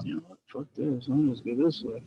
You know what? Fuck this. I'm just go this way.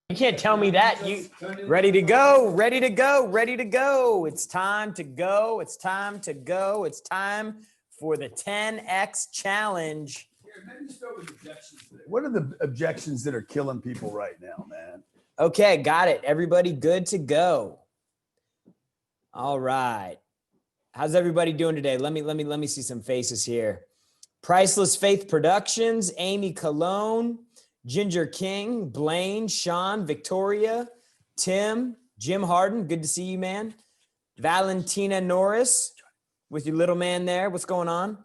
You can't tell me that. You ready to go, ready to go, ready to go. It's time to go. It's time to go. It's time for the 10X challenge. What are the objections that are killing people right now, man? Okay, got it. Everybody good to go. All right. How's everybody doing today? Let me see some faces here. Priceless Faith Productions, Amy Cologne, Ginger King, Blaine, Sean, Victoria, Tim, Jim Harden. Good to see you, man. Valentina Norris with your little man there. What's going on?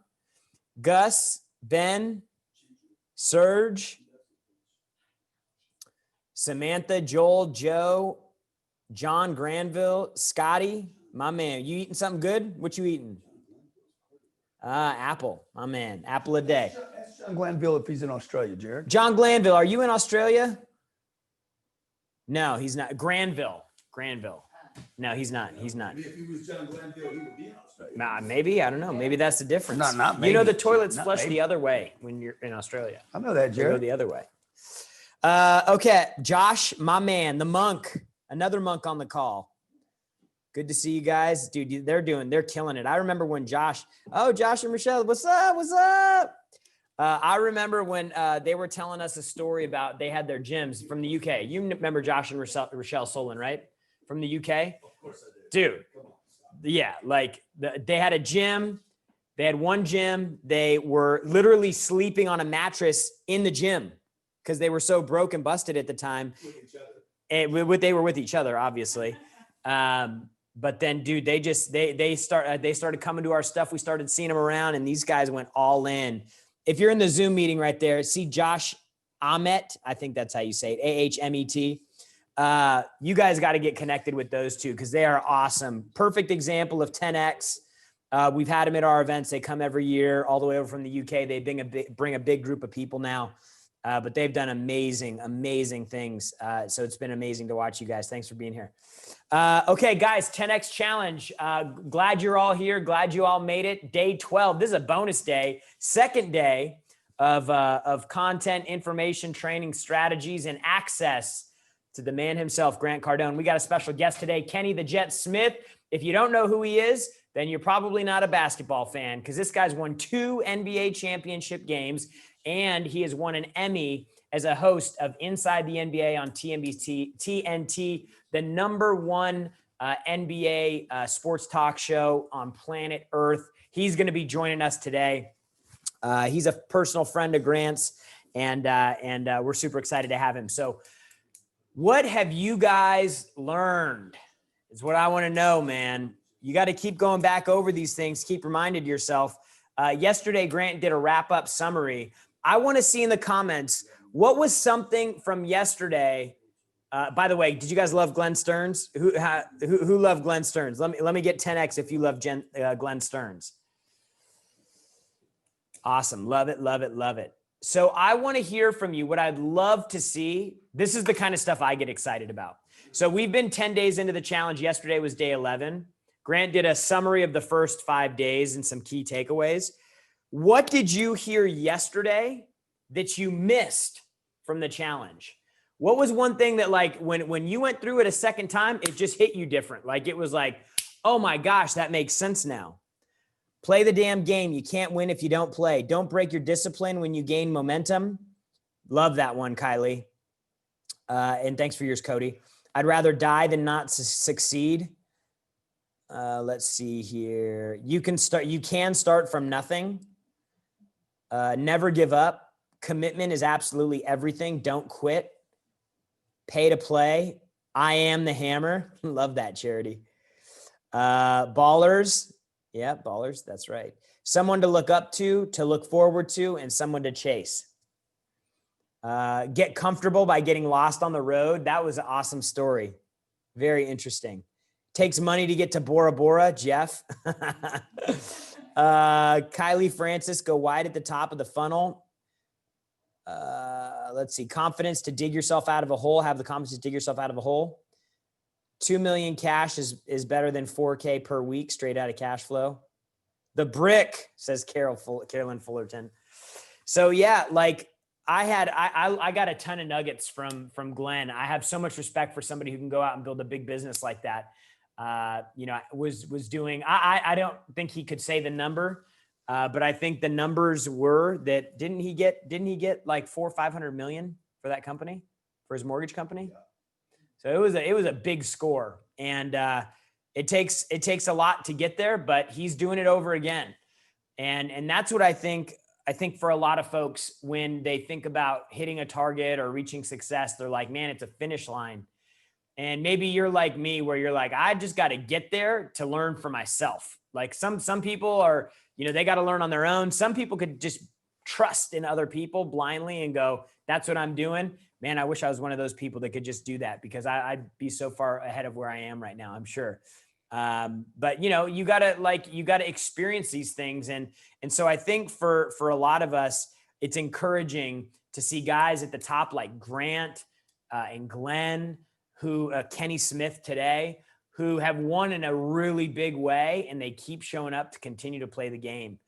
Gus, Ben, Serge, Samantha, Joel, Joe, John Granville, Scotty, my man. You eating something good? What you eating? Apple, my man. Apple a day. Ask John Glanville if he's in Australia, Jared. John Glanville, are you in Australia? No, he's not. Granville. No, he's not. He's not. If he was John Glanville, he would be in Australia. Maybe. I don't know. Maybe that's the difference. Not maybe. You know, the toilets Not flush maybe. the other way when you're in Australia. I know that, They go Jared. the other way. Okay, Josh, my man, the monk. Another monk on the call. Good to see you guys. Dude, they're killing it. I remember when Josh and Michelle, what's up? I remember when they were telling us a story about they had their gyms from the UK. You remember Josh and Rochelle Solon, right? From the UK? Of course I do. Dude, Yeah, like they had a gym. They had one gym. They were literally sleeping on a mattress in the gym because they were so broke and busted at the time. With each other. And they were with each other, obviously. But then, dude, they started coming to our stuff. We started seeing them around, and these guys went all in. If you're in the Zoom meeting right there, see Josh Ahmet. I think that's how you say it. AHMET. You guys got to get connected with those two because they are awesome. Perfect example of 10X. We've had them at our events. They come every year all the way over from the UK. They bring a big group of people now, but they've done amazing things. So it's been amazing to watch you guys. Thanks for being here. Okay, guys, 10X challenge. Glad you're all here. Glad you all made it. Day 12. This is a bonus day. Second day of content, information, training, strategies, and access to the man himself, Grant Cardone. We got a special guest today, Kenny the Jet Smith. If you don't know who he is, then you're probably not a basketball fan because this guy's won 2 NBA championship games and he has won an Emmy as a host of Inside the NBA on TNT, the #1 NBA sports talk show on planet Earth. He's going to be joining us today. He's a personal friend of Grant's, and we're super excited to have him. So what have you guys learned? Is what I want to know, man. You got to keep going back over these things. Keep reminding yourself. Yesterday, Grant did a wrap-up summary. I want to see in the comments, what was something from yesterday? By the way, did you guys love Glenn Stearns? Who loved Glenn Stearns? Let me get 10X if you love Glenn Stearns. Awesome. Love it, love it, love it. So I want to hear from you. What I'd love to see, this is the kind of stuff I get excited about. So we've been 10 days into the challenge. Yesterday was day 11. Grant did a summary of the first 5 days and some key takeaways. What did you hear yesterday that you missed from the challenge? What was one thing that, like, when you went through it a second time, it just hit you different? Like, it was like, oh my gosh, that makes sense now. Play the damn game. You can't win if you don't play. Don't break your discipline when you gain momentum. Love that one, Kylie. And thanks for yours, Cody. I'd rather die than not succeed. Let's see here. You can start from nothing. Never give up. Commitment is absolutely everything. Don't quit. Pay to play. I am the hammer. Love that, Charity. Ballers. Yeah, ballers. That's right. Someone to look up to look forward to, and someone to chase. Get comfortable by getting lost on the road. That was an awesome story. Very interesting. Takes money to get to Bora Bora, Jeff. Kylie Francis, go wide at the top of the funnel. Let's see. Confidence to dig yourself out of a hole. Have the confidence to dig yourself out of a hole. 2 million cash is better than 4K per week straight out of cash flow. The brick, says Carolyn Fullerton. So yeah, like I got a ton of nuggets from Glenn. I have so much respect for somebody who can go out and build a big business like that. Was doing, I don't think he could say the number, but I think the numbers were that didn't he get like 400 or 500 million for that company, for his mortgage company? Yeah. So it was a big score, and it takes a lot to get there, but he's doing it over again. And that's what I think for a lot of folks, when they think about hitting a target or reaching success, they're like, man, it's a finish line. And maybe you're like me, where you're like, I just got to get there to learn for myself. Like some people are, they got to learn on their own. Some people could just trust in other people blindly and go, that's what I'm doing. Man, I wish I was one of those people that could just do that, because I'd be so far ahead of where I am right now, I'm sure. But you gotta experience these things. And so I think for a lot of us, it's encouraging to see guys at the top like Grant and Glenn, who Kenny Smith today, who have won in a really big way, and they keep showing up to continue to play the game.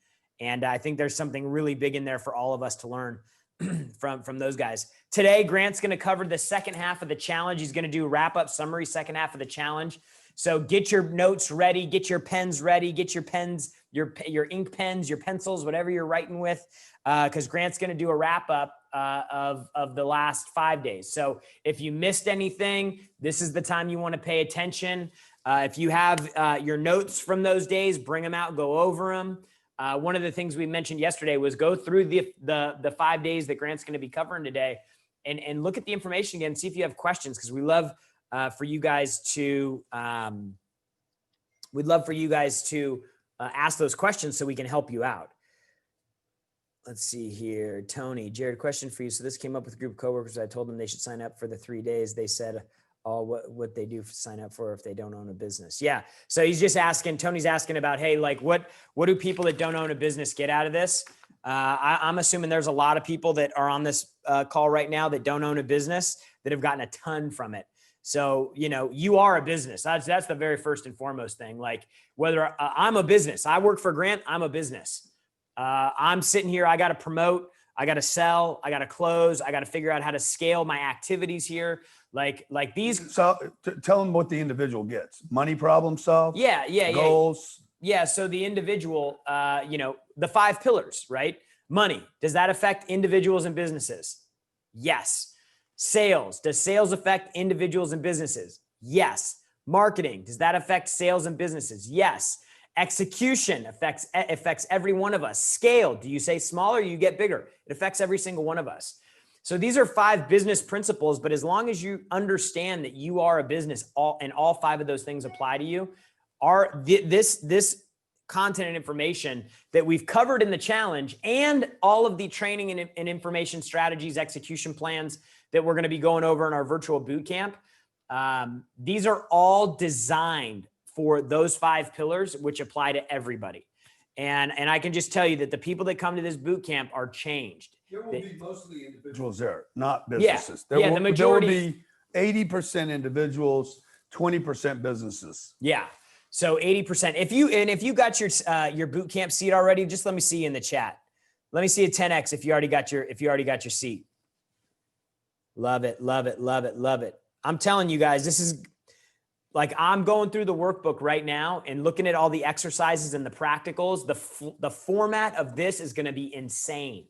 And I think there's something really big in there for all of us to learn from those guys. Today, Grant's going to cover the second half of the challenge. He's going to do a wrap-up summary, second half of the challenge. So get your notes ready, get your pens ready, get your pens, your ink pens, your pencils, whatever you're writing with, because Grant's going to do a wrap-up of the last 5 days. So if you missed anything, this is the time you want to pay attention. If you have your notes from those days, bring them out, go over them. One of the things we mentioned yesterday was go through the 5 days that Grant's going to be covering today and look at the information again, see if you have questions, because we love for you guys to, we'd love for you guys to ask those questions so we can help you out. Let's see here. Tony, Jared, question for you. So this came up with a group of coworkers. I told them they should sign up for the 3 days. They said, oh, what they do sign up for if they don't own a business. Yeah. So he's just asking, Tony's asking about, hey, like what do people that don't own a business get out of this? I'm assuming there's a lot of people that are on this call right now that don't own a business that have gotten a ton from it. So, you know, you are a business. That's the very first and foremost thing. Like whether I'm a business, I work for Grant, I'm a business. I'm sitting here, I got to promote, I got to sell, I got to close, I got to figure out how to scale my activities here. Like these. So tell them what the individual gets. Money problem solved. Yeah. Goals. Yeah. So the individual, you know, the 5 pillars, right? Money. Does that affect individuals and businesses? Yes. Sales. Does sales affect individuals and businesses? Yes. Marketing. Does that affect sales and businesses? Yes. Execution affects every one of us. Scale. Do you say smaller? You get bigger. It affects every single one of us. So these are 5 business principles, but as long as you understand that you are a business, and all 5 of those things apply to you, this content and information that we've covered in the challenge and all of the training and information strategies, execution plans that we're going to be going over in our virtual boot camp, these are all designed for those 5 pillars, which apply to everybody. And I can just tell you that the people that come to this boot camp are changed. There will be mostly individuals there, not businesses. The majority. There will be 80% individuals, 20% businesses. Yeah. So 80%. If you got your boot camp seat already, just let me see in the chat. Let me see a 10X if you already got your seat. Love it. Love it. Love it. Love it. I'm telling you guys, this is like, I'm going through the workbook right now and looking at all the exercises and the practicals. The format of this is going to be insane.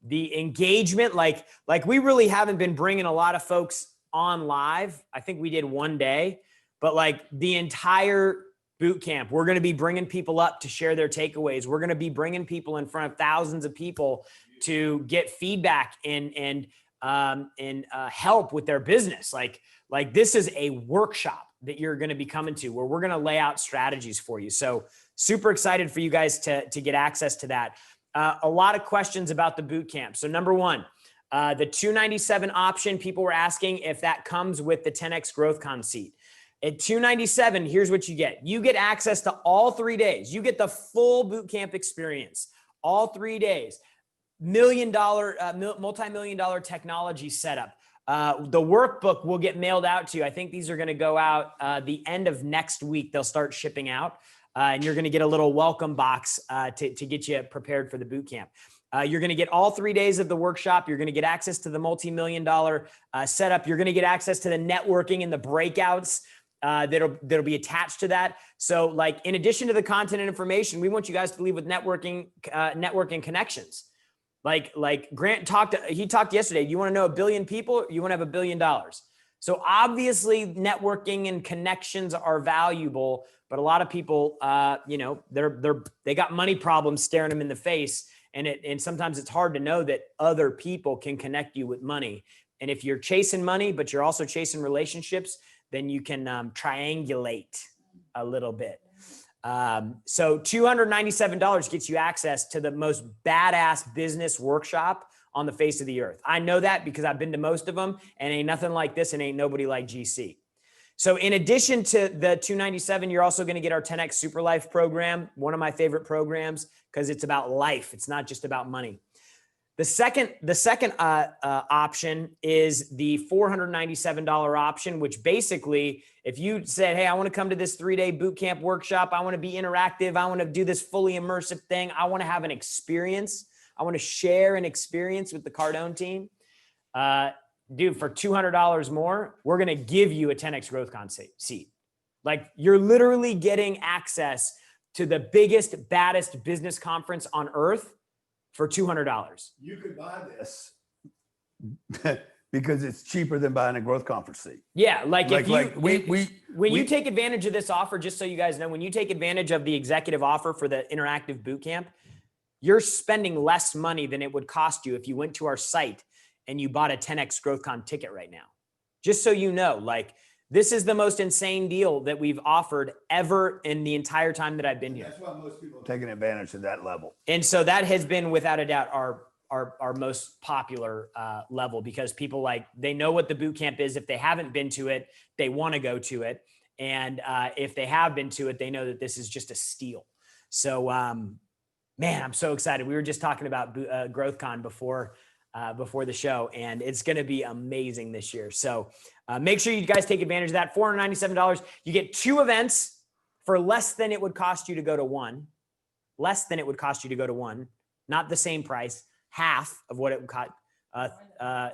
The engagement, like we really haven't been bringing a lot of folks on live. I think we did one day, but like the entire boot camp, we're going to be bringing people up to share their takeaways. We're going to be bringing people in front of thousands of people to get feedback and help with their business. Like this is a workshop that you're going to be coming to where we're going to lay out strategies for you. So super excited for you guys to get access to that. A lot of questions about the boot camp. So number one, the $297 option, people were asking if that comes with the 10X Growth Con seat. At $297, here's what you get. You get access to all 3 days. You get the full boot camp experience, all 3 days. Multi-million-dollar technology setup. The workbook will get mailed out to you. I think these are going to go out the end of next week. They'll start shipping out. And you're going to get a little welcome box to get you prepared for the boot camp. You're going to get all 3 days of the workshop. You're going to get access to the multi-million-dollar setup. You're going to get access to the networking and the breakouts that'll be attached to that. So like, in addition to the content and information, we want you guys to leave with networking connections. Like Grant talked yesterday. You want to know 1 billion people? You want to have $1 billion. So obviously networking and connections are valuable, but a lot of people, they got money problems staring them in the face. And sometimes it's hard to know that other people can connect you with money. And if you're chasing money, but you're also chasing relationships, then you can triangulate a little bit. So $297 gets you access to the most badass business workshop on the face of the earth. I know that because I've been to most of them, and ain't nothing like this and ain't nobody like GC. So in addition to the $297, you're also going to get our 10X Super Life program, one of my favorite programs, because it's about life. It's not just about money. The second option is the $497 option, which basically, if you said, hey, I want to come to this 3-day boot camp workshop, I want to be interactive, I want to do this fully immersive thing, I want to have an experience, I want to share an experience with the Cardone team, dude, for $200 more, we're going to give you a 10X Growth Con seat. Like, you're literally getting access to the biggest, baddest business conference on earth for $200. You could buy this because it's cheaper than buying a growth conference seat. Yeah, like if you when you we take advantage of this offer, just so you guys know, when you take advantage of the executive offer for the interactive boot camp, you're spending less money than it would cost you if you went to our site and you bought a 10X GrowthCon ticket right now. Just so you know, like this is the most insane deal that we've offered ever in the entire time that I've been here. That's why most people are taking advantage of that level. And so that has been without a doubt our most popular level, because people they know what the boot camp is. If they haven't been to it, they want to go to it. And if they have been to it, they know that this is just a steal. So, man, I'm so excited. We were just talking about GrowthCon before the show, and it's going to be amazing this year. So make sure you guys take advantage of that. $497. You get 2 events for less than it would cost you to go to one. Less than it would cost you to go to one. Not the same price. Half of what it would cost. A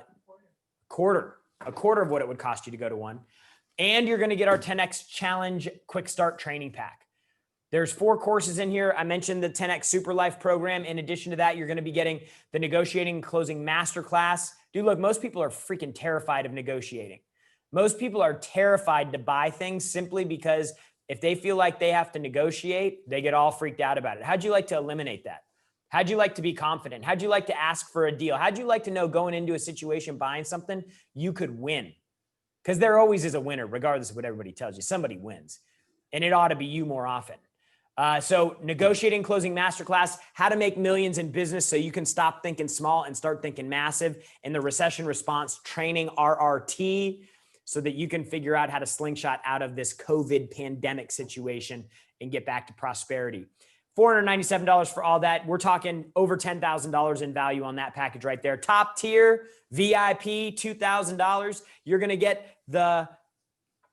quarter of what it would cost you to go to one. And you're going to get our 10X Challenge Quick Start Training Pack. There's 4 courses in here. I mentioned the 10X Super Life program. In addition to that, you're going to be getting the Negotiating and Closing Masterclass. Dude, look, most people are freaking terrified of negotiating. Most people are terrified to buy things simply because if they feel like they have to negotiate, they get all freaked out about it. How'd you like to eliminate that? How'd you like to be confident? How'd you like to ask for a deal? How'd you like to know going into a situation, buying something, you could win? Because there always is a winner, regardless of what everybody tells you. Somebody wins. And it ought to be you more often. So Negotiating Closing Masterclass, how to make millions in business so you can stop thinking small and start thinking massive. And the Recession Response Training, RRT, so that you can figure out how to slingshot out of this COVID pandemic situation and get back to prosperity. $497 for all that. We're talking over $10,000 in value on that package right there. Top tier VIP, $2,000. You're going to get the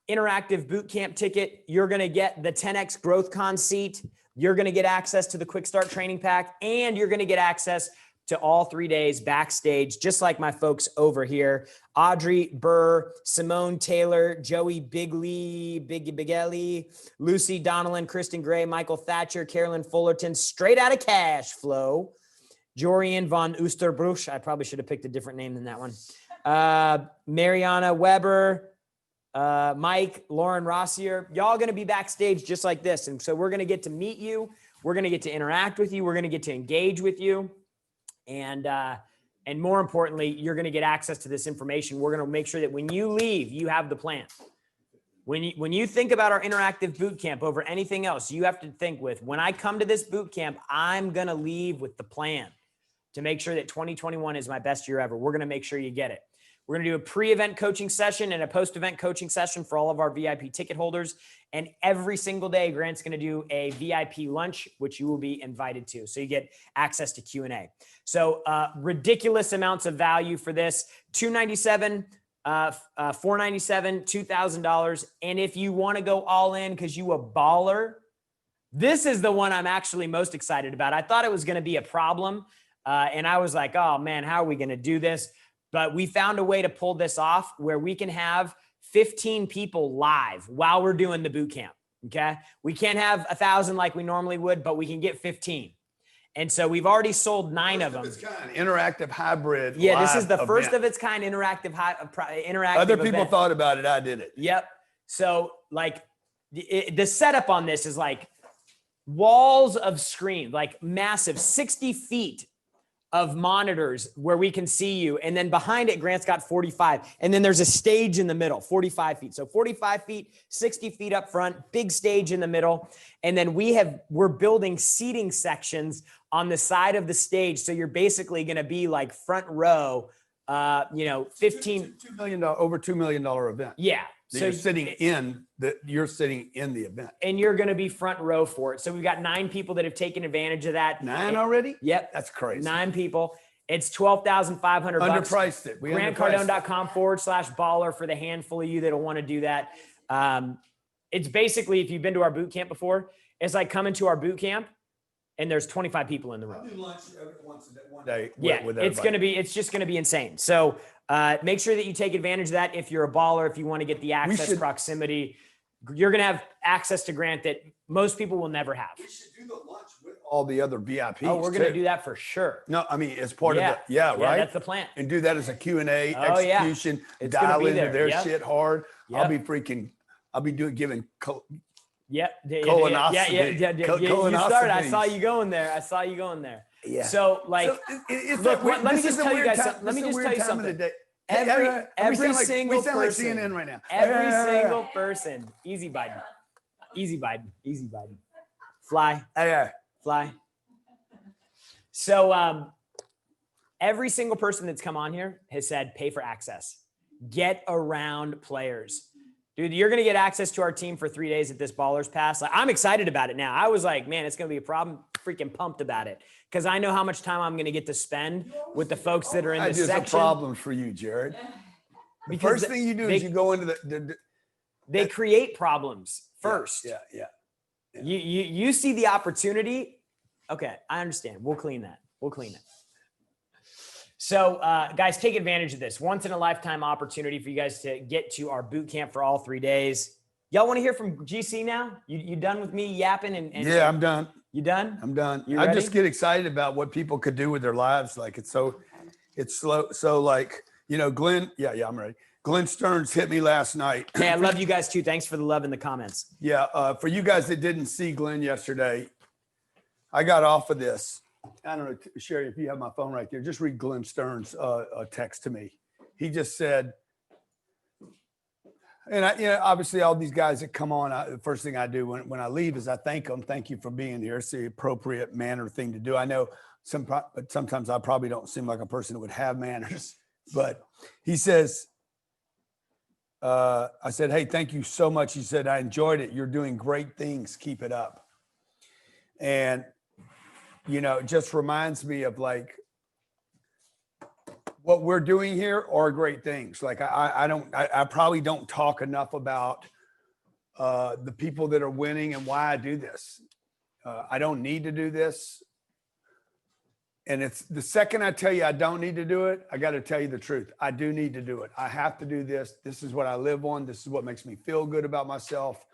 interactive boot camp ticket. You're going to get the 10X GrowthCon seat. You're going to get access to the Quick Start Training Pack, and you're going to get access to all 3 days backstage, just like my folks over here. Audrey Burr, Simone Taylor, Joey Bigelli, Lucy Donnellan, Kristen Gray, Michael Thatcher, Carolyn Fullerton, straight out of cash flow. Jorian von Oosterbruch. I probably should have picked a different name than that one. Mariana Weber, Mike, Lauren Rossier, y'all going to be backstage just like this. And so we're going to get to meet you. We're going to get to interact with you. We're going to get to engage with you. And more importantly, you're going to get access to this information. We're going to make sure that when you leave, you have the plan. When you think about our interactive boot camp over anything else, you have to think with, when I come to this boot camp, I'm going to leave with the plan to make sure that 2021 is my best year ever. We're going to make sure you get it. We're going to do a pre-event coaching session and a post-event coaching session for all of our VIP ticket holders. And every single day, Grant's going to do a VIP lunch, which you will be invited to. So you get access to Q&A. So ridiculous amounts of value for this. $297, $497, $2,000. And if you want to go all in because you a baller, this is the one I'm actually most excited about. I thought it was going to be a problem. And I was like, oh man, how are we going to do this? But we found a way to pull this off where we can have 15 people live while we're doing the boot camp. Okay. We can't have 1,000 like we normally would, but we can get 15. And so we've already sold 9 of them. Interactive hybrid. Yeah. This is the first of its kind interactive Other people event. thought about it. I did it. Yep. So like the setup on this is like walls of screen, like massive 60 feet of monitors where we can see you. And then behind it, Grant's got 45. And then there's a stage in the middle, 45 feet. So 45 feet, 60 feet up front, big stage in the middle. And then we're building seating sections on the side of the stage. So you're basically going to be like front row, 15, $2 million, over $2 million event. Yeah. So you're sitting in the event. And you're going to be front row for it. So we've got 9 people that have taken advantage of that. 9 already? Yep. That's crazy. 9 people. It's $12,500. Underpriced it. GrantCardone.com/baller for the handful of you that'll want to do that. It's basically, if you've been to our boot camp before, it's like coming to our boot camp and there's 25 people in the room. I'll do lunch one day. Yeah, it's just going to be insane. So make sure that you take advantage of that. If you're a baller, if you want to get the access, proximity, you're going to have access to Grant that most people will never have. We should do the lunch with all the other VIPs. Oh, we're going to do that for sure. No, I mean, it's part of Yeah. the, right? That's the plan. And do that as a Q&A, Oh, yeah. execution, It's gonna dial be into there. their Yep. shit hard. Yep. I'll be giving Colonoscopy. Yeah. You started. I saw you going there. Yeah. So like, So it's look, that let me this just is a tell you weird guys time- something. Let me this is just a tell weird you time of the something. day. Every we single sound like person, CNN right now. every single person, easy Biden, easy Biden, easy Biden, fly, fly. So every single person that's come on here has said, pay for access, get around players. Dude, you're going to get access to our team for 3 days at this Ballers Pass. Like, I'm excited about it now. I was like, man, it's going to be a problem. Freaking pumped about it because I know how much time I'm going to get to spend with the folks that are in the section. There's a problem for you, Jared. The first thing you do is you go into they create problems first. Yeah. You see the opportunity. Okay, I understand. We'll clean that. So, guys, take advantage of this once in a lifetime opportunity for you guys to get to our boot camp for all 3 days. Y'all want to hear from GC now? You done with me yapping? Yeah, I'm done. You done? I'm done. You I ready? just get excited about what people could do with their lives. Like it's slow. So like, Glenn, I'm ready. Glenn Stearns hit me last night. Hey, I love you guys too. Thanks for the love in the comments. Yeah. For you guys that didn't see Glenn yesterday, I got off of this. I don't know, Sherry, if you have my phone right there, just read Glenn Stearns' text to me. He just said, and obviously all these guys that come on, the first thing I do when I leave is I thank them. Thank you for being here. It's the appropriate manner thing to do. I know but sometimes I probably don't seem like a person that would have manners, but he says, I said, hey, thank you so much. He said, I enjoyed it. You're doing great things. Keep it up. And, it just reminds me of like what we're doing here are great things. Like I probably don't talk enough about the people that are winning and why I do this. I don't need to do this. And it's the second I tell you I don't need to do it, I got to tell you the truth. I do need to do it. I have to do this. This is what I live on. This is what makes me feel good about myself.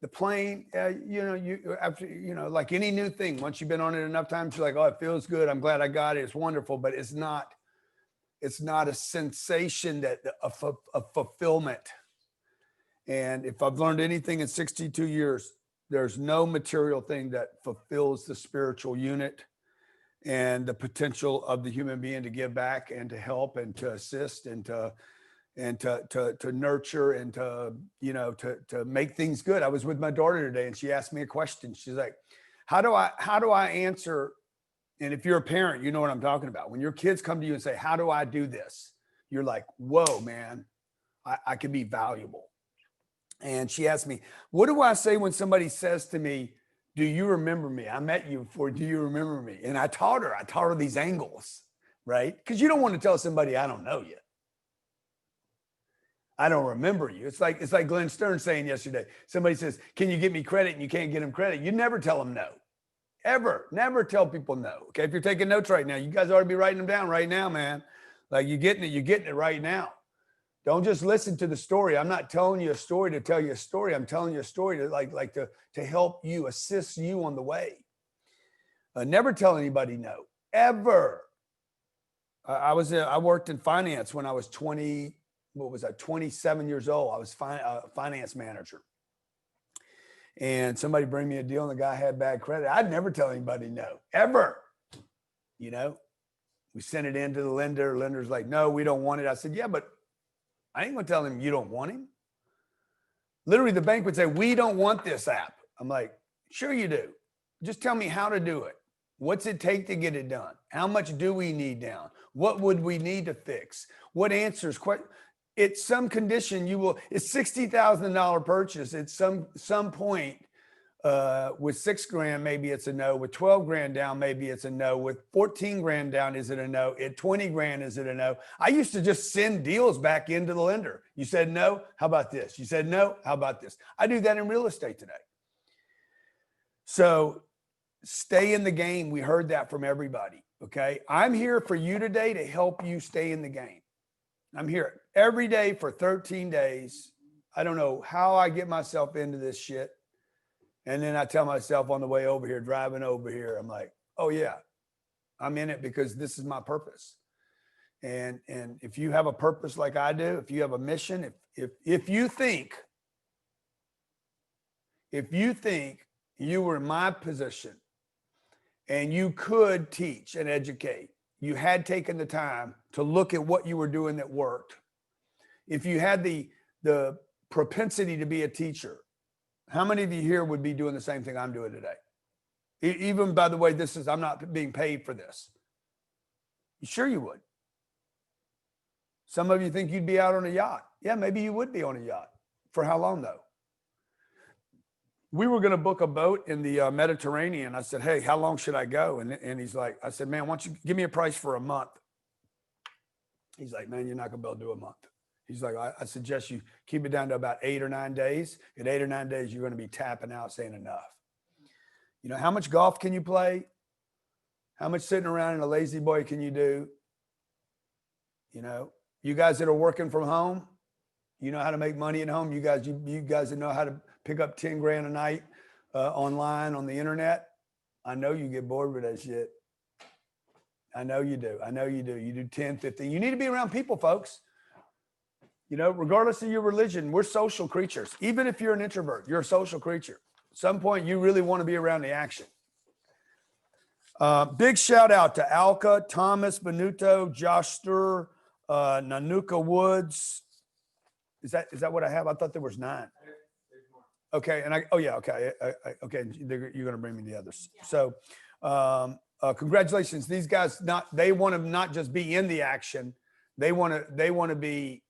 The plane, like any new thing, once you've been on it enough times, you're like, oh, it feels good. I'm glad I got it. It's wonderful, but it's not a sensation of fulfillment. And if I've learned anything in 62 years, there's no material thing that fulfills the spiritual unit and the potential of the human being to give back and to help and to assist and to nurture and to make things good. I was with my daughter today and she asked me a question. She's like, how do I answer? And if you're a parent, you know what I'm talking about. When your kids come to you and say, how do I do this? You're like, whoa, man, I can be valuable. And she asked me, what do I say when somebody says to me, do you remember me? I met you before. Do you remember me? And I taught her these angles, right? Because you don't want to tell somebody I don't know you. I don't remember you. It's like Glenn Stearns saying yesterday, somebody says, can you get me credit? And you can't get them credit. You never tell them no. Ever. Never tell people no. Okay. If you're taking notes right now, you guys ought to be writing them down right now, man. Like you're getting it right now. Don't just listen to the story. I'm not telling you a story to tell you a story. I'm telling you a story to help you, assist you on the way. Never tell anybody no, ever. I worked in finance when I was 27 years old. I was a finance manager. And somebody bring me a deal and the guy had bad credit. I'd never tell anybody no, ever. We sent it in to the lender. Lender's like, no, we don't want it. I said, yeah, but I ain't gonna tell him you don't want him. Literally, the bank would say, we don't want this app. I'm like, sure you do. Just tell me how to do it. What's it take to get it done? How much do we need down? What would we need to fix? What answers? It's some condition it's $60,000 purchase. At some point with $6,000, maybe it's a no. With 12 grand down, maybe it's a no. With 14 grand down, is it a no? At 20 grand, is it a no? I used to just send deals back into the lender. You said no, how about this? You said no, how about this? I do that in real estate today. So stay in the game. We heard that from everybody. Okay. I'm here for you today to help you stay in the game. I'm here every day for 13 days. I don't know how I get myself into this shit. And then I tell myself on the way over here, driving over here, I'm like, oh yeah, I'm in it because this is my purpose. And if you have a purpose like I do, if you have a mission, if you think you were in my position and you could teach and educate, you had taken the time to look at what you were doing that worked. If you had the propensity to be a teacher, how many of you here would be doing the same thing I'm doing today? Even, by the way, I'm not being paid for this. Sure you would. Some of you think you'd be out on a yacht. Yeah, maybe you would be on a yacht. For how long though? We were going to book a boat in the Mediterranean. I said, hey, how long should I go? And he's like, I said, man, why don't you give me a price for a month? He's like, man, you're not going to be able to do a month. He's like, I suggest you keep it down to about 8 or 9 days. In 8 or 9 days, you're going to be tapping out saying enough. You know, how much golf can you play? How much sitting around in a lazy boy can you do? You know, you guys that are working from home, you know how to make money at home. You guys that know how to pick up 10 grand a night online on the internet. I know you get bored with that shit. I know you do. I know you do. You do 10, 15. You need to be around people, folks. You know, regardless of your religion, we're social creatures. Even if you're an introvert, you're a social creature. At some point, you really want to be around the action. Big shout out to Alka, Thomas Benuto, Josh Stur, Nanuka Woods. Is that what I have? I thought there was 9. Okay, and okay, you're going to bring me the others. So, congratulations, these guys. They want to not just be in the action, they want to be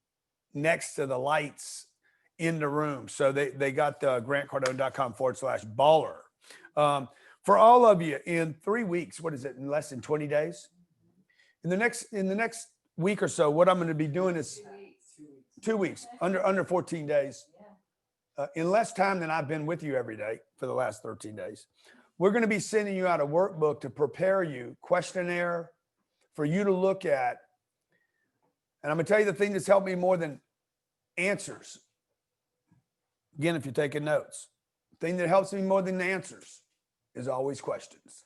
next to the lights in the room. So they got grantcardone.com/baller. For all of you, in 3 weeks, what is it? In less than 20 days? In the next week or so, what I'm going to be doing is 2 weeks, under 14 days. In less time than I've been with you every day for the last 13 days. We're going to be sending you out a workbook to prepare you, questionnaire for you to look at. And I'm going to tell you the thing that's helped me more than answers. Again, if you're taking notes, the thing that helps me more than the answers is always questions.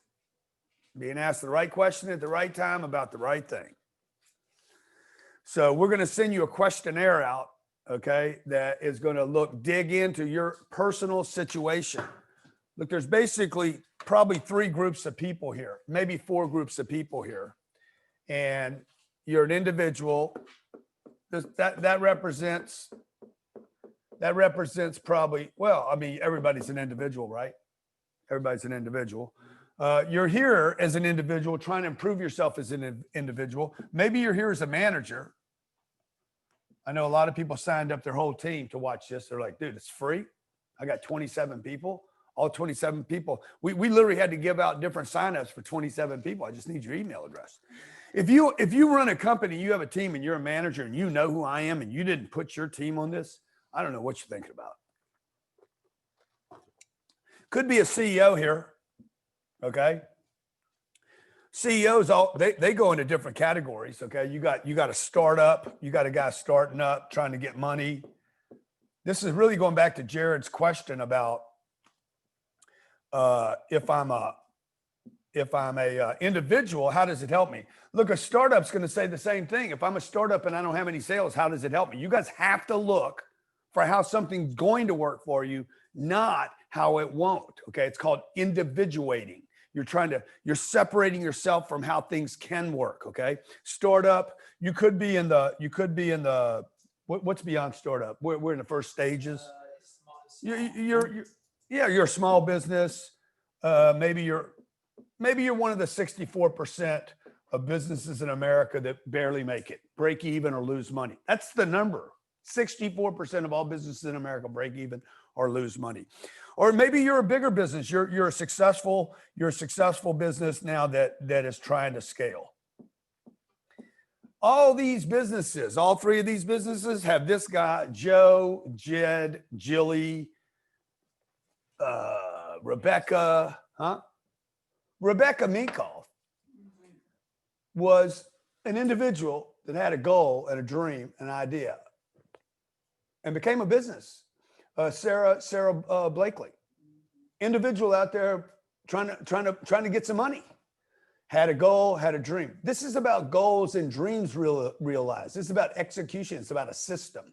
Being asked the right question at the right time about the right thing. So we're going to send you a questionnaire out, okay, that is going to dig into your personal situation. Look, there's basically probably 3 groups of people here, maybe 4 groups of people here. And you're an individual. That represents probably, well, I mean, everybody's an individual, right? Everybody's an individual. You're here as an individual trying to improve yourself as an individual. Maybe you're here as a manager. I know a lot of people signed up their whole team to watch this. They're like, dude, it's free. I got 27 people, all 27 people. We literally had to give out different signups for 27 people. I just need your email address. If you run a company, you have a team and you're a manager and you know who I am and you didn't put your team on this, I don't know what you're thinking about. Could be a CEO here. Okay. CEOs, they go into different categories. Okay. You got a startup, you got a guy starting up, trying to get money. This is really going back to Jared's question about if I'm a individual, how does it help me? Look, a startup's going to say the same thing. If I'm a startup and I don't have any sales, how does it help me? You guys have to look for how something's going to work for you, not how it won't. Okay. It's called individuating. You're separating yourself from how things can work. Okay. Startup, you could be in the, what's beyond startup? We're in the first stages. You're a small business. Maybe you're one of the 64% of businesses in America that barely make it, break even or lose money. That's the number. 64% of all businesses in America break even or lose money. Or maybe you're a bigger business. You're a successful business now that is trying to scale. All 3 of these businesses have this guy, Joe, Jed, Jilly, Rebecca, Rebecca Minkoff was an individual that had a goal and a dream, an idea, and became a business. Sarah Blakely. individual out there trying to get some money. Had a goal, had a dream. This is about goals and dreams realized. This is about execution. It's about a system.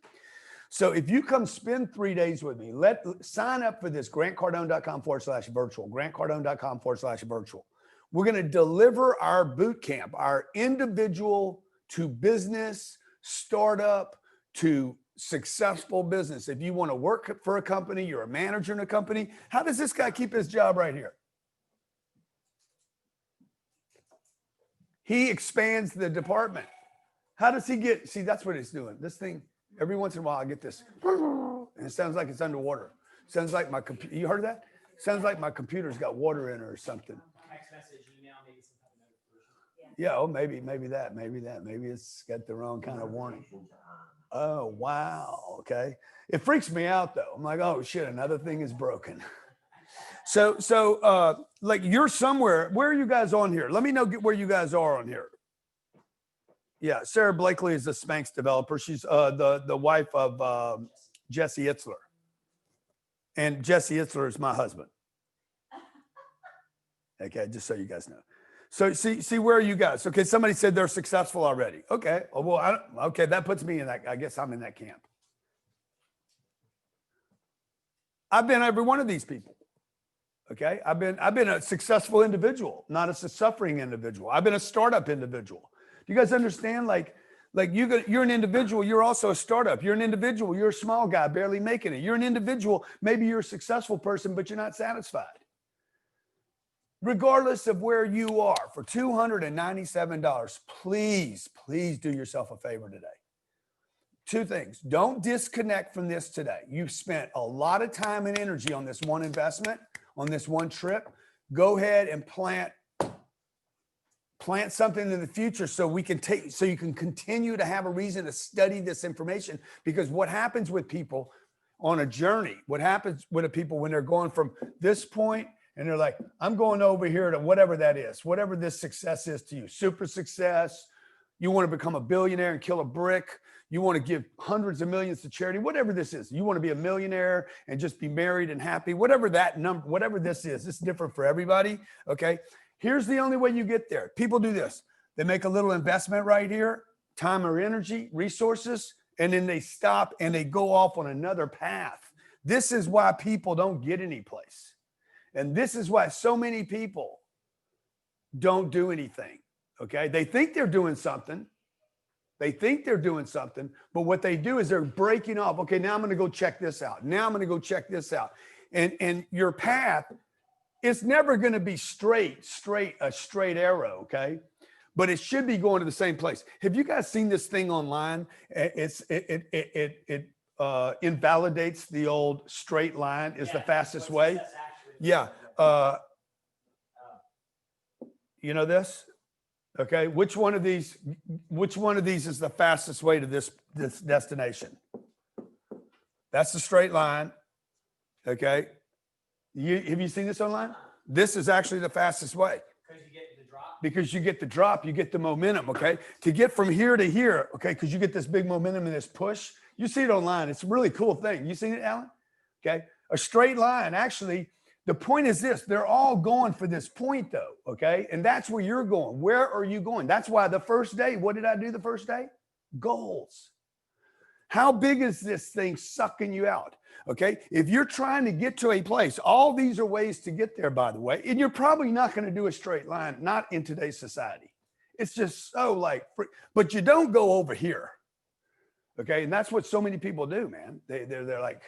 So if you come spend 3 days with me, sign up for this, grantcardone.com/virtual, grantcardone.com/virtual. We're going to deliver our boot camp, our individual to business, startup to successful business. If you want to work for a company, you're a manager in a company. How does this guy keep his job right here? He expands the department. How does he get, see, that's what he's doing. This thing, every once in a while, I get this, and it sounds like it's underwater. Sounds like my computer, you heard that? Sounds like my computer's got water in it or something. Text message, email, maybe some kind of notification. Yeah, oh, maybe it's got the wrong kind of warning. Oh, wow, okay. It freaks me out though. I'm like, oh shit, another thing is broken. So like you're somewhere, where are you guys on here? Let me know where you guys are on here. Yeah, Sarah Blakely is the Spanx developer. She's the wife of Jesse Itzler. And Jesse Itzler is my husband. Okay, just so you guys know. So see where are you guys? Okay, somebody said they're successful already. Okay, well, okay, that puts me in that, I guess I'm in that camp. I've been every one of these people. Okay, I've been a successful individual, not a suffering individual. I've been a startup individual. Do you guys understand? Like you're an individual, you're also a startup. You're an individual, you're a small guy barely making it. You're an individual, maybe you're a successful person, but you're not satisfied. Regardless of where you are, for $297, please do yourself a favor today. 2 things. Don't disconnect from this today. You've spent a lot of time and energy on this one investment, on this one trip. Go ahead and plant something in the future so you can continue to have a reason to study this information. Because what happens with people on a journey, what happens with the people when they're going from this point and they're like, I'm going over here to whatever that is, whatever this success is to you, super success. You want to become a billionaire and kill a brick. You want to give hundreds of millions to charity, whatever this is. You want to be a millionaire and just be married and happy, whatever that number, whatever this is. It's different for everybody. Okay. Here's the only way you get there. People do this. They make a little investment right here, time or energy, resources, and then they stop and they go off on another path. This is why people don't get any place. And this is why so many people don't do anything. Okay. They think they're doing something. But what they do is they're breaking off. Okay, now I'm going to go check this out. Now I'm going to go check this out. And your path, it's never going to be a straight arrow. Okay. But it should be going to the same place. Have you guys seen this thing online? It invalidates the old straight line is the fastest way. Yeah. You know this? Okay. Which one of these is the fastest way to this destination? That's the straight line. Okay. Have you seen this online? This is actually the fastest way. Because you get the drop, you get the momentum. Okay. To get from here to here. Okay. Because you get this big momentum and this push. You see it online. It's a really cool thing. You seen it, Alan? Okay. A straight line. Actually, the point is this, they're all going for this point though, okay? And that's where you're going. Where are you going? That's why the first day, what did I do the first day? Goals. How big is this thing sucking you out? Okay, if you're trying to get to a place, all these are ways to get there, by the way, and you're probably not going to do a straight line, not in today's society. It's just so like, but you don't go over here, okay? And that's what so many people do, man. They're like,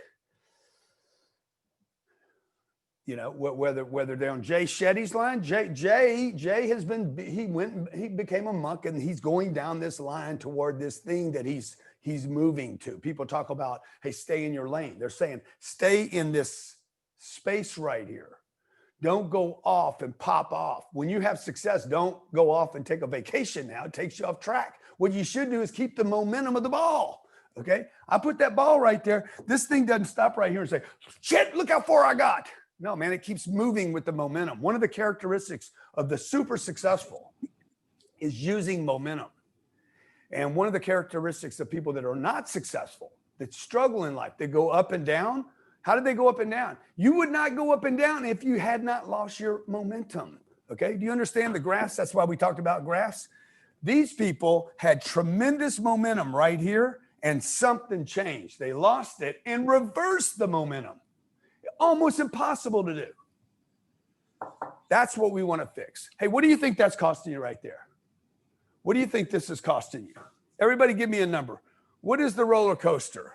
you know, whether they're on Jay Shetty's line, Jay has been, he became a monk and he's going down this line toward this thing that he's moving to. People talk about, hey, stay in your lane. They're saying, stay in this space right here. Don't go off and pop off. When you have success, don't go off and take a vacation now. It takes you off track. What you should do is keep the momentum of the ball. Okay. I put that ball right there. This thing doesn't stop right here and say, shit, look how far I got. No, man, it keeps moving with the momentum. One of the characteristics of the super successful is using momentum. And one of the characteristics of people that are not successful, that struggle in life, they go up and down, How did they go up and down? You would not go up and down if you had not lost your momentum. Okay. Do you understand the graphs? That's why we talked about graphs. These people had tremendous momentum right here and something changed. They lost it and reversed the momentum. Almost impossible to do. That's what we want to fix. Hey, what do you think that's costing you right there? What do you think this is costing you? Everybody give me a number. What is the roller coaster?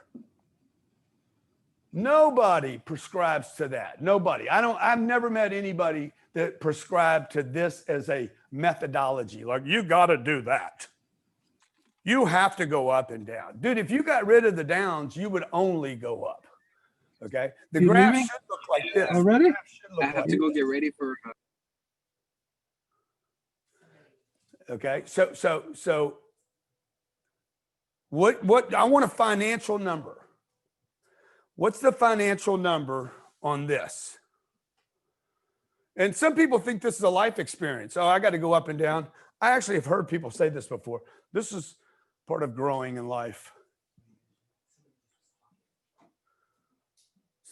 Nobody prescribes to that. Nobody. I've never met anybody that prescribed to this as a methodology. Like, you got to do that. You have to go up and down. Dude, if you got rid of the downs, you would only go up. Okay. The graph should look like this. Already? I have to go get ready for. Okay. So what I want a financial number. What's the financial number on this? And some people think this is a life experience. Oh, I got to go up and down. I actually have heard people say this before. This is part of growing in life.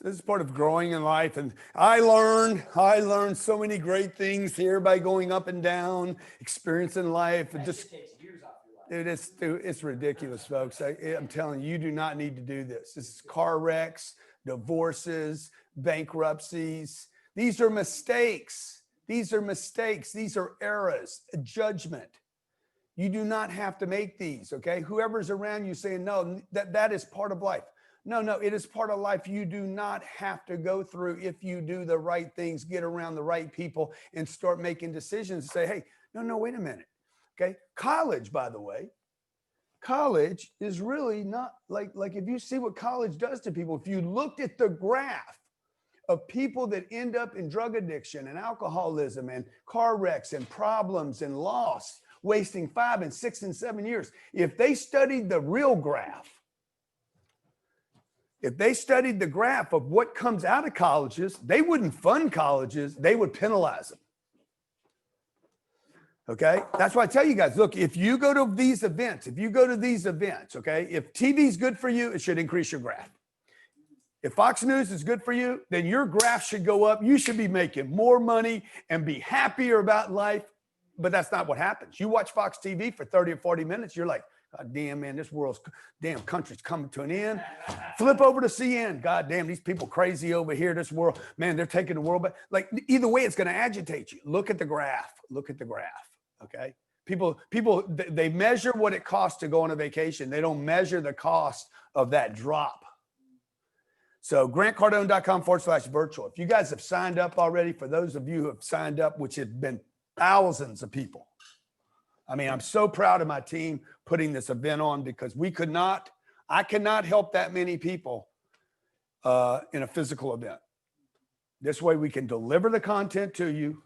This is part of growing in life. And I learned so many great things here by going up and down, experiencing life. And just, it's ridiculous, folks. I'm telling you, you do not need to do this. This is car wrecks, divorces, bankruptcies. These are mistakes. These are mistakes. These are errors, a judgment. You do not have to make these, okay? Whoever's around you saying, no, that is part of life. No, it is part of life. You do not have to go through if you do the right things, get around the right people, and start making decisions and say, hey, no, wait a minute. Okay. College, by the way, college is really not like if you see what college does to people, if you looked at the graph of people that end up in drug addiction and alcoholism and car wrecks and problems and loss, wasting 5 and 6 and 7 years, if they studied the real graph, if they studied the graph of what comes out of colleges, they wouldn't fund colleges, they would penalize them. Okay. That's why I tell you guys, look, if you go to these events, okay, if TV is good for you, it should increase your graph. If Fox News is good for you, then your graph should go up. You should be making more money and be happier about life. But that's not what happens. You watch Fox TV for 30 or 40 minutes, you're like, God damn, man, this world's damn country's coming to an end. Flip over to CN. God damn, these people crazy over here. This world, man, they're taking the world back. Like, either way, it's going to agitate you. Look at the graph. Look at the graph. Okay. People, they measure what it costs to go on a vacation. They don't measure the cost of that drop. So grantcardone.com/virtual. If you guys have signed up already, for those of you who have signed up, which have been thousands of people. I mean, I'm so proud of my team putting this event on, because I cannot help that many people in a physical event. This way we can deliver the content to you.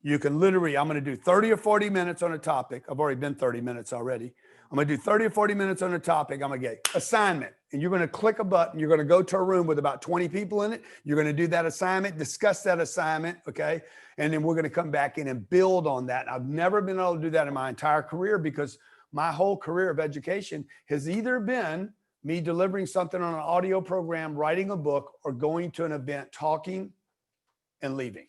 You can literally, I'm going to do 30 or 40 minutes on a topic. I've already been 30 minutes already. I'm going to do 30 or 40 minutes on a topic. I'm going to get assignment, and you're going to click a button. You're going to go to a room with about 20 people in it. You're going to do that assignment, discuss that assignment. Okay. And then we're going to come back in and build on that. I've never been able to do that in my entire career, because my whole career of education has either been me delivering something on an audio program, writing a book, or going to an event, talking and leaving.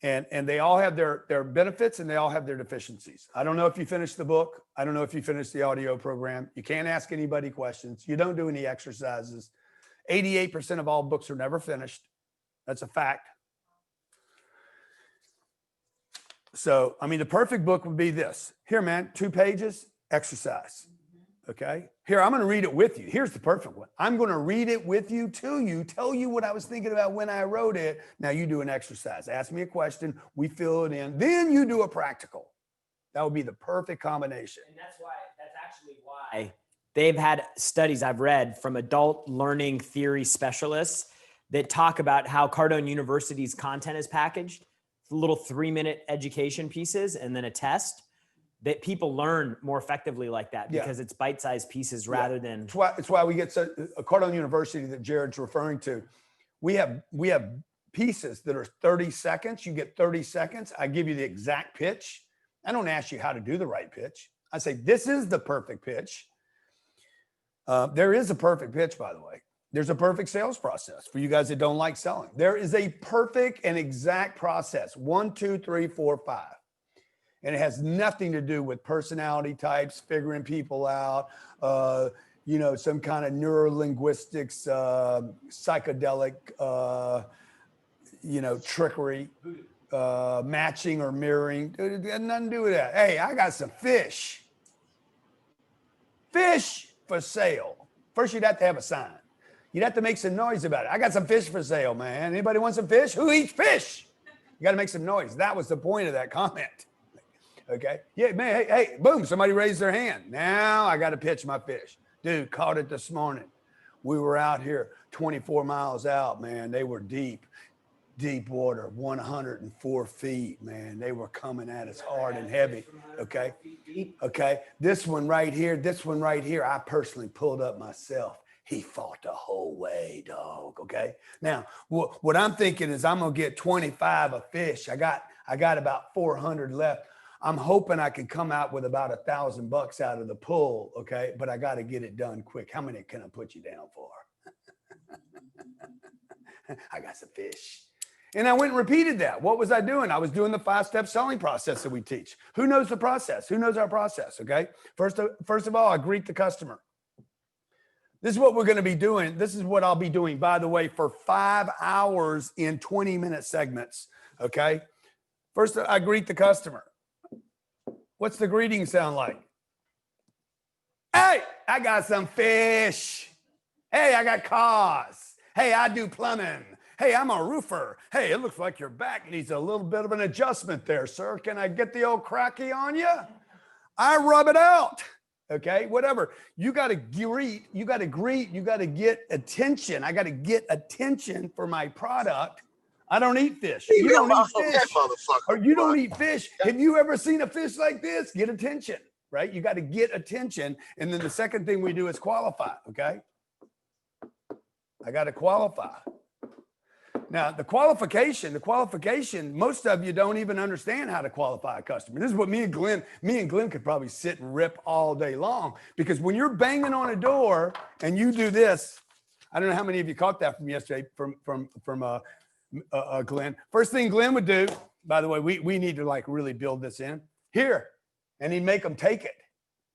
And they all have their benefits, and they all have their deficiencies. I don't know if you finished the book. I don't know if you finished the audio program. You can't ask anybody questions. You don't do any exercises. 88% of all books are never finished. That's a fact. So, I mean, the perfect book would be this. Here, man, 2 pages, exercise. Okay. Here, I'm going to read it with you. Here's the perfect one. I'm going to read it with you, to you, tell you what I was thinking about when I wrote it. Now you do an exercise. Ask me a question. We fill it in. Then you do a practical. That would be the perfect combination. And that's actually why they've had studies I've read from adult learning theory specialists that talk about how Cardone University's content is packaged. Little 3-minute education pieces and then a test, that people learn more effectively like that, because it's bite-sized pieces rather than. It's why we get a Cardone University that Jared's referring to. We have pieces that are 30 seconds. You get 30 seconds. I give you the exact pitch. I don't ask you how to do the right pitch. I say, this is the perfect pitch. There is a perfect pitch, by the way. There's a perfect sales process for you guys that don't like selling. There is a perfect and exact process. 1, 2, 3, 4, 5. And it has nothing to do with personality types, figuring people out, some kind of neurolinguistics, psychedelic, trickery, matching or mirroring. It got nothing to do with that. Hey, I got some fish. Fish for sale. First, you'd have to have a sign. You'd have to make some noise about it. I got some fish for sale, man. Anybody want some fish? Who eats fish? You got to make some noise. That was the point of that comment. Okay. Yeah, man. Hey, boom. Somebody raised their hand. Now I got to pitch my fish. Dude, caught it this morning. We were out here 24 miles out, man. They were deep water, 104 feet, man. They were coming at us hard and heavy. Okay. Okay. This one right here, I personally pulled up myself. He fought the whole way, dog. Okay. Now, what I'm thinking is I'm going to get 25 of fish. I got about 400 left. I'm hoping I can come out with about $1,000 out of the pool. Okay. But I got to get it done quick. How many can I put you down for? I got some fish. And I went and repeated that. What was I doing? I was doing the 5-step selling process that we teach. Who knows the process? Who knows our process? Okay. First of all, I greet the customer. This is what we're going to be doing. This is what I'll be doing, by the way, for 5 hours in 20-minute segments. Okay. First, I greet the customer. What's the greeting sound like? Hey, I got some fish. Hey, I got cars. Hey, I do plumbing. Hey, I'm a roofer. Hey, it looks like your back needs a little bit of an adjustment there, sir. Can I get the old cracky on you? I rub it out. Okay, whatever. You got to greet, you got to get attention. I got to get attention for my product. I don't eat fish. You don't eat fish. Or you don't eat fish. Have you ever seen a fish like this? Get attention, right? You got to get attention. And then the second thing we do is qualify, okay? I got to qualify. Now, the qualification, most of you don't even understand how to qualify a customer. This is what me and Glenn could probably sit and rip all day long, because when you're banging on a door and you do this, I don't know how many of you caught that from yesterday from Glenn. First thing Glenn would do, by the way, we need to like really build this in here, and he'd make them take it.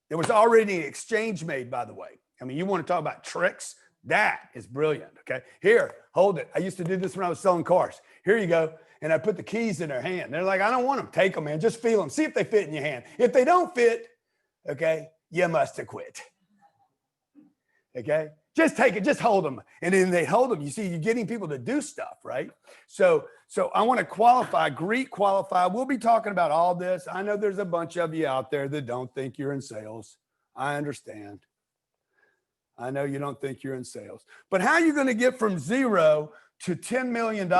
There was already an exchange made, by the way. I mean, you want to talk about tricks? That is brilliant. Okay. Here, hold it. I used to do this when I was selling cars. Here you go. And I put the keys in their hand. They're like, I don't want them. Take them, man. Just feel them. See if they fit in your hand. If they don't fit, okay, you must have quit. Okay. Just take it. Just hold them. And then they hold them. You see, you're getting people to do stuff, right? So I want to qualify, qualify. We'll be talking about all this. I know there's a bunch of you out there that don't think you're in sales. I understand. I know you don't think you're in sales, but how are you going to get from 0 to $10 million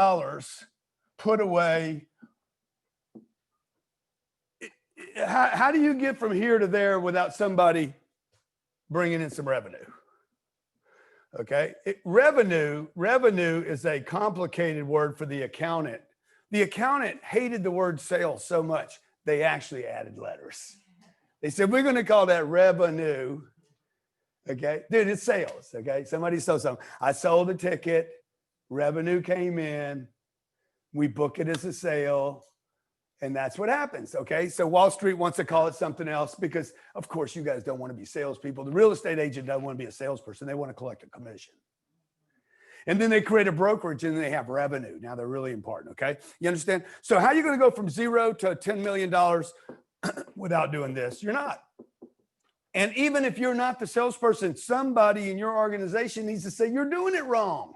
put away? How do you get from here to there without somebody bringing in some revenue? Okay. Revenue is a complicated word for the accountant. The accountant hated the word sales so much, they actually added letters. They said, we're going to call that revenue. Okay, dude, it's sales. Okay, somebody sold something. I sold a ticket, revenue came in, we book it as a sale, and that's what happens. Okay, so Wall Street wants to call it something else because, of course, you guys don't want to be salespeople. The real estate agent doesn't want to be a salesperson. They want to collect a commission. And then they create a brokerage and they have revenue. Now they're really important. Okay, you understand? So how are you going to go from 0 to $10 million without doing this? You're not. And even if you're not the salesperson, somebody in your organization needs to say, you're doing it wrong.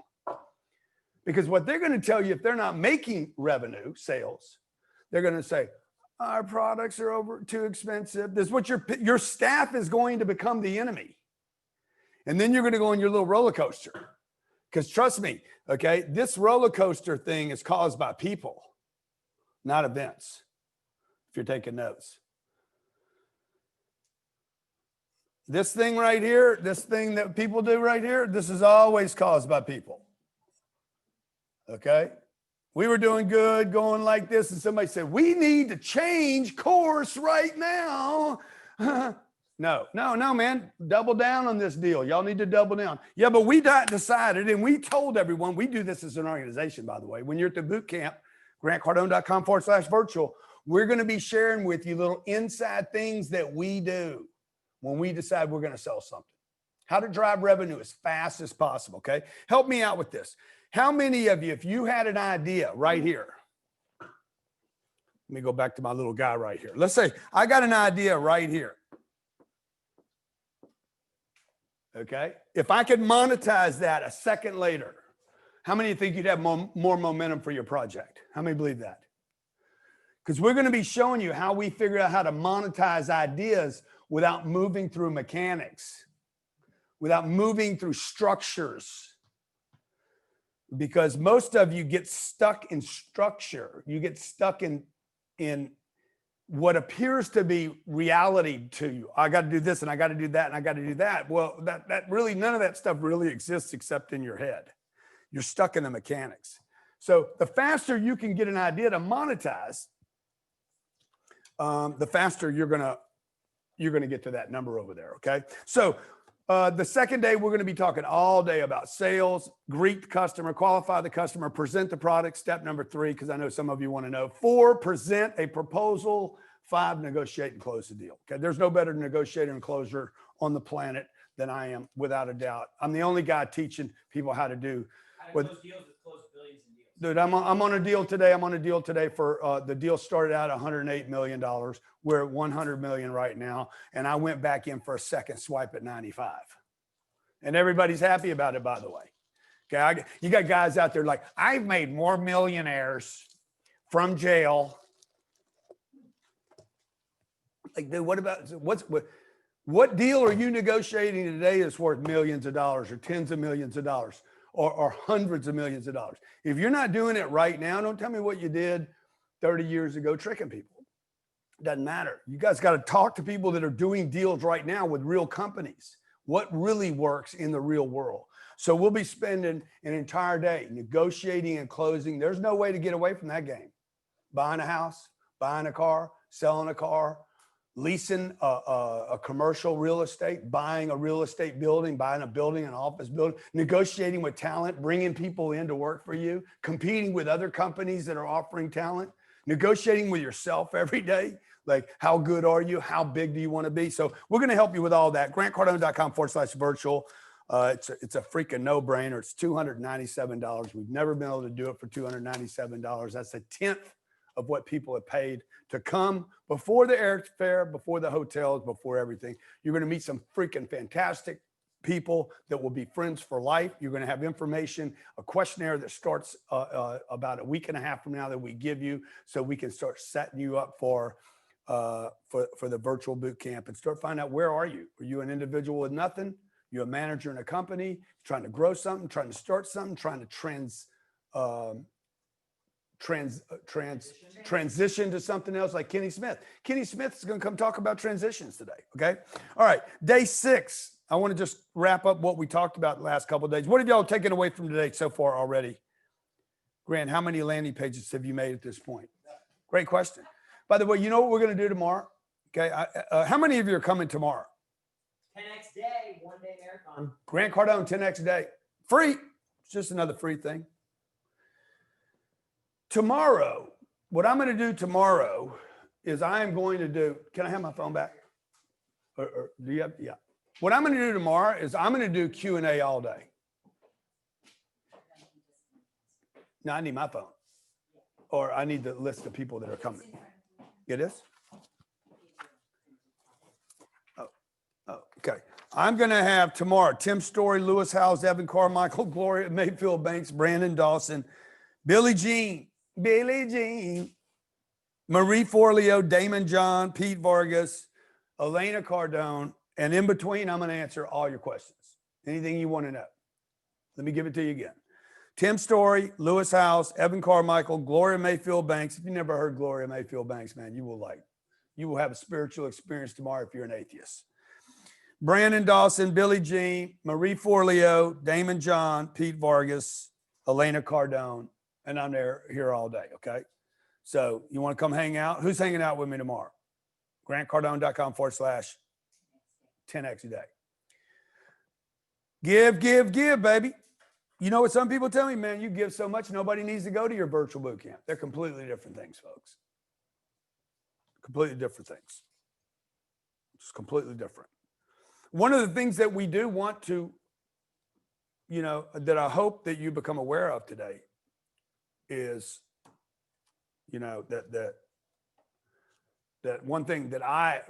Because what they're going to tell you, if they're not making revenue, sales, they're going to say, our products are too expensive. This is what your staff is going to become the enemy. And then you're going to go on your little roller coaster. Because trust me, okay, this roller coaster thing is caused by people, not events, if you're taking notes. This thing right here, this thing that people do right here, this is always caused by people. Okay? We were doing good, going like this, and somebody said, we need to change course right now. No, No, man. Double down on this deal. Y'all need to double down. Yeah, but we decided, and we told everyone, we do this as an organization, by the way. When you're at the boot camp, grantcardone.com/virtual, we're going to be sharing with you little inside things that we do when we decide we're going to sell something. How to drive revenue as fast as possible, okay? Help me out with this. How many of you, if you had an idea right here, let me go back to my little guy right here. Let's say I got an idea right here. Okay. If I could monetize that a second later, how many think you'd have more momentum for your project? How many believe that? Because we're going to be showing you how we figure out how to monetize ideas without moving through mechanics, without moving through structures. Because most of you get stuck in structure. You get stuck in what appears to be reality to you. I got to do this and I got to do that and I got to do that. Well, that really, none of that stuff really exists except in your head. You're stuck in the mechanics. So the faster you can get an idea to monetize, the faster you're gonna get to that number over there. Okay. So the second day, we're going to be talking all day about sales, greet the customer, qualify the customer, present the product. Step number 3, because I know some of you want to know. 4, present a proposal. 5, negotiate and close the deal. Okay. There's no better negotiator and closer on the planet than I am, without a doubt. I'm the only guy teaching people how to do. Close deals that close billions in deals. Dude, I'm on a deal today. I'm on a deal today for the deal started out $108 million. We're at 100 million right now. And I went back in for a second swipe at 95. And everybody's happy about it, by the way. Okay. You got guys out there like, I've made more millionaires from jail. Like, dude, what deal are you negotiating today that's worth millions of dollars or tens of millions of dollars? Or hundreds of millions of dollars. If you're not doing it right now, don't tell me what you did 30 years ago tricking people. It doesn't matter. You guys got to talk to people that are doing deals right now with real companies. What really works in the real world? So we'll be spending an entire day negotiating and closing. There's no way to get away from that game. Buying a house, buying a car, selling a car, leasing a commercial real estate, buying a real estate building, buying a building, an office building, negotiating with talent, bringing people in to work for you, competing with other companies that are offering talent, negotiating with yourself every day. Like, how good are you? How big do you want to be? So we're going to help you with all that. grantcardone.com/virtual. It's a freaking no-brainer. It's $297. We've never been able to do it for $297. That's a 10th of what people have paid to come before the airfare, before the hotels, before everything. You're going to meet some freaking fantastic people that will be friends for life. You're going to have information, a questionnaire that starts about a week and a half from now that we give you, so we can start setting you up for the virtual boot camp and start finding out, where are you? Are you an individual with nothing? You're a manager in a company, trying to grow something, trying to start something, trying to transition to something else, like Kenny Smith. Kenny Smith is going to come talk about transitions today. Okay. All right. Day 6. I want to just wrap up what we talked about the last couple of days. What have y'all taken away from today so far already? Grant, how many landing pages have you made at this point? Great question. By the way, you know what we're going to do tomorrow? Okay. How many of you are coming tomorrow? 10X day, 1-day marathon. Grant Cardone, 10X day. Free. It's just another free thing. Tomorrow, what I'm going to do tomorrow is I am going to do, can I have my phone back? Or do you have, yeah. What I'm going to do tomorrow is I'm going to do Q&A all day. No, I need my phone. Or I need the list of people that are coming. It is? Oh, okay. I'm going to have tomorrow Tim Story, Lewis Howes, Evan Carmichael, Gloria Mayfield Banks, Brandon Dawson, Billie Jean, Marie Forleo, Damon John, Pete Vargas, Elena Cardone, and in between, I'm going to answer all your questions. Anything you want to know. Let me give it to you again. Tim Story, Lewis Howes, Evan Carmichael, Gloria Mayfield Banks. If you never heard Gloria Mayfield Banks, man, you will have a spiritual experience tomorrow if you're an atheist. Brandon Dawson, Billie Jean, Marie Forleo, Damon John, Pete Vargas, Elena Cardone, and I'm here all day, okay? So you want to come hang out? Who's hanging out with me tomorrow? grantcardone.com/ 10x a day. Give, baby. You know what some people tell me, man, you give so much, nobody needs to go to your virtual boot camp. They're completely different things, folks. Completely different things. Just completely different. One of the things that we do want to, that I hope that you become aware of today is, that one thing that I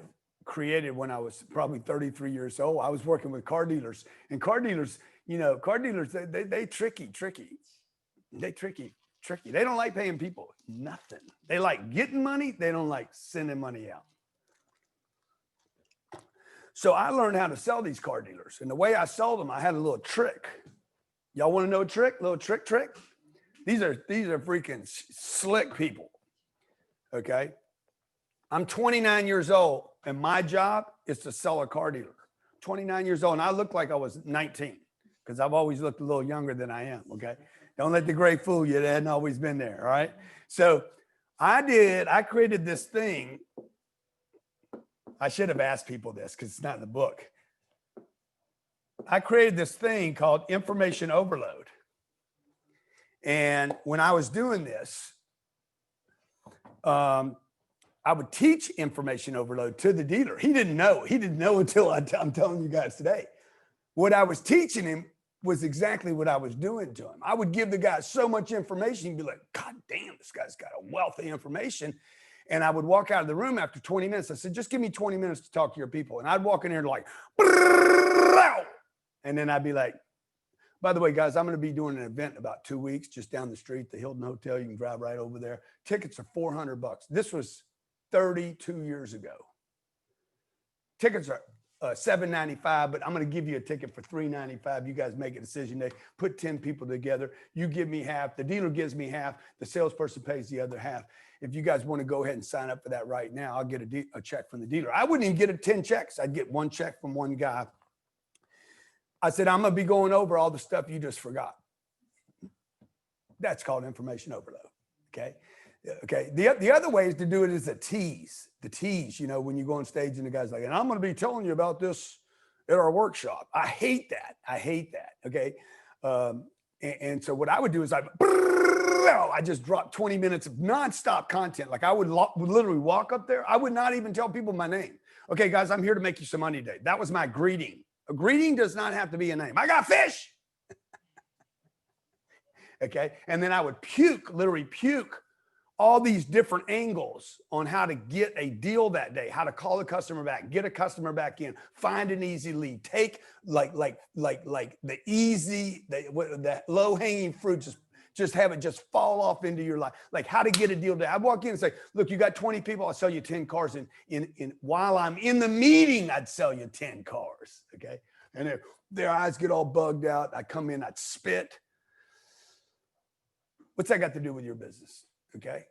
created when I was probably 33 years old. I was working with car dealers, and car dealers, they tricky. They don't like paying people nothing. They like getting money. They don't like sending money out. So I learned how to sell these car dealers, and the way I sold them, I had a little trick. Y'all want to know a trick? Little trick? These are freaking slick people. Okay. I'm 29 years old, and my job is to sell a car dealer. 29 years old, and I look like I was 19 because I've always looked a little younger than I am. Okay. Don't let the gray fool you. It hadn't always been there. All right. So I created this thing. I should have asked people this because it's not in the book. I created this thing called information overload. And when I was doing this, I would teach information overload to the dealer. He didn't know. He didn't know until I'm telling you guys today. What I was teaching him was exactly what I was doing to him. I would give the guy so much information. He'd be like, God damn, this guy's got a wealth of information. And I would walk out of the room after 20 minutes. I said, just give me 20 minutes to talk to your people. And I'd walk in there like, and then I'd be like, by the way, guys, I'm going to be doing an event in about 2 weeks, just down the street, the Hilton Hotel. You can drive right over there. Tickets are $400. This was 32 years ago. Tickets are $7.95, but I'm going to give you a ticket for $3.95. You guys make a decision. They put 10 people together. You give me half. The dealer gives me half. The salesperson pays the other half. If you guys want to go ahead and sign up for that right now, I'll get a check from the dealer. I wouldn't even get 10 checks. I'd get one check from one guy. I said, I'm going to be going over all the stuff you just forgot. That's called information overload. Okay. Okay. The other way is to do it is a tease. The tease, when you go on stage and the guy's like, and I'm going to be telling you about this at our workshop. I hate that. Okay. And so what I would do is I just dropped 20 minutes of nonstop content. Like I would literally walk up there. I would not even tell people my name. Okay, guys, I'm here to make you some money today. That was my greeting. A greeting does not have to be a name. I got fish. Okay. And then I would literally puke all these different angles on how to get a deal that day, how to call the customer back, get a customer back in, find an easy lead, take like the easy, the low hanging fruit, just have it just fall off into your life. Like how to get a deal today. I'd walk in and say, look, you got 20 people. I'll sell you 10 cars. In while I'm in the meeting, I'd sell you 10 cars. Okay. And their eyes get all bugged out. I come in, I'd spit. What's that got to do with your business? Okay.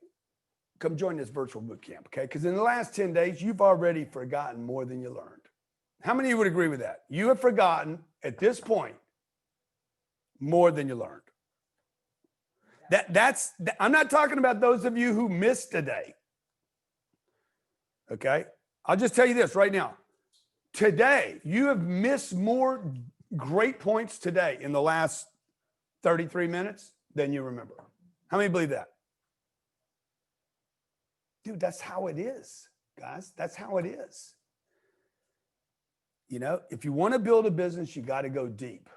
Come join this virtual boot camp. Okay. Because in the last 10 days, you've already forgotten more than you learned. How many of you would agree with that? You have forgotten at this point more than you learned. I'm not talking about those of you who missed today. Okay. I'll just tell you this right now. Today, you have missed more great points today in the last 33 minutes than you remember. How many believe that? Dude, that's how it is, guys. That's how it is. If you want to build a business, you got to go deep.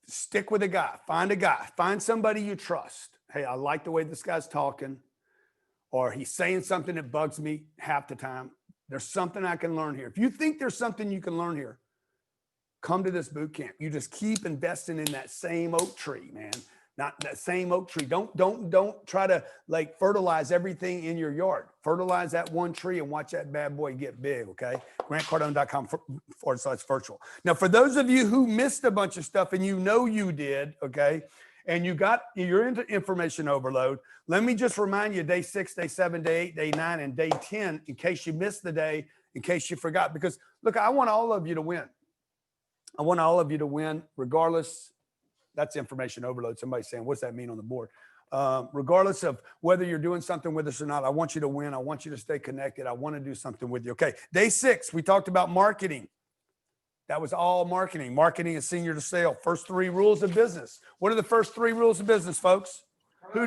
Stick with a guy, find somebody you trust. Hey, I like the way this guy's talking, or he's saying something that bugs me half the time. There's something I can learn here. If you think there's something you can learn here, come to this boot camp. You just keep investing in that same oak tree, man. Not that same oak tree. Don't try to fertilize everything in your yard. Fertilize that one tree and watch that bad boy get big. Okay. GrantCardone.com/virtual. Now, for those of you who missed a bunch of stuff and you did, okay, and you're into information overload, let me just remind you, day 6, day 7, day 8, day 9, and day 10, in case you missed the day, in case you forgot, because look, I want all of you to win. I want all of you to win regardless. That's information overload. Somebody's saying, what's that mean on the board? regardless of whether you're doing something with us or not. I want you to win. I want you to stay connected. I want to do something with you. Okay. Day 6, we talked about marketing. That was all marketing. Marketing is senior to sale. First 3 rules of business. What are the first 3 rules of business, folks? Who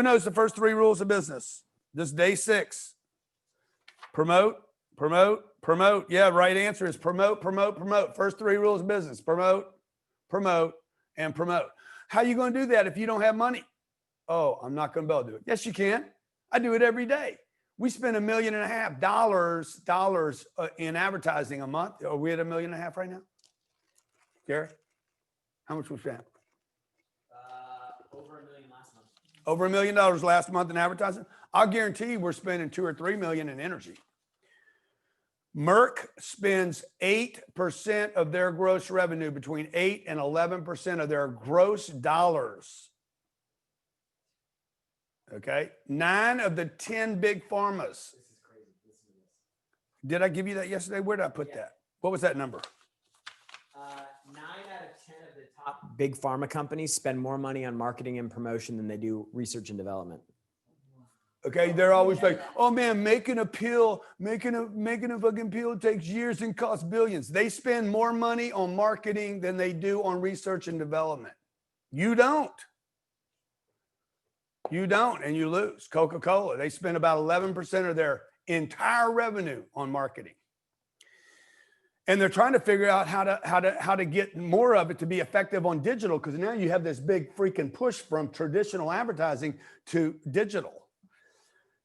knows the first 3 rules of business? This is day 6. Promote, promote, promote. Yeah, right answer is promote, promote, promote. First 3 rules of business. Promote, promote, and promote. How are you going to do that if you don't have money? Oh, I'm not going to be able to do it. Yes, you can. I do it every day. We spend $1.5 million in advertising a month. Are we at $1.5 million right now? Gary, how much we spent? Over $1 million last month. Over $1 million last month in advertising. I'll guarantee you we're spending $2 or $3 million in energy. Merck spends 8% of their gross revenue, between 8 and 11% of their gross dollars. Okay. 9 of the 10 big pharmas. This is crazy. Listen to this. Did I give you that yesterday? Where did I put that? What was that number? 9 out of 10 of the top big pharma companies spend more money on marketing and promotion than they do research and development. Okay, they're always like, oh man, making a pill, making a fucking pill takes years and costs billions. They spend more money on marketing than they do on research and development. You don't. You don't, and you lose. Coca-Cola, they spend about 11% of their entire revenue on marketing. And they're trying to figure out how to get more of it to be effective on digital, because now you have this big freaking push from traditional advertising to digital.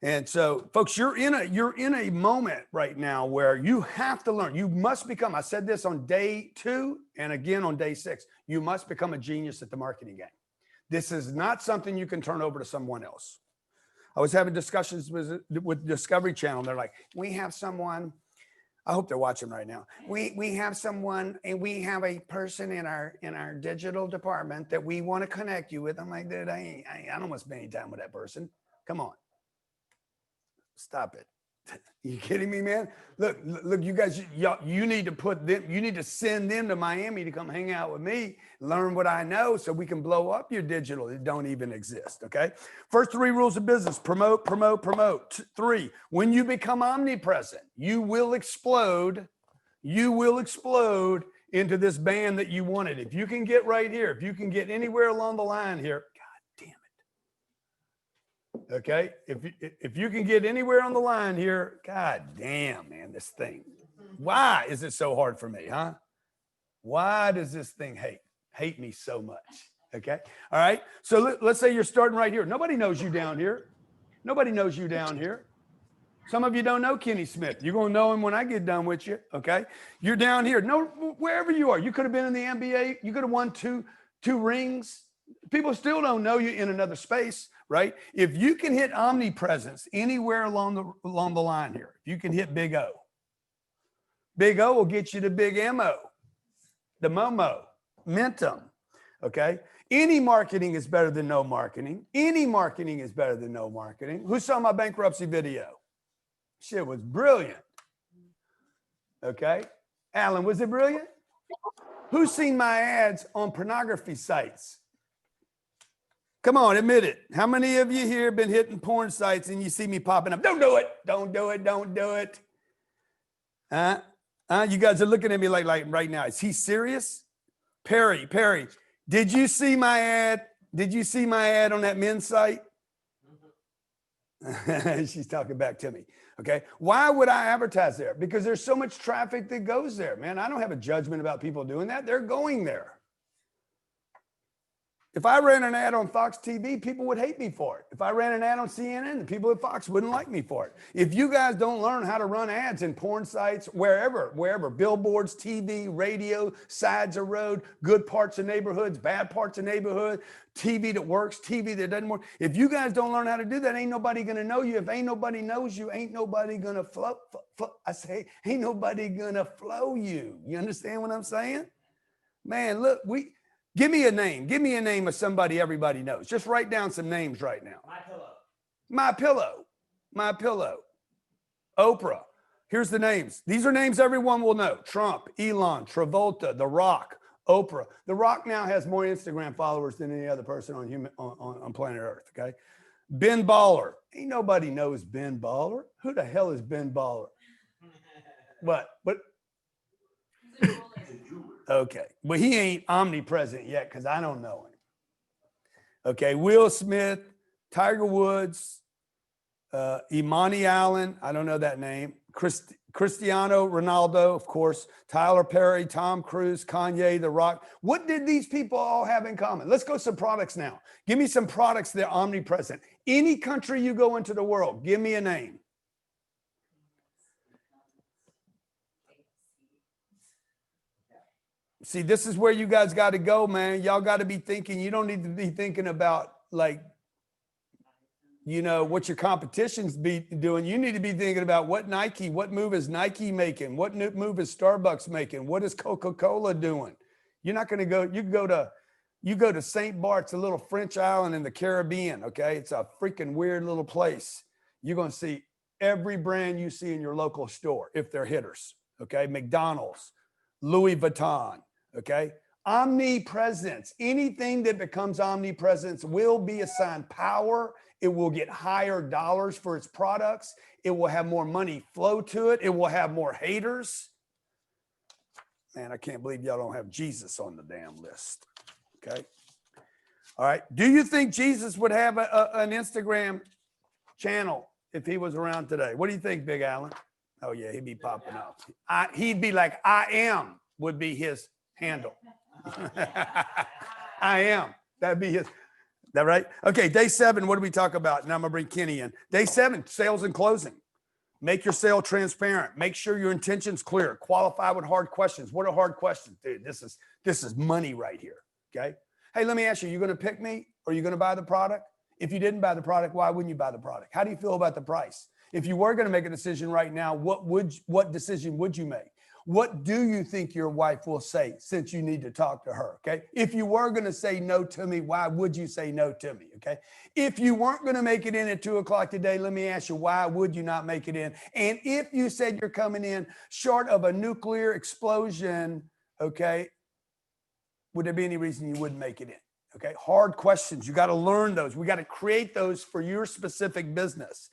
And so, folks, you're in a moment right now where you have to learn. You must become, I said this on day 2 and again on day 6, you must become a genius at the marketing game. This is not something you can turn over to someone else. I was having discussions with Discovery Channel. They're like, we have someone, I hope they're watching right now. We have someone, and we have a person in our digital department that we want to connect you with. I'm like, dude, I don't want to spend any time with that person. Come on. Stop it. You kidding me, man? Look, you guys, you need to put them, you need to send them to Miami to come hang out with me, learn what I know so we can blow up your digital that don't even exist, okay? First 3 rules of business: promote, promote, promote. 3, when you become omnipresent, you will explode into this band that you wanted. If you can get right here, if you can get anywhere along the line here, okay, if you can get anywhere on the line here, god damn, man, this thing. Why is it so hard for me, huh? Why does this thing hate me so much? Okay, all right. So let's say you're starting right here. Nobody knows you down here. Nobody knows you down here. Some of you don't know Kenny Smith. You're gonna know him when I get done with you. Okay, you're down here. No, wherever you are, you could have been in the NBA. You could have won two rings. People still don't know you in another space. Right? If you can hit omnipresence anywhere along the line here, if you can hit Big O will get you to Big MO, the Momo, Mentum. Okay. Any marketing is better than no marketing. Any marketing is better than no marketing. Who saw my bankruptcy video? Shit was brilliant. Okay. Alan, was it brilliant? Who's seen my ads on pornography sites? Come on, admit it. How many of you here have been hitting porn sites and you see me popping up? Don't do it. Don't do it. Don't do it. You guys are looking at me like right now. Is he serious? Perry, did you see my ad? Did you see my ad on that men's site? She's talking back to me. Okay. Why would I advertise there? Because there's so much traffic that goes there, man. I don't have a judgment about people doing that. They're going there. If I ran an ad on Fox TV, people would hate me for it. If I ran an ad on CNN, the people at Fox wouldn't like me for it. If you guys don't learn how to run ads in porn sites, wherever, billboards, TV, radio, sides of road, good parts of neighborhoods, bad parts of neighborhood, TV that works, TV that doesn't work. If you guys don't learn how to do that, ain't nobody going to know you. If ain't nobody knows you, ain't nobody going to flow. I say, ain't nobody going to flow you. You understand what I'm saying? Man, look, give me a name. Give me a name of somebody everybody knows. Just write down some names right now. My Pillow. My Pillow. Oprah. Here's the names. These are names everyone will know. Trump, Elon, Travolta, The Rock, Oprah. The Rock now has more Instagram followers than any other person on planet Earth. Okay. Ben Baller. Ain't nobody knows Ben Baller. Who the hell is Ben Baller? What? Okay. But he ain't omnipresent yet because I don't know him. Okay. Will Smith, Tiger Woods, Imani Allen. I don't know that name. Cristiano Ronaldo, of course, Tyler Perry, Tom Cruise, Kanye, The Rock. What did these people all have in common? Let's go some products now. Give me some products that are omnipresent. Any country you go into the world, give me a name. See, this is where you guys got to go, man. Y'all got to be thinking. You don't need to be thinking about like, you know, what your competition's be doing. You need to be thinking about what move is Nike making? What move is Starbucks making? What is Coca-Cola doing? You're not going to go, you go to St. Bart's, a little French island in the Caribbean. Okay. It's a freaking weird little place. You're going to see every brand you see in your local store, if they're hitters. Okay. McDonald's, Louis Vuitton. Okay. Omnipresence. Anything that becomes omnipresence will be assigned power. It will get higher dollars for its products. It will have more money flow to it. It will have more haters. Man, I can't believe y'all don't have Jesus on the damn list. Okay. All right. Do you think Jesus would have an Instagram channel if he was around today? What do you think, Big Allen? Oh, yeah, he'd be popping up. He'd be like, I am would be his handle. I am. That'd be his. That right? Okay, day 7, what do we talk about? Now I'm gonna bring Kenny in. Day 7, sales and closing. Make your sale transparent. Make sure your intention's clear. Qualify with hard questions. What are hard questions? Dude, this is money right here. Okay. Hey, let me ask you, gonna pick me or are you gonna buy the product? If you didn't buy the product, why wouldn't you buy the product? How do you feel about the price? If you were gonna make a decision right now, what decision would you make? What do you think your wife will say since you need to talk to her? Okay. If you were going to say no to me, why would you say no to me? Okay. If you weren't going to make it in at 2 o'clock today, let me ask you, why would you not make it in? And if you said you're coming in short of a nuclear explosion, okay, would there be any reason you wouldn't make it in? Okay. Hard questions. You got to learn those. We got to create those for your specific business.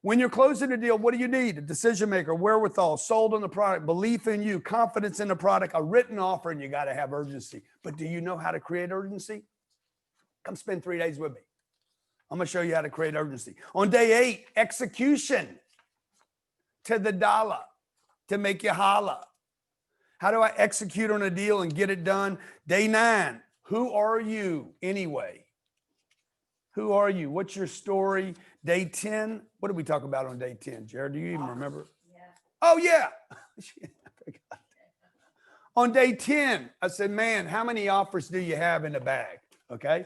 When you're closing a deal, what do you need? A decision maker, wherewithal, sold on the product, belief in you, confidence in the product, a written offer, and you got to have urgency. But do you know how to create urgency? Come spend 3 days with me. I'm going to show you how to create urgency. On day 8, execution to the dollar to make you holla. How do I execute on a deal and get it done? Day 9, who are you anyway? Who are you? What's your story? Day 10, what did we talk about on day 10, Jared? Do you even remember? Yeah. Oh, yeah. On day 10, I said, man, how many offers do you have in the bag? Okay.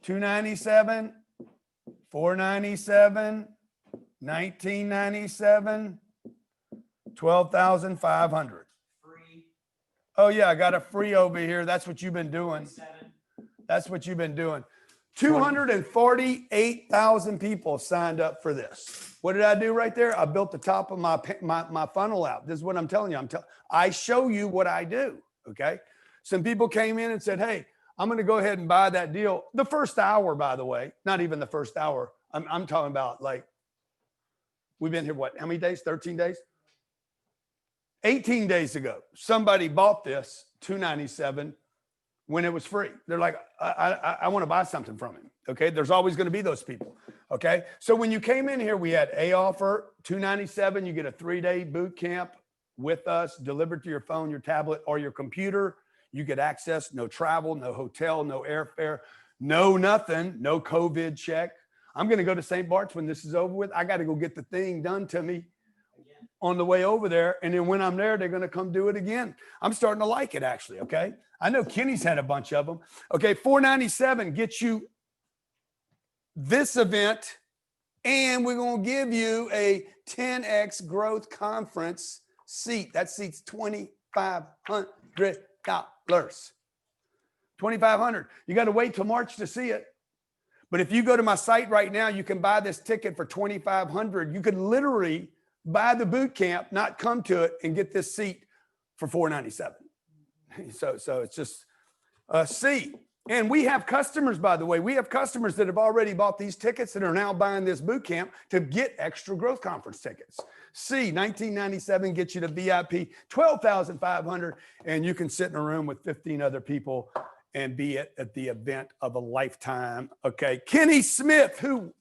297, 497, 1997, 12,500. Free. Oh, yeah, I got a free over here. That's what you've been doing. That's what you've been doing. 248,000 people signed up for this. What did I do right there? I built the top of my funnel out. This is what I'm telling you. I show you what I do. Okay. Some people came in and said, hey, I'm going to go ahead and buy that deal. The first hour, by the way, not even the first hour. I'm talking about like, we've been here, what, how many days? 13 days? 18 days ago, somebody bought this $297 when it was free. They're like, I want to buy something from him. Okay. There's always going to be those people. Okay. So when you came in here, we had a offer, $297. You get a 3-day boot camp with us, delivered to your phone, your tablet, or your computer. You get access, no travel, no hotel, no airfare, no nothing, no COVID check. I'm going to go to St. Bart's when this is over with. I got to go get the thing done to me on the way over there. And then when I'm there, they're going to come do it again. I'm starting to like it, actually. Okay. I know Kenny's had a bunch of them. Okay. $497 gets you this event. And we're going to give you a 10X growth conference seat. That seat's $2,500. $2,500. You got to wait till March to see it. But if you go to my site right now, you can buy this ticket for $2,500. You could literally buy the boot camp, not come to it, and get this seat for $4.97. So it's just C. And we have customers, by the way, we have customers that have already bought these tickets and are now buying this boot camp to get extra growth conference tickets. C, $19.97 gets you to VIP, $12,500, and you can sit in a room with 15 other people and be at the event of a lifetime. Okay, Kenny Smith, who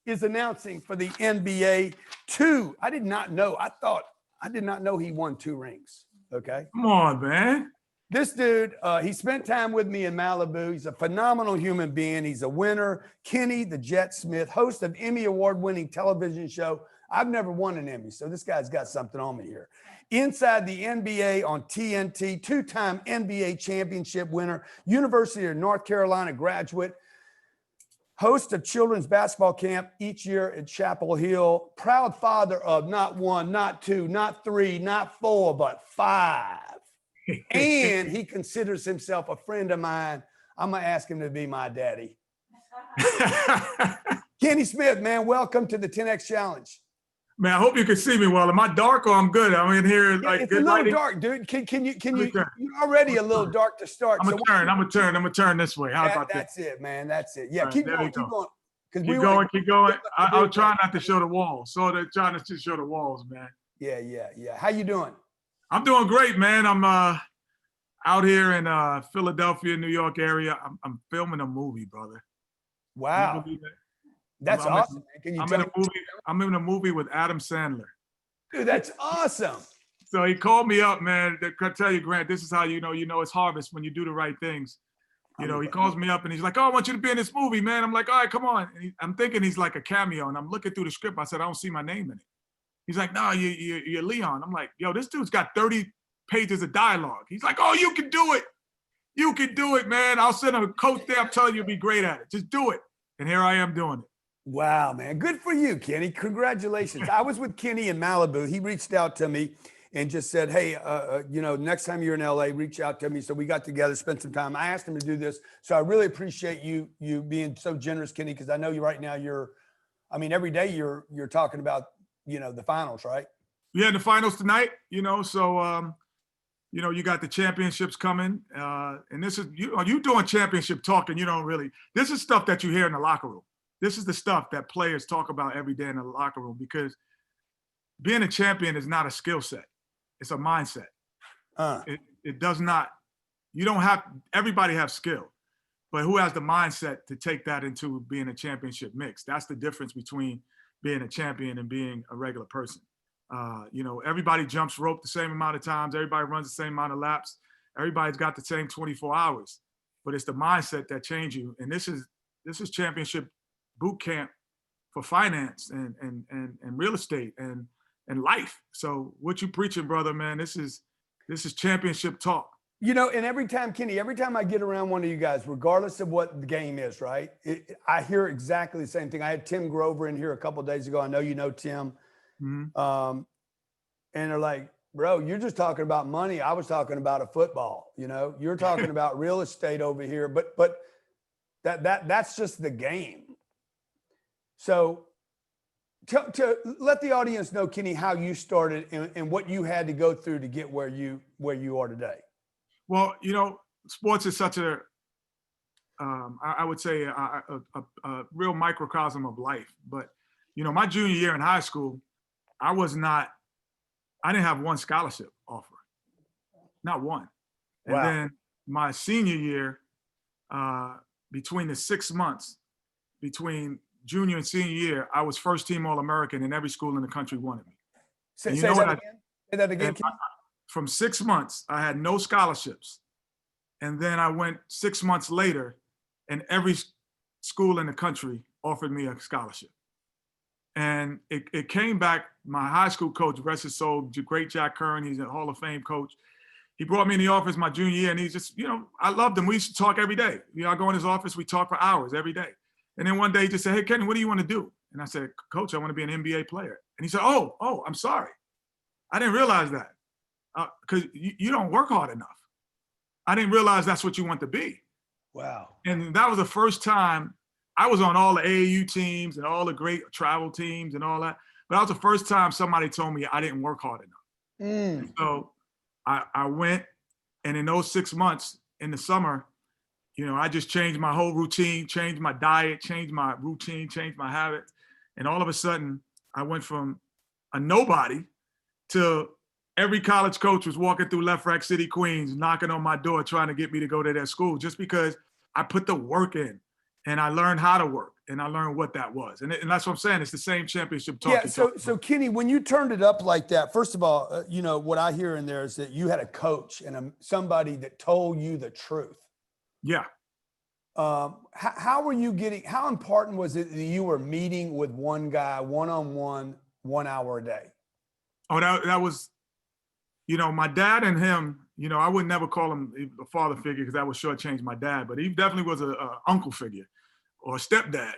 is announcing for the NBA 2. I did not know. I did not know he won 2 rings. Okay. Come on, man. This dude, he spent time with me in Malibu. He's a phenomenal human being. He's a winner. Kenny the Jet Smith, host of Emmy award-winning television show. I've never won an Emmy, so this guy's got something on me here. Inside the NBA on TNT, 2-time NBA championship winner, University of North Carolina graduate, host of children's basketball camp each year at Chapel Hill, proud father of not 1, not 2, not 3, not 4, but 5. And he considers himself a friend of mine. I'm going to ask him to be my daddy. Kenny Smith, man, welcome to the 10X Challenge. Man, I hope you can see me well. Am I dark or I'm good? I'm in here like it's a little dark, dude. Can you you're already a little dark to start. I'm gonna turn this way. How about that? That's it, man. That's it. Yeah, Right, keep going. Keep going. I'll try not to show the walls. So they're trying to show the walls, man. Yeah. How you doing? I'm doing great, man. I'm out here in Philadelphia, New York area. I'm filming a movie, brother. Wow. That's awesome, man. Can you tell me? I'm in a movie with Adam Sandler. Dude, that's awesome. So he called me up, man. I tell you, Grant, this is how you know it's harvest when you do the right things. He calls me up and he's like, "Oh, I want you to be in this movie, man." I'm like, "All right, come on." And I'm thinking he's like a cameo, and I'm looking through the script. I said, "I don't see my name in it." He's like, "No, you're Leon." I'm like, "Yo, this dude's got 30 pages of dialogue." He's like, "Oh, you can do it. You can do it, man. I'll send a coach there. I'm telling you, you'll be great at it. Just do it." And here I am doing it. Wow, man. Good for you, Kenny. Congratulations. I was with Kenny in Malibu. He reached out to me and just said, "Hey, next time you're in LA, reach out to me." So we got together, spent some time. I asked him to do this. So I really appreciate you being so generous, Kenny, because I know you right now every day you're talking about, the finals, right? Yeah, the finals tonight, so you got the championships coming. And this is you doing championship talking, this is stuff that you hear in the locker room. This is the stuff that players talk about every day in the locker room, because being a champion is not a skill set. It's a mindset. It does not, everybody has skill, but who has the mindset to take that into being a championship mix? That's the difference between being a champion and being a regular person. Everybody jumps rope the same amount of times. Everybody runs the same amount of laps. Everybody's got the same 24 hours, but it's the mindset that changes you. And this is championship boot camp for finance and real estate and life. So what you preaching, brother, man, this is championship talk. And every time, Kenny, every time I get around one of you guys, regardless of what the game is, right, I hear exactly the same thing. I had Tim Grover in here a couple of days ago. I know you know Tim. Mm-hmm. And they're like, "Bro, you're just talking about money. I was talking about a football. You're talking about real estate over here, but that's just the game." So to let the audience know, Kenny, how you started and what you had to go through to get where you are today. Well, sports is such I would say a real microcosm of life. But, my junior year in high school, I didn't have one scholarship offer, not one. And wow. Then my senior year, between the 6 months between junior and senior year, I was first team All-American, and every school in the country wanted me. Say that again. From 6 months, I had no scholarships. And then I went 6 months later, and every school in the country offered me a scholarship. And it came back, my high school coach, rest his soul, great Jack Curran, he's a Hall of Fame coach. He brought me in the office my junior year, and he's just, I loved him. We used to talk every day. I go in his office, we talk for hours every day. And then one day he just said, "Hey, Kenny, what do you want to do?" And I said, "Coach, I want to be an NBA player." And he said, Oh, I'm sorry. I didn't realize that. Because you don't work hard enough. I didn't realize that's what you want to be. Wow. And that was the first time I was on all the AAU teams and all the great travel teams and all that. But that was the first time somebody told me I didn't work hard enough. So I went, and in those 6 months in the summer, you know, I just changed my whole routine, changed my diet, changed my routine, changed my habits. And all of a sudden, I went from a nobody to every college coach was walking through Left Rack City, Queens, knocking on my door, trying to get me to go to their school, just because I put the work in and I learned how to work and I learned what that was. And that's what I'm saying. It's the same championship talk. Yeah. So Kenny, when you turned it up like that, first of all, you know, what I hear in there is that you had a coach and somebody that told you the truth. Yeah. How were you getting, how important was it that you were meeting with one guy, one-on-one, 1 hour a day? Oh, that was, you know, my dad and him, you know, I would never call him a father figure because that would shortchange my dad, but he definitely was a uncle figure or a stepdad.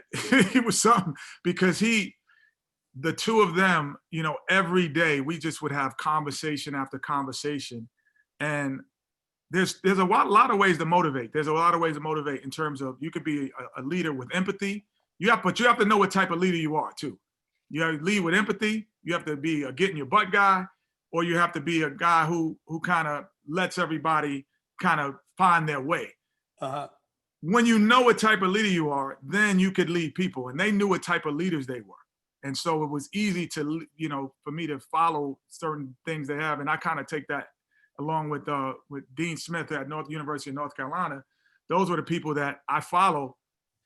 He was something, because the two of them, you know, every day we just would have conversation after conversation. And there's a lot of ways to motivate. There's a lot of ways to motivate in terms of, you could be a leader with empathy. But you have to know what type of leader you are too. You have to lead with empathy. You have to be a get in your butt guy, or you have to be a guy who kind of lets everybody kind of find their way. Uh-huh. When you know what type of leader you are, then you could lead people, and they knew what type of leaders they were. And so it was easy to, you know, for me to follow certain things they have. And I kind of take that along with Dean Smith at University of North Carolina. Those were the people that I follow,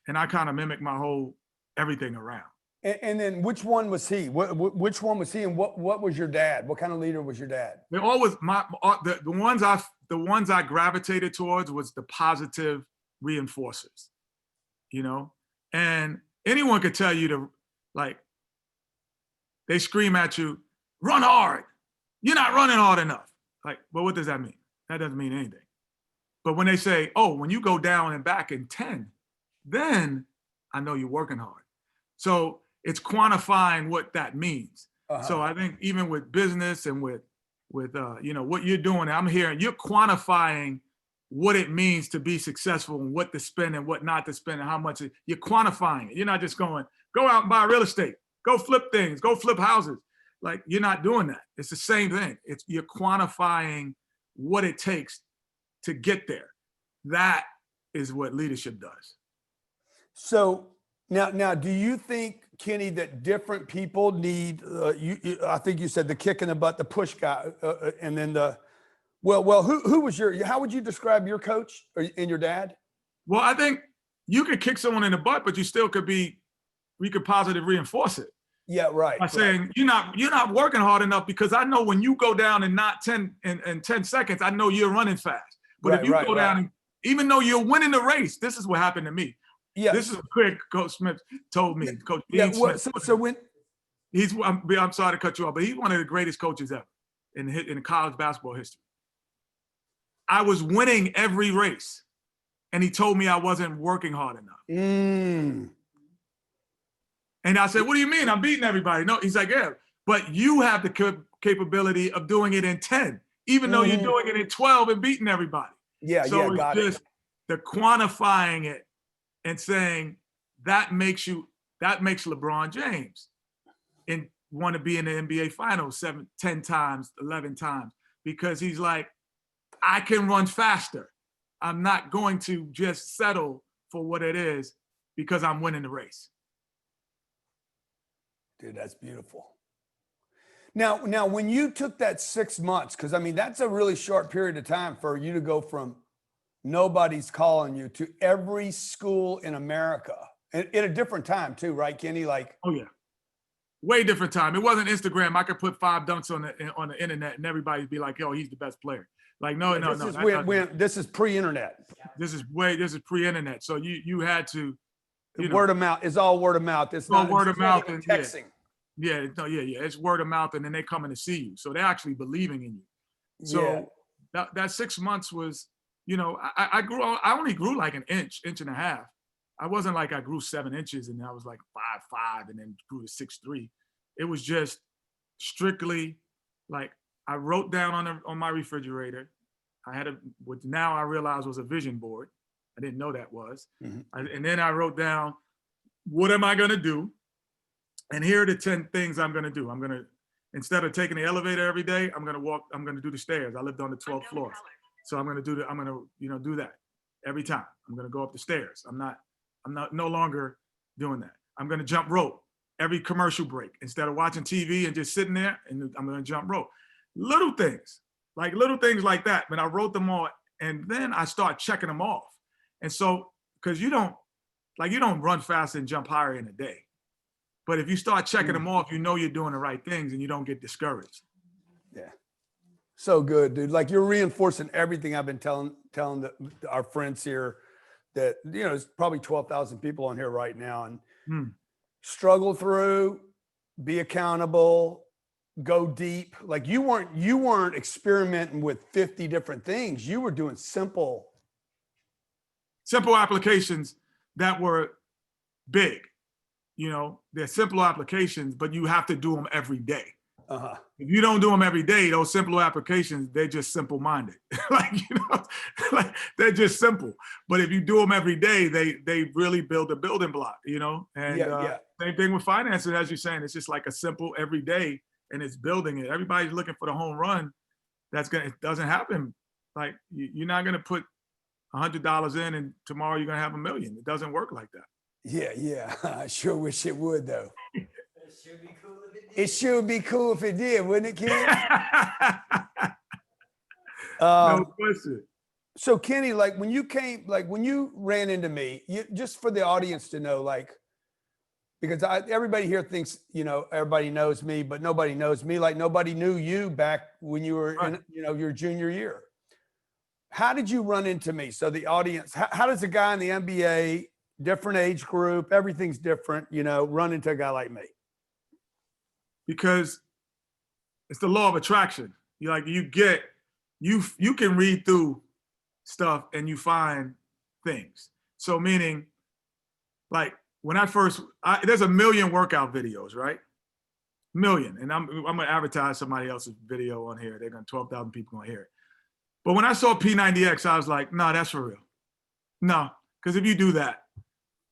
and I kind of mimic my whole everything around. And then which one was he? Which one was he? And what was your dad? What kind of leader was your dad? They always the ones I gravitated towards was the positive reinforcers, you know. And anyone could tell you to, like, they scream at you, run hard. You're not running hard enough. Like, well, what does that mean? That doesn't mean anything. But when they say, oh, when you go down and back in 10, then I know you're working hard. So it's quantifying what that means. Uh-huh. So I think even with business and with you know, what you're doing, I'm hearing you're quantifying what it means to be successful and what to spend and what not to spend and how much you're quantifying it. You're not just going, go out and buy real estate, go flip things, go flip houses. Like, you're not doing that. It's the same thing. You're quantifying what it takes to get there. That is what leadership does. So now, do you think, Kenny, that different people need, I think you said the kick in the butt, the push guy, and then who was how would you describe your coach and your dad? Well, I think you could kick someone in the butt, but you still could positive reinforce it. Yeah, right. By saying, you're not working hard enough, because I know when you go down in not 10 in 10 seconds, I know you're running fast. But if you go down, and, even though you're winning the race, this is what happened to me. Yeah. This is what Coach Smith told me. Coach Dean Smith. So when I'm sorry to cut you off, but he's one of the greatest coaches ever in college basketball history. I was winning every race, and he told me I wasn't working hard enough. And I said, what do you mean? I'm beating everybody. No, he's like, yeah, but you have the capability of doing it in 10, even though you're doing it in 12 and beating everybody. Yeah, so got it's just the quantifying it and saying that makes LeBron James and want to be in the NBA Finals 10 times, 11 times, because he's like, I can run faster. I'm not going to just settle for what it is because I'm winning the race. Dude, that's beautiful. Now, when you took that 6 months, because I mean, that's a really short period of time for you to go from nobody's calling you to every school in America, and at a different time too, right, Kenny? Like, oh yeah, way different time. It wasn't Instagram. I could put 5 dunks on the internet and everybody'd be like, yo, he's the best player. Like, no. This is pre-internet. This is pre-internet. So you had to. Word of mouth is all word of mouth. It's not word of mouth and texting. Yeah. It's word of mouth, and then they coming to see you. So they're actually believing in you. So that 6 months was, I only grew like an inch and a half. I wasn't like I grew 7 inches and I was like 5'5" and then grew to 6'3". It was just strictly like I wrote down on my refrigerator. I had what now I realize was a vision board. I didn't know that was. Mm-hmm. And then I wrote down, what am I going to do? And here are the 10 things I'm going to do. I'm going to Instead of taking the elevator every day, I'm gonna do the stairs. I lived on the 12th floor. So I'm gonna do that every time. I'm gonna go up the stairs. I'm no longer doing that. I'm gonna jump rope every commercial break. Instead of watching TV and just sitting there, and I'm gonna jump rope. Little things like that. But I wrote them all, and then I start checking them off. And so, because you don't run fast and jump higher in a day. But if you start checking them off, you know you're doing the right things and you don't get discouraged. Yeah. So good, dude. Like, you're reinforcing everything I've been telling our friends here, that, you know, there's probably 12,000 people on here right now, and struggle through, be accountable, go deep. Like, you weren't experimenting with 50 different things. You were doing simple applications that were big. You know, they're simple applications, but you have to do them every day. If you don't do them every day, those simple applications, they're just simple-minded. Like they're just simple. But if you do them every day, they really build a building block, you know? And same thing with financing, as you're saying, it's just like a simple every day, and it's building it. Everybody's looking for the home run. It doesn't happen. Like, you're not gonna put $100 in and tomorrow you're gonna have $1 million. It doesn't work like that. Yeah. I sure wish it would, though. It sure would be cool if it did, wouldn't it, Kenny? No question. So, Kenny, like, when you ran into me, just for the audience to know, like, because everybody here thinks, you know, everybody knows me, but nobody knows me. Like, nobody knew you back when you were in, you know, your junior year. How did you run into me? So the audience, how does a guy in the NBA, different age group, everything's different, you know, run into a guy like me? Because it's the law of attraction. You can read through stuff and you find things. So meaning, like, when there's 1 million workout videos, right? Million. And I'm gonna advertise somebody else's video on here. They're gonna 12,000 people gonna hear it. But when I saw P90X, I was like, no, that's for real. No, because if you do that,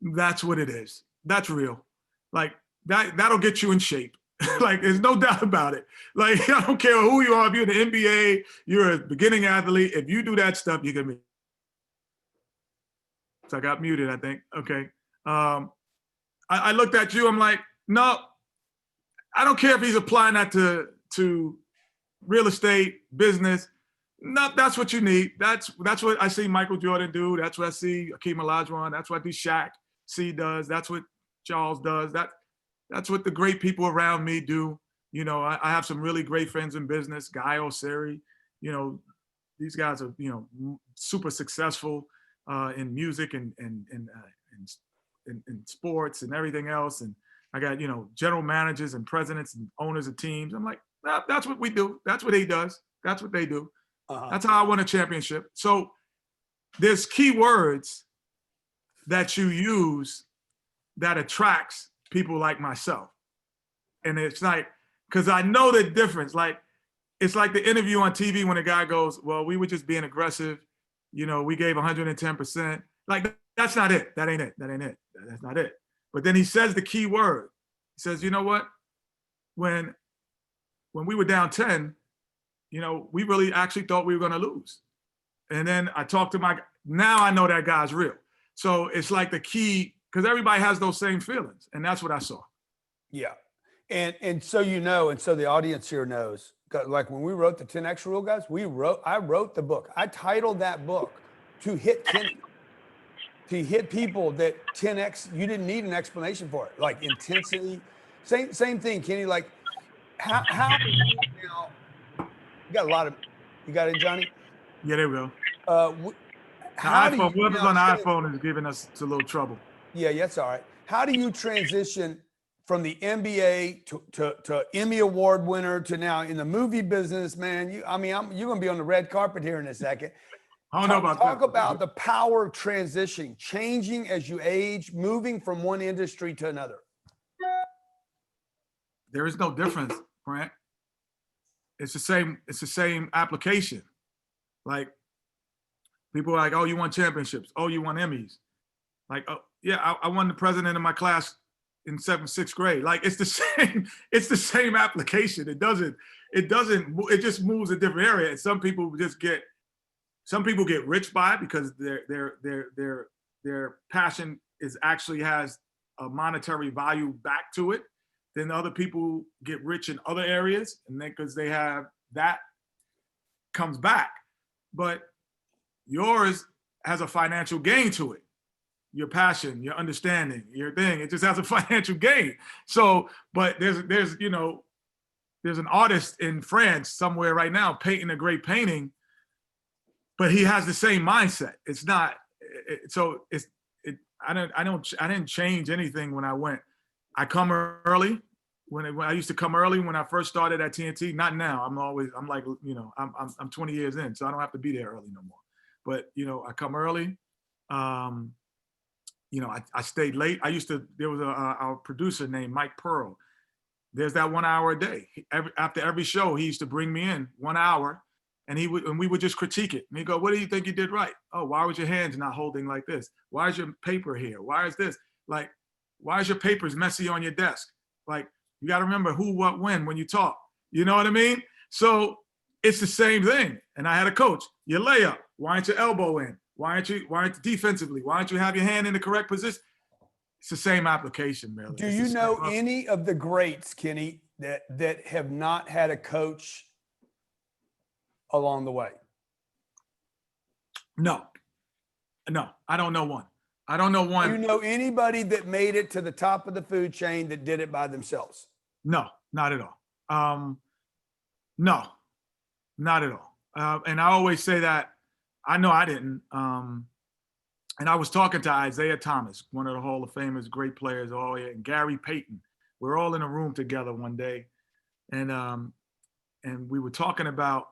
that's what it is. That's real. Like, that'll get you in shape. Like, there's no doubt about it. Like, I don't care who you are. If you're in the NBA, you're a beginning athlete. If you do that stuff, you can be. So I got muted, I think. Okay. I looked at you. I'm like, no, I don't care if he's applying that to real estate, business. No, that's what you need. That's what I see Michael Jordan do. That's what I see Akeem Olajuwon. That's what Shaq C does. That's what Charles does. That's what the great people around me do. You know, I have some really great friends in business. Guy Osiri, you know, these guys are, you know, super successful in music and sports and everything else. And I got, you know, general managers and presidents and owners of teams. I'm like, that's what we do. That's what he does. That's what they do. That's how I won a championship. So there's key words that you use that attracts people like myself. And it's like, because I know the difference. Like, it's like the interview on TV when a guy goes, well, we were just being aggressive. You know, we gave 110%. Like, that's not it. That ain't it. That ain't it. That's not it. But then he says the key word. He says, you know what? When we were down 10, you know, we really actually thought we were going to lose. And then I talked to now I know that guy's real. So it's like the key, because everybody has those same feelings. And that's what I saw. Yeah. And so, you know, and so the audience here knows, like, when we wrote the 10X rule, guys, I wrote the book. I titled that book to hit people that 10X, you didn't need an explanation for it. Like, intensity, same thing, Kenny. Like, how now, you got it, Johnny? Yeah, there we go. Whoever's on the iPhone is giving us a little trouble. Yeah, that's all right. How do you transition from the NBA to Emmy Award winner to now in the movie business, man? You're going to be on the red carpet here in a second. I don't know about that. Talk about the power of transition, changing as you age, moving from one industry to another. There is no difference, Brent. It's the same application. Like, people are like, oh, you won championships. Oh, you won Emmys. Like, oh, yeah, I won the president of my class, in 7th, 6th grade. Like it's the same, it's the same application. It just moves a different area. And some people get rich by it because their passion actually has a monetary value back to it. Then other people get rich in other areas, and then because they have that comes back. But yours has a financial gain to it. Your passion, your understanding, your thing, it just has a financial gain. So, but there's an artist in France somewhere right now painting a great painting, but he has the same mindset. It's not, I didn't change anything when I went. I come early. When I used to come early when I first started at TNT, not now. I'm like, I'm 20 years in, so I don't have to be there early no more. But, I come early. I stayed late. There was our producer named Mike Pearl. There's that 1 hour a day. After every show, he used to bring me in 1 hour and we would just critique it. And he'd go, what do you think you did right? Oh, why was your hands not holding like this? Why is your paper here? Why is this? Like, why is your papers messy on your desk? Like, you got to remember who, what, when you talk. You know what I mean? So it's the same thing. And I had a coach. Your layup. Why aren't your elbow in? Why aren't you defensively? Why don't you have your hand in the correct position? It's the same application, really. Do you know any of the greats, Kenny, that have not had a coach along the way? No, I don't know one. I don't know one. Do you know anybody that made it to the top of the food chain that did it by themselves? No, not at all. No, not at all. And I always say that. I know I didn't. And I was talking to Isaiah Thomas, one of the Hall of Famers, great players, and Gary Payton. We're all in a room together one day, and we were talking about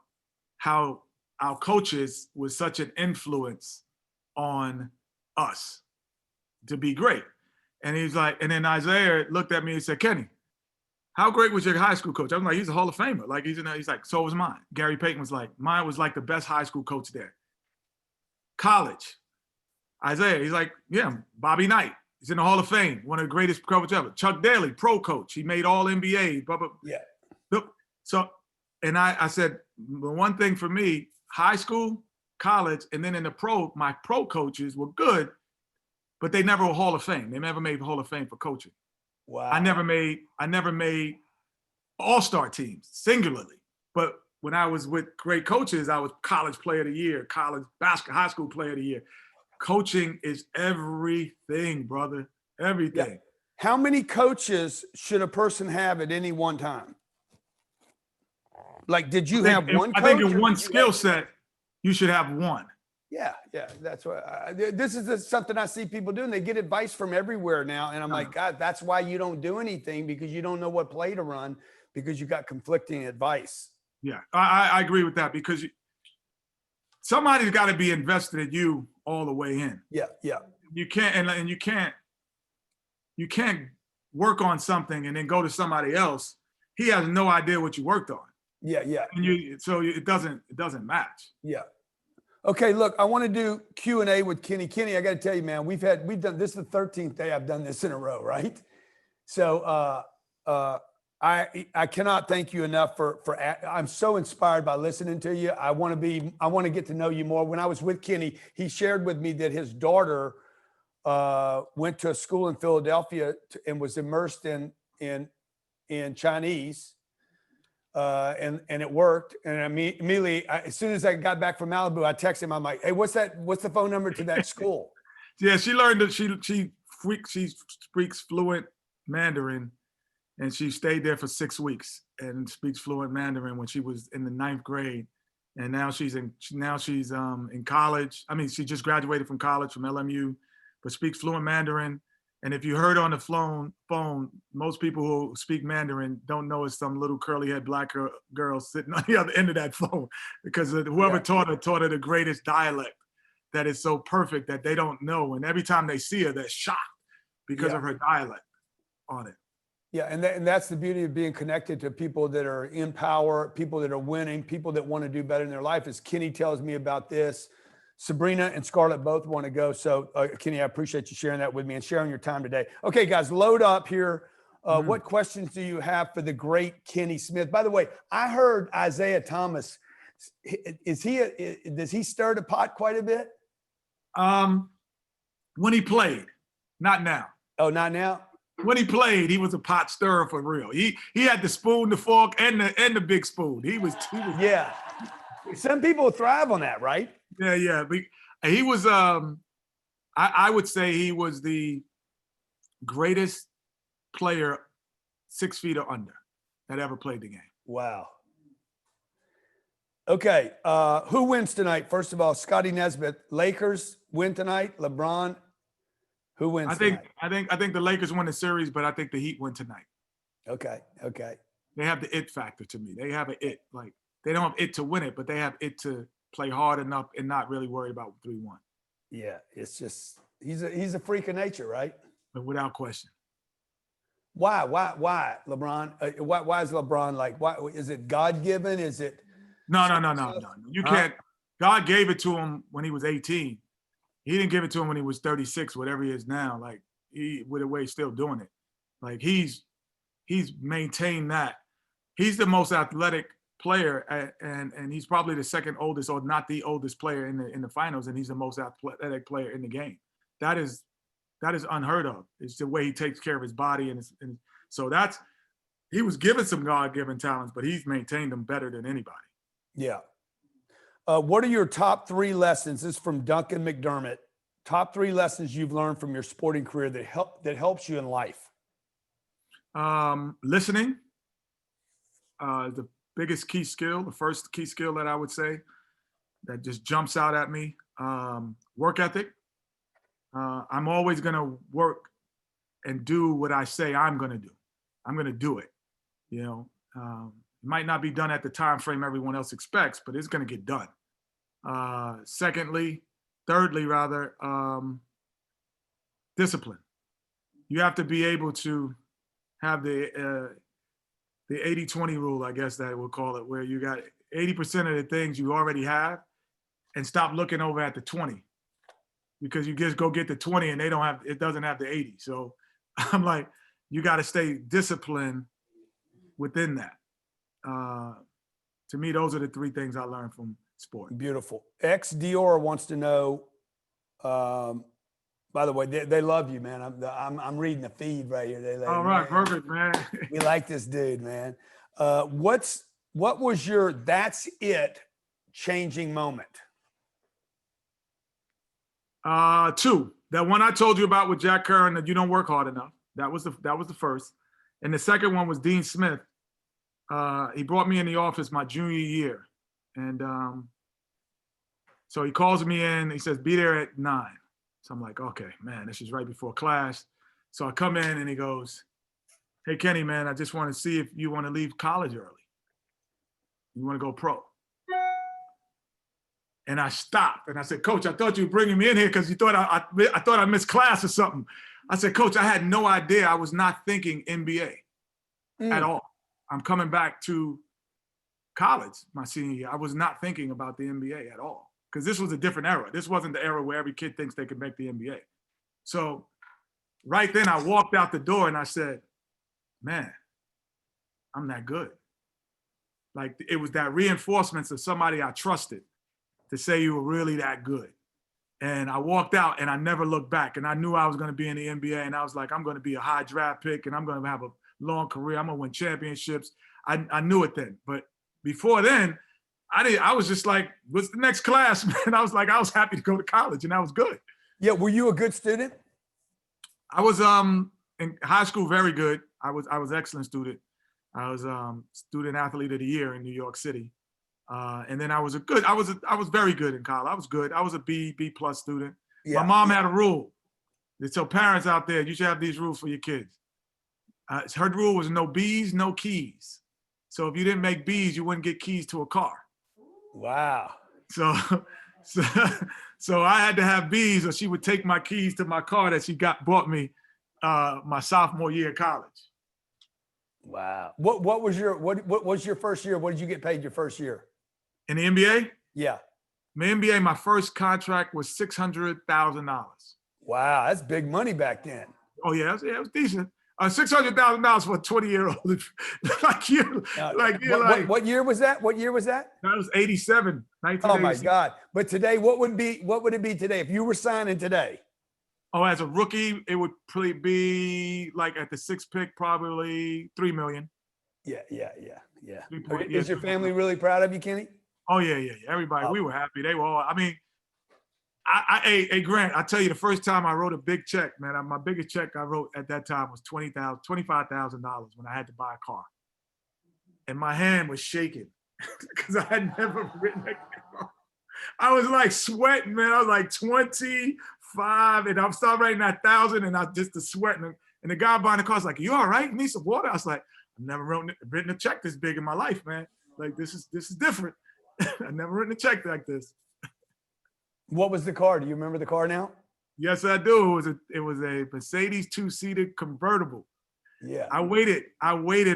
how our coaches was such an influence on us to be great. And he's like, and then Isaiah looked at me and said, Kenny, how great was your high school coach? I was like, he's a Hall of Famer. Like he's like, so was mine. Gary Payton was like, mine was like the best high school coach there. College, Isaiah, he's like, yeah, Bobby Knight. He's in the Hall of Fame, one of the greatest coaches ever. Chuck Daly, pro coach. He made all NBA, blah, blah. Yeah. So, and I said, the one thing for me, high school, college, and then in the my pro coaches were good, but they never were Hall of Fame. They never made Hall of Fame for coaching. Wow. I never made all-star teams singularly. But when I was with great coaches, I was college player of the year, college basketball, high school player of the year. Coaching is everything, brother. Everything. Yeah. How many coaches should a person have at any one time? Like, did you have one coach? I think in one skill set, you should have one. Yeah, that's what this is something I see people doing. They get advice from everywhere now, and I'm like, God, that's why you don't do anything, because you don't know what play to run, because you got conflicting advice. Yeah, I agree with that, because somebody's got to be invested in you all the way in. Yeah. You can't, and you can't work on something and then go to somebody else. He has no idea what you worked on. Yeah. And so it doesn't match. Yeah. Okay, look, I want to do Q&A with Kenny. Kenny, I got to tell you, man, we've done this is the 13th day I've done this in a row, right? So I cannot thank you enough for I'm so inspired by listening to you. I want to get to know you more. When I was with Kenny, he shared with me that his daughter went to a school in Philadelphia and was immersed in Chinese. And it worked. And immediately, as soon as I got back from Malibu, I texted him. I'm like, hey, what's the phone number to that school? Yeah, she learned that she speaks fluent Mandarin, and she stayed there for 6 weeks and speaks fluent Mandarin when she was in the 9th grade. And now she's in college. I mean, she just graduated from college from LMU, but speaks fluent Mandarin. And if you heard on the phone, most people who speak Mandarin don't know it's some little curly head black girl sitting on the other end of that phone, because whoever taught her the greatest dialect that is so perfect that they don't know. And every time they see her, they're shocked because of her dialect on it. Yeah, and that's the beauty of being connected to people that are in power, people that are winning, people that want to do better in their life. As Kenny tells me about this, Sabrina and Scarlett both want to go. So Kenny, I appreciate you sharing that with me and sharing your time today. Okay, guys, load up here. What questions do you have for the great Kenny Smith? By the way, I heard Isaiah Thomas. Does he stir the pot quite a bit? When he played, not now. Oh, not now? When he played, he was a pot stirrer for real. He had the spoon, the fork, and the big spoon. He was Yeah. Some people thrive on that, right? Yeah. But he was I would say he was the greatest player 6 feet or under that ever played the game. Wow. Okay. Who wins tonight? First of all, Scotty Nesbitt. Lakers win tonight. LeBron. Who wins tonight? I think the Lakers win the series, but I think the Heat win tonight. Okay. They have the it factor to me. They have an it. Like, they don't have it to win it, but they have it to play hard enough and not really worry about 3-1. Yeah, it's just he's a freak of nature, right? But without question. Why, LeBron? Why is LeBron like? Why is it God given? Is it? No. You can't. God gave it to him when he was 18. He didn't give it to him when he was 36, whatever he is now. Like, with the way he's still doing it. Like, he's maintained that. He's the most athletic player, and he's probably the second oldest, or not the oldest player in the finals, and he's the most athletic player in the game. That is unheard of. It's the way he takes care of his body, and so he was given some God-given talents, but he's maintained them better than anybody. Yeah. What are your top 3 lessons? This is from Duncan McDermott. Top 3 lessons you've learned from your sporting career that helps you in life. Listening. The biggest key skill, the first key skill that I would say that just jumps out at me. Work ethic. I'm always going to work and do what I say I'm going to do. I'm going to do it. It might not be done at the time frame everyone else expects, but it's going to get done. Thirdly, discipline. You have to be able to have the 80-20 rule, I guess that we'll call it, where you got 80% of the things you already have, and stop looking over at the 20, because you just go get the 20 and it doesn't have the 80. So I'm like, you got to stay disciplined within that. To me, those are the 3 things I learned from sport. Beautiful. X Dior wants to know, by the way, they love you, man. I'm reading the feed right here. They like, all right, perfect, man. We like this dude, man. What was your that's it changing moment? 2. That one I told you about with Jack Kerr, and that you don't work hard enough. That was the first. And the second one was Dean Smith. He brought me in the office my junior year. And so he calls me in, he says, be there at 9. So I'm like, okay, man, this is right before class. So I come in and he goes, hey, Kenny, man, I just want to see if you want to leave college early. You want to go pro? And I stopped and I said, Coach, I thought you were bringing me in here because you thought I thought I missed class or something. I said, Coach, I had no idea. I was not thinking NBA at all. I'm coming back to college my senior year. I was not thinking about the NBA at all, because this was a different era. This wasn't the era where every kid thinks they can make the NBA. So right then I walked out the door and I said, man, I'm that good. Like, it was that reinforcements of somebody I trusted to say you were really that good. And I walked out and I never looked back, and I knew I was going to be in the NBA, and I was like, I'm going to be a high draft pick and I'm going to have a long career. I'm going to win championships. I knew it then. But before then, I was just like, what's the next class, man? I was happy to go to college, and I was good. Yeah. Were you a good student? I was in high school very good. I was an excellent student. I was student athlete of the year in New York City. And then I was very good in college. I was good. I was a B+ student. Yeah. My mom had a rule. So parents out there, you should have these rules for your kids. Her rule was no B's, no keys. So if you didn't make B's, you wouldn't get keys to a car. Wow. So I had to have B's, or she would take my keys to my car that she bought me my sophomore year of college. Wow. What was your first year? What did you get paid your first year? In the NBA? Yeah. My NBA, my first contract was $600,000. Wow, that's big money back then. Oh yeah, it was decent. $600,000 for a 20-year-old. What year was that? What year was that? That was 87, Oh 1987. my God. But today, what would it be today if you were signing today? Oh, as a rookie, it would probably be like at the 6th pick, probably $3 million. Yeah. 3 Is your family really proud of you, Kenny? Oh yeah. Everybody, we were happy. They were all. I mean, hey Grant, I tell you, the first time I wrote a big check, man, my biggest check I wrote at that time was $25,000 when I had to buy a car, and my hand was shaking because I had never written a car. I was like sweating, man. I was like 25, and I'm starting writing that 1,000, and I just the sweating. And the guy buying the car was like, "You all right? You need some water?" I was like, "I've never written a check this big in my life, man. Like this is different. I've never written a check like this." What was the car? Do you remember the car now? Yes, I do. It was a Mercedes 2-seater convertible. Yeah. I waited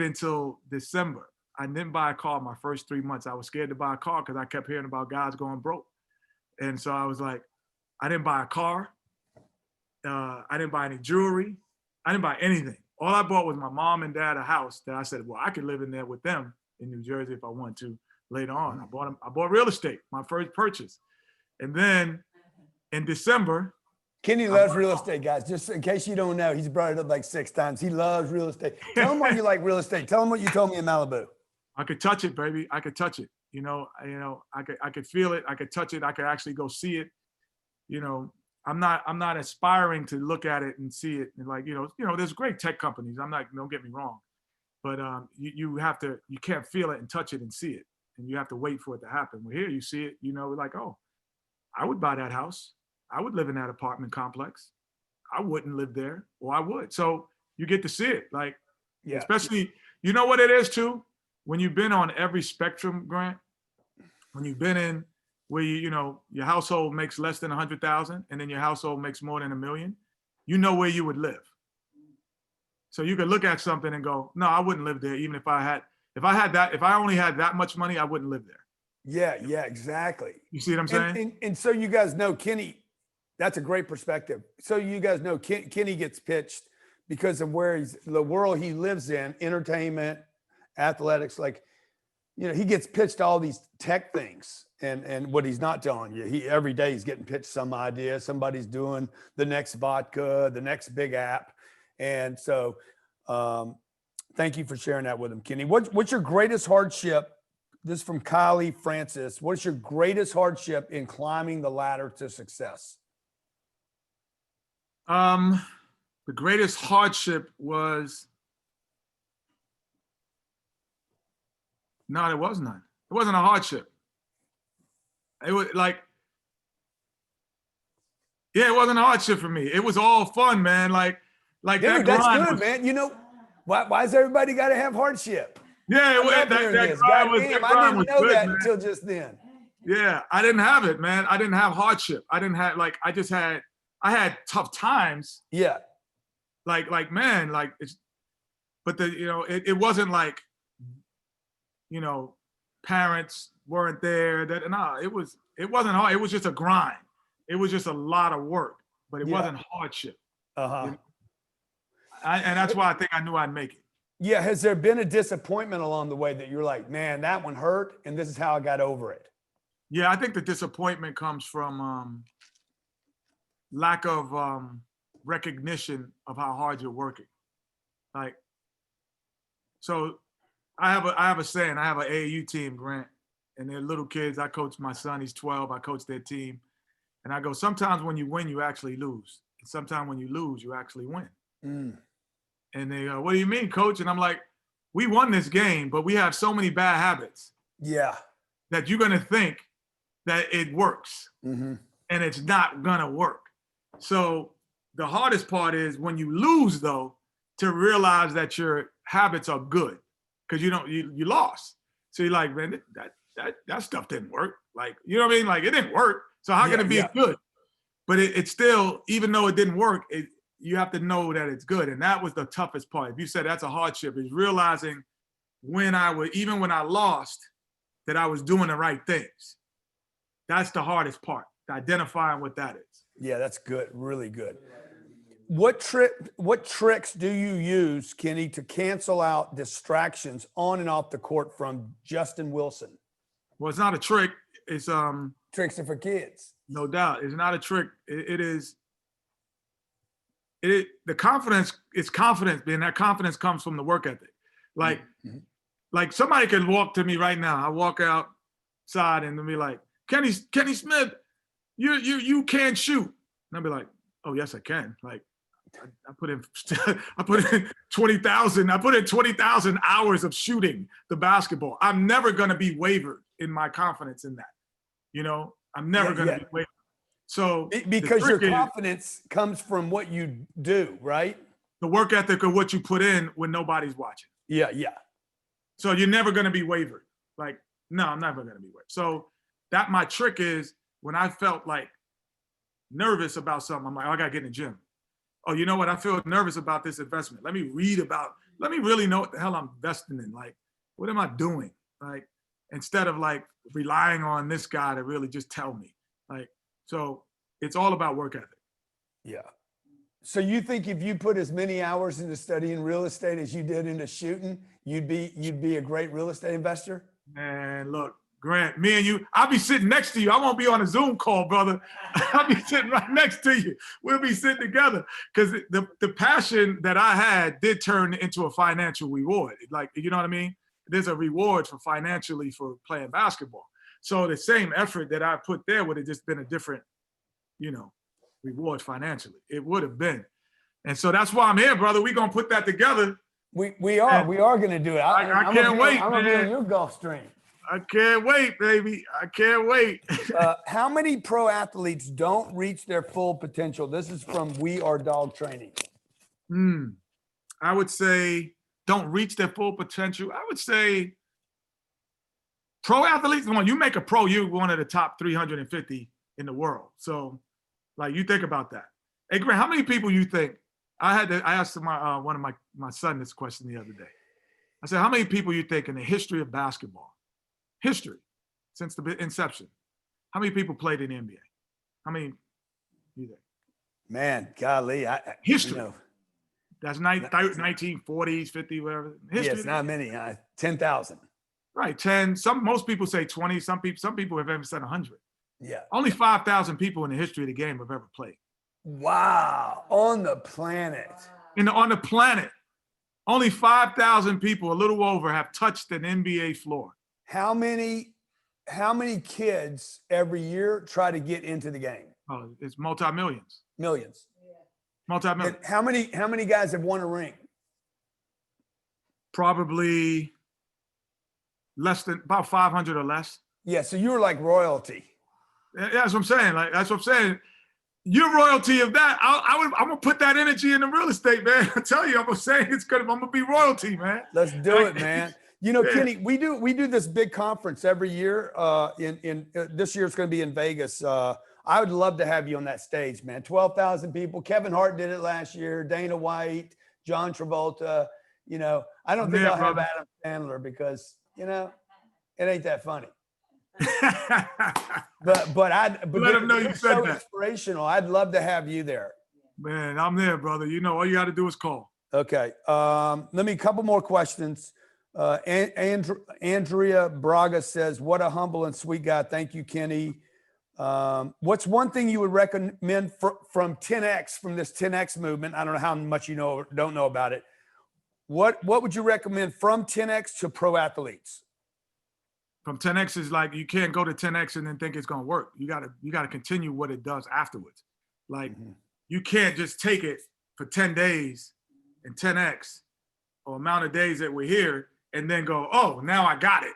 until December. I didn't buy a car my first 3 months. I was scared to buy a car because I kept hearing about guys going broke. And so I was like, I didn't buy a car. I didn't buy any jewelry. I didn't buy anything. All I bought was my mom and dad a house that I said, well, I could live in there with them in New Jersey if I want to later on. I bought real estate, my first purchase. And then in December. Kenny loves real estate, guys. Just in case you don't know, he's brought it up like 6 times. He loves real estate. Tell him why you like real estate. Tell him what you told me in Malibu. I could touch it, baby. I could touch it. I could feel it. I could touch it. I could actually go see it. I'm not aspiring to look at it and see it. And there's great tech companies. Don't get me wrong, but you can't feel it and touch it and see it, and you have to wait for it to happen. Well, here you see it. Like, oh, I would buy that house. I would live in that apartment complex. I wouldn't live there, or I would. So you get to see it, especially, you know what it is too? When you've been on every spectrum, Grant, when you've been in where your household makes less than 100,000 and then your household makes more than $1 million, you know where you would live. So you could look at something and go, no, I wouldn't live there. Even if I only had that much money, I wouldn't live there. Yeah, exactly. You see what I'm saying? And so you guys know, Kenny, that's a great perspective. So you guys know Kenny gets pitched because of the world he lives in, entertainment, athletics, he gets pitched all these tech things and what he's not telling you, every day he's getting pitched some idea. Somebody's doing the next vodka, the next big app. And so thank you for sharing that with him, Kenny. What's your greatest hardship? This is from Kylie Francis. What's your greatest hardship in climbing the ladder to success? The greatest hardship was, no, there was none. It wasn't a hardship. It was it wasn't a hardship for me. It was all fun, man. Dude, that that's good, man. Why does everybody got to have hardship? Yeah, I didn't know that until just then. Yeah, I didn't have it, man. I didn't have hardship. I didn't have I had tough times. Yeah. It wasn't like, parents weren't there. It wasn't hard. It was just a grind. It was just a lot of work, but it wasn't hardship. Uh-huh. And that's why I think I knew I'd make it. Yeah. Has there been a disappointment along the way that you're like, man, that one hurt, and this is how I got over it? Yeah, I think the disappointment comes from lack of recognition of how hard you're working. So I have a saying. I have an AAU team, Grant, and they're little kids. I coach my son. He's 12. I coach their team, and I go, sometimes when you win, you actually lose, and sometimes when you lose, you actually win. And they go, what do you mean, coach? And I'm like, we won this game, but we have so many bad habits. Yeah. That you're gonna think that it works, and it's not gonna work. So the hardest part is when you lose, though, to realize that your habits are good, because you lost. So you're like, man, that stuff didn't work. You know what I mean? It didn't work. So how can it be good? But it's still, even though it didn't work, you have to know that it's good. And that was the toughest part. If you said that's a hardship, is realizing even when I lost, that I was doing the right things. That's the hardest part, identifying what that is. Yeah, that's good. Really good. What tricks do you use, Kenny, to cancel out distractions on and off the court from Justin Wilson? Well, it's not a trick. It's Tricks are for kids. no doubt. It's not a trick. It is. The confidence is confidence, and that confidence comes from the work ethic. Like, like somebody can walk to me right now. I walk outside and they'll be like, Kenny Smith, you can't shoot. And I'll be like, oh yes, I can. Like, I put in 20,000. I put in 20,000 hours of shooting the basketball. I'm never gonna be wavered in my confidence in that. You know, I'm never gonna be wavered. So because your confidence comes from what you do, right? The work ethic of what you put in when nobody's watching. Yeah, yeah. So you're never gonna be wavered. Like, no, I'm never gonna be wavered. So that my trick is when I felt like nervous about something, I'm like, oh, I gotta get in the gym. Oh, you know what? I feel nervous about this investment. Let me really know what the hell I'm investing in. Like, what am I doing? Like, instead of like relying on this guy to really just tell me. Like, so it's all about work ethic. Yeah. So you think if you put as many hours into studying real estate as you did into shooting, you'd be a great real estate investor? Man, look, Grant, me and you, I'll be sitting next to you. I won't be on a Zoom call, brother. I'll be sitting right next to you. We'll be sitting together because the passion that I had did turn into a financial reward. Like, you know what I mean? There's a reward for financially for playing basketball. So the same effort that I put there would have just been a different, you know, reward financially. It would have been. And so that's why I'm here, brother. We're going to put that together. We are going to do it. I can't wait, I'm going to be on your golf stream. I can't wait, baby. I can't wait. How many pro athletes don't reach their full potential? This is from We Are Dog Training. I would say don't reach their full potential. I would say pro athletes, when you make a pro, you're one of the top 350 in the world. So, like, you think about that. Hey, Grant, how many people you think? I asked one of my son this question the other day. I said, how many people you think in the history of basketball, since the inception, how many people played in the NBA? How many do you think? Man, golly, history. You know, that's 1940s, 50s, whatever. History. Yeah, it's not many. 10,000. Right, 10. Most people say 20. Some people have ever said 100. Yeah. Only 5,000 people in the history of the game have ever played. Wow, on the planet. On the planet, only 5,000 people, a little over, have touched an NBA floor. How many kids every year try to get into the game? Oh, it's multi-millions. Millions. Multi-millions. And how many guys have won a ring? Probably less than about 500 or less. Yeah, so you were like royalty. Yeah, that's what I'm saying. Like, that's what I'm saying. You're royalty of that. I'm gonna put that energy into real estate, man. I tell you, I'm gonna be royalty, man. Let's do it, man. You know, Kenny, we do this big conference every year. This year it's going to be in Vegas. I would love to have you on that stage, man. 12,000 people. Kevin Hart did it last year. Dana White, John Travolta. You know, I don't think I'll have Adam Sandler because it ain't that funny. but let him know you said so that. Inspirational. I'd love to have you there. Man, I'm there, brother. You know, all you got to do is call. Okay. Let me a couple more questions. Andrea Braga says, what a humble and sweet guy. Thank you, Kenny. What's one thing you would recommend from 10X, from this 10X movement? I don't know how much you know or don't know about it. What would you recommend from 10X to pro athletes? From 10X is like, you can't go to 10X and then think it's going to work. You gotta continue what it does afterwards. Like, you can't just take it for 10 days and 10X or amount of days that we're here and then go, oh, now I got it.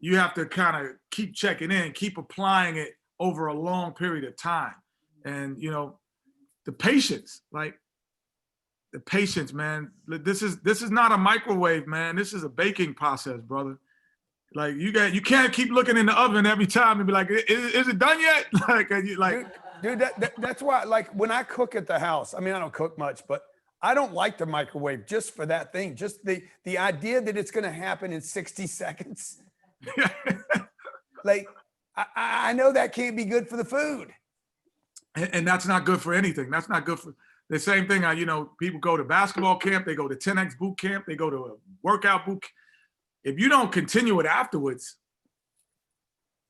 You have to kind of keep checking in, keep applying it over a long period of time. And, the patience, man. This is not a microwave, man. This is a baking process, brother. Like, you can't keep looking in the oven every time and be like, is it done yet? Dude, that's why, like, when I cook at the house, I mean, I don't cook much, but I don't like the microwave just for that thing. Just the idea that it's going to happen in 60 seconds. Like, I know that can't be good for the food. And that's not good for anything. That's not good for the same thing. You know, people go to basketball camp, they go to 10X boot camp, they go to a workout boot camp. If you don't continue it afterwards,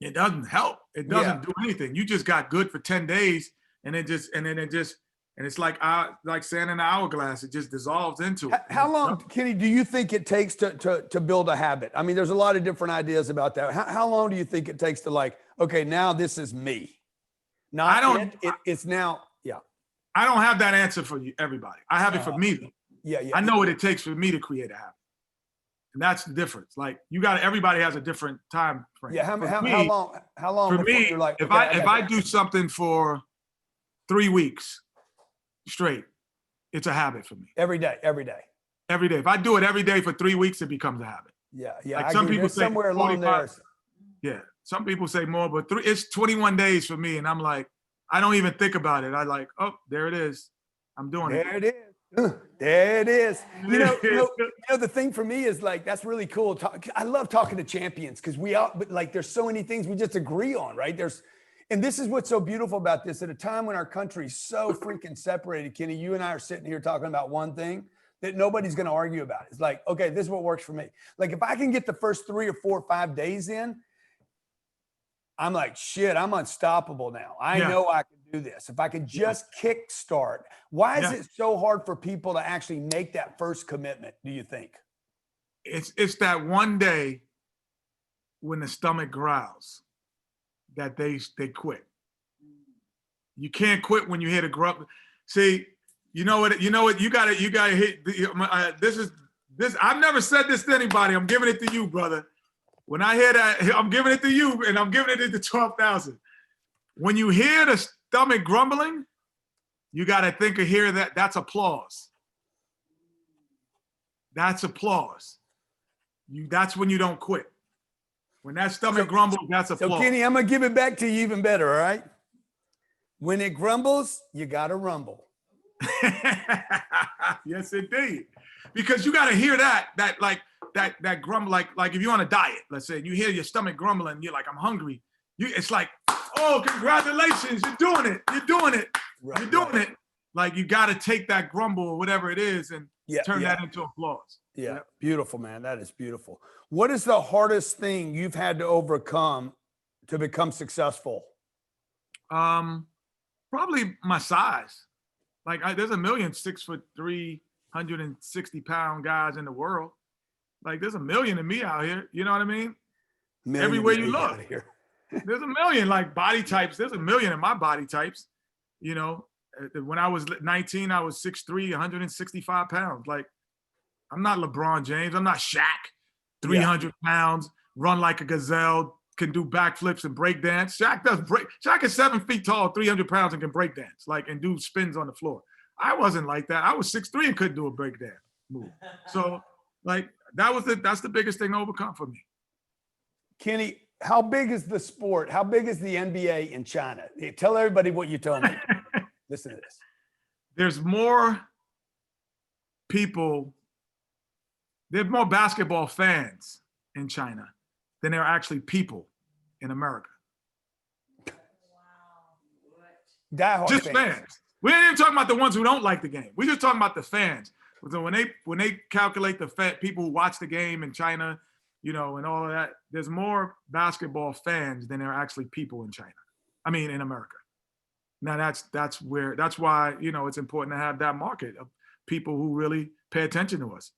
it doesn't help. It doesn't do anything. You just got good for 10 days and it's like sand in the hourglass. It just dissolves into it. How long, Kenny, do you think it takes to build a habit? I mean, there's a lot of different ideas about that. How long do you think it takes to like, okay, now this is me? It's now, I don't have that answer for you, everybody. I have it for me though. Yeah. I know what it takes for me to create a habit. And that's the difference. Like everybody has a different time frame. Yeah, how long for me, you're like, if I do something for 3 weeks straight, it's a habit for me. Every day. If I do it every day for 3 weeks, it becomes a habit. Yeah. Like some people say somewhere along there. Yeah, some people say more, but it's 21 days for me. And I'm like, I don't even think about it. I like, oh, there it is. I'm doing it. There it is. There it is. You know, the thing for me is like, that's really cool. I love talking to champions because but like, there's so many things we just agree on, right? And this is what's so beautiful about this. At a time when our country's so freaking separated, Kenny, you and I are sitting here talking about one thing that nobody's going to argue about. It's like, okay, this is what works for me. Like if I can get the first 3 or 4 or 5 days in, I'm like, shit, I'm unstoppable now. I know I can do this. If I could just kickstart. Why is it so hard for people to actually make that first commitment, do you think? It's that one day when the stomach growls that they quit. You can't quit when you hit a grump. See, you know what, you gotta hit this. I've never said this to anybody. I'm giving it to you, brother. When I hear that, I'm giving it to you, and I'm giving it to 12,000. When you hear the stomach grumbling, you got to hear that. That's applause. That's applause. That's when you don't quit. When that stomach grumbles, that's applause. So, Kenny, I'm going to give it back to you even better, all right? When it grumbles, you got to rumble. Yes, indeed. Because you got to hear that grumble, like if you're on a diet, let's say, and you hear your stomach grumbling, you're like, I'm hungry. It's like, oh, congratulations, you're doing it. Right, you're doing it. Like you got to take that grumble or whatever it is and turn that into applause. Yeah. Yep. Beautiful, man. That is beautiful. What is the hardest thing you've had to overcome to become successful? Probably my size. Like there's a million 6'3", 160-pound guys in the world. Like there's a million of me out here. You know what I mean? Everywhere you look, there's a million like body types. There's a million in my body types. You know, when I was 19, I was 6'3", 165 pounds. Like I'm not LeBron James. I'm not Shaq, 300 pounds, run like a gazelle, can do backflips and break dance. Shaq is 7 feet tall, 300 pounds, and can break dance, like, and do spins on the floor. I wasn't like that. I was 6'3" and couldn't do a break dance move. So like that's the biggest thing to overcome for me. Kenny, how big is the sport? How big is the NBA in China? Tell everybody what you told me. Listen to this. There's more basketball fans in China than there are actually people in America. Wow. Just fans. We ain't even talking about the ones who don't like the game. We're just talking about the fans. So when they calculate the people who watch the game in China, you know, and all of that, there's more basketball fans than there are actually people in China. I mean, in America. Now that's why, you know, it's important to have that market of people who really pay attention to us.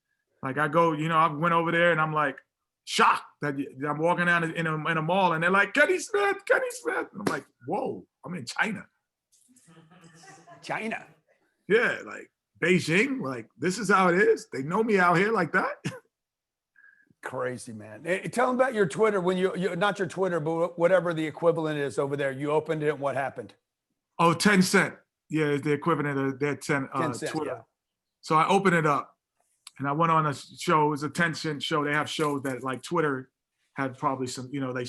Like I went over there and I'm like shocked that I'm walking down in a mall and they're like, Kenny Smith. And I'm like, whoa, I'm in China. China. Yeah, like Beijing, like this is how it is. They know me out here like that. Crazy, man. Hey, tell them about your Twitter when you not your Twitter, but whatever the equivalent is over there. You opened it and what happened? Oh, 10 cent. Yeah, it's the equivalent of their 10 cents, Twitter. Yeah. So I opened it up and I went on a show. It was a 10-cent show. They have shows that like Twitter had probably some, you know, they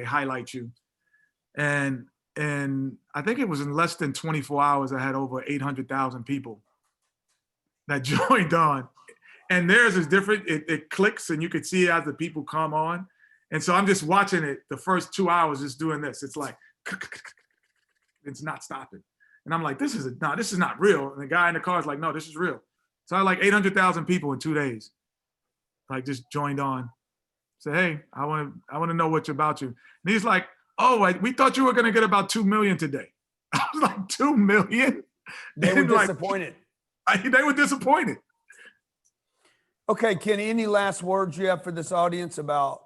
highlight you. And I think it was in less than 24 hours, I had over 800,000 people that joined on. And theirs is different. It clicks and you could see as the people come on. And so I'm just watching it the first 2 hours, just doing this. It's like, it's not stopping. And I'm like, this is not real. And the guy in the car is like, no, this is real. So I had like 800,000 people in 2 days, like just joined on. Say, hey, I want to know what's about you. And he's like, oh, we thought you were going to get about 2 million today. I was like, 2 million? They were disappointed. They were disappointed. Okay, Kenny, any last words you have for this audience about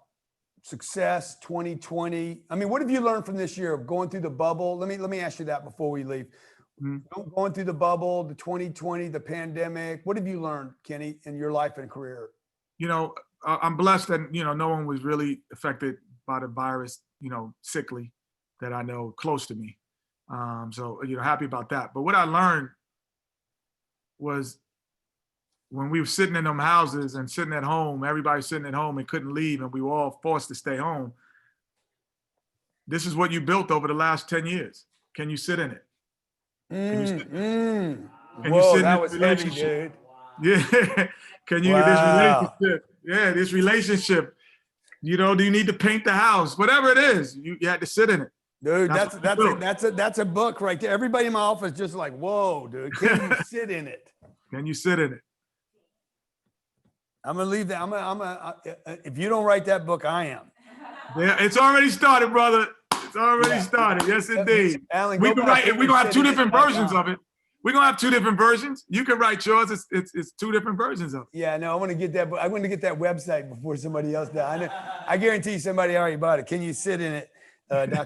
success 2020? I mean, what have you learned from this year of going through the bubble? Let me ask you that before we leave. Going through the bubble, the 2020, the pandemic. What have you learned, Kenny, in your life and career? You know, I'm blessed that, you know, no one was really affected by the virus, you know, sickly that I know close to me. So, you know, happy about that. But what I learned was when we were sitting in them houses and sitting at home, everybody sitting at home and couldn't leave, and we were all forced to stay home. This is what you built over the last 10 years. Can you sit in it? Whoa, that was heavy, dude. Yeah. Can you, this relationship, you know, do you need to paint the house? Whatever it is, you had to sit in it. Dude, that's a book right there. Everybody in my office just like, whoa, dude, can you sit in it? Can you sit in it? I'm gonna leave that. If you don't write that book, I am. Yeah, it's already started, brother. It's already started. Yes, indeed. Alan, we can write. We're gonna have 2 different versions of it. We're gonna have 2 different versions. You can write yours. It's 2 different versions of it. Yeah, no, I want to get that. I want to get that website before somebody else does. I guarantee somebody already bought it. Can you sit in it?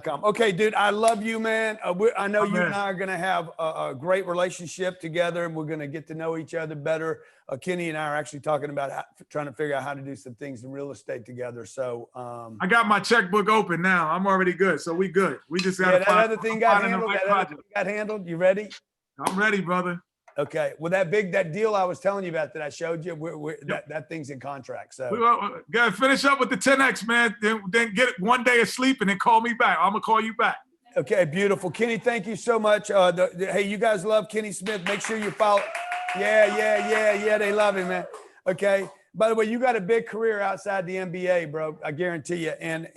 .com. Okay, dude, I love you, man. I know you and I are going to have a great relationship together, and we're going to get to know each other better. Kenny and I are actually talking about trying to figure out how to do some things in real estate together. So I got my checkbook open now. I'm already good. So we good. We just got that other thing got handled. That other thing got handled. You ready? I'm ready, brother. Okay. Well, that deal I was telling you about that I showed you, that thing's in contract. So we got to finish up with the 10X, man. Then get 1 day of sleep and then call me back. I'm going to call you back. Okay, beautiful. Kenny, thank you so much. Hey, you guys love Kenny Smith. Make sure you follow. Yeah. They love him, man. Okay. By the way, you got a big career outside the NBA, bro. I guarantee you. And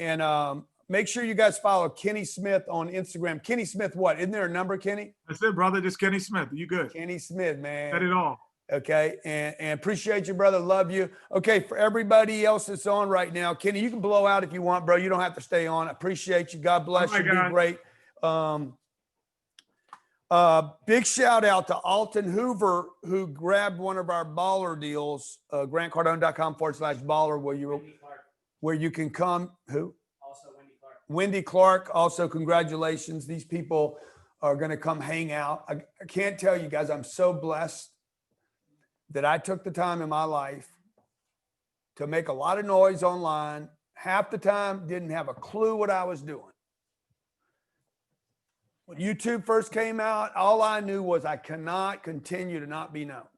make sure you guys follow Kenny Smith on Instagram. Kenny Smith, what? Isn't there a number, Kenny? That's it, brother. Just Kenny Smith. You good? Kenny Smith, man. Said it all. Okay. And appreciate you, brother. Love you. Okay. For everybody else that's on right now, Kenny, you can blow out if you want, bro. You don't have to stay on. I appreciate you. God bless you. Be great. Big shout out to Alton Hoover, who grabbed one of our baller deals, grantcardone.com/baller, where you can come. Who? Wendy Clark, also congratulations. These people are going to come hang out. I can't tell you guys, I'm so blessed that I took the time in my life to make a lot of noise online. Half the time, didn't have a clue what I was doing. When YouTube first came out, all I knew was I cannot continue to not be known.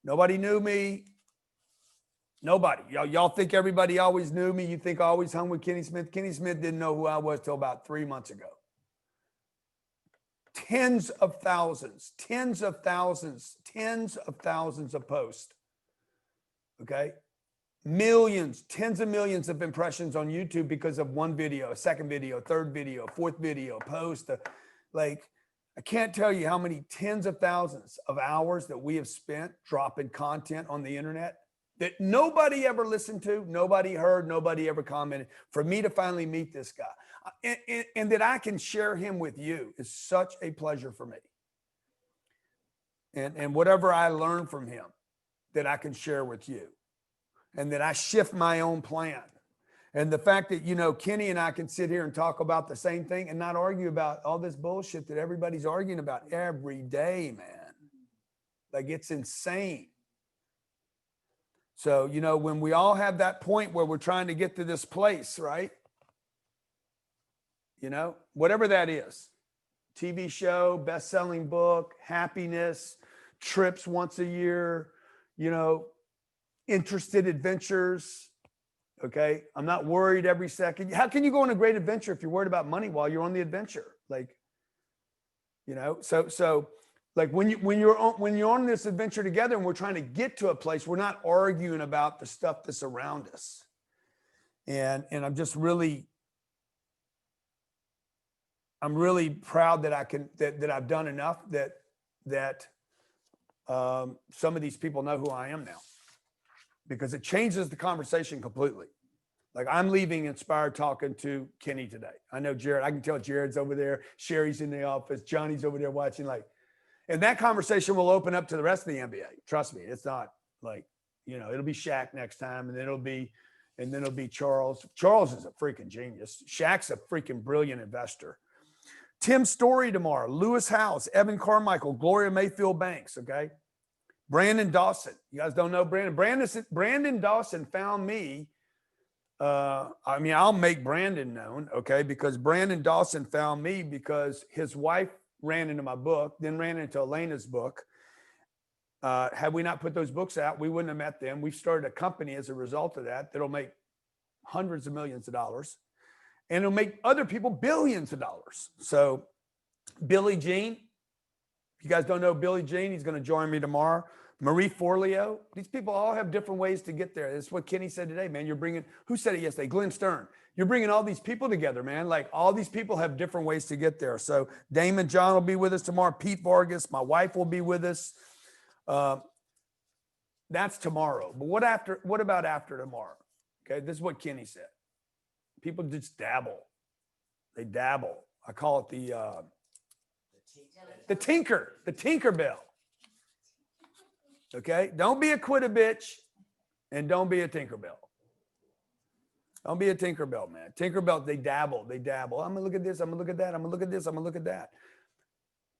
Nobody knew me. Nobody. Y'all think everybody always knew me. You think I always hung with Kenny Smith. Kenny Smith didn't know who I was till about 3 months ago. Tens of thousands of posts. Okay. Millions, tens of millions of impressions on YouTube because of one video, a second video, third video, fourth video, post. Like, I can't tell you how many tens of thousands of hours that we have spent dropping content on the internet that nobody ever listened to, nobody heard, nobody ever commented. For me to finally meet this guy and that I can share him with you is such a pleasure for me. And whatever I learn from him that I can share with you, and that I shift my own plan. And the fact that, you know, Kenny and I can sit here and talk about the same thing and not argue about all this bullshit that everybody's arguing about every day, man. Like, it's insane. So, you know, when we all have that point where we're trying to get to this place, right? You know, whatever that is, TV show, best-selling book, happiness, trips once a year, you know, interested adventures. Okay. I'm not worried every second. How can you go on a great adventure if you're worried about money while you're on the adventure? Like, you know, so like when you're on this adventure together and we're trying to get to a place, we're not arguing about the stuff that's around us. And I'm just really, I'm really proud that that I've done enough that some of these people know who I am now, because it changes the conversation completely. Like, I'm leaving inspired talking to Kenny today. I know Jared, I can tell Jared's over there, Sherry's in the office, Johnny's over there watching, like, and that conversation will open up to the rest of the NBA. Trust me. It's not like, you know, it'll be Shaq next time, and then it'll be Charles. Charles is a freaking genius. Shaq's a freaking brilliant investor. Tim Story tomorrow, Lewis House, Evan Carmichael, Gloria Mayfield Banks. Okay. Brandon Dawson. You guys don't know Brandon. Brandon Dawson found me. I mean, I'll make Brandon known, okay, because Brandon Dawson found me because his wife ran into my book, then ran into Elena's book. Had we not put those books out, we wouldn't have met them. We've started a company as a result of that that'll make hundreds of millions of dollars, and it'll make other people billions of dollars. So Billy Jean, if you guys don't know Billy Jean, he's going to join me tomorrow. Marie Forleo. These people all have different ways to get there. That's what Kenny said today, man. You're bringing, who said it yesterday? Glenn Stern. You're bringing all these people together, man. Like, all these people have different ways to get there. So Damon John will be with us tomorrow. Pete Vargas, my wife, will be with us. That's tomorrow. But what about after tomorrow? Okay, this is what Kenny said. People just dabble. They dabble. I call it the Tinkerbell. Okay, don't be a quit-a-bitch, and don't be a Tinkerbell. Don't be a Tinkerbell, man. Tinkerbell, they dabble. I'm gonna look at this. I'm gonna look at that. I'm gonna look at this. I'm gonna look at that.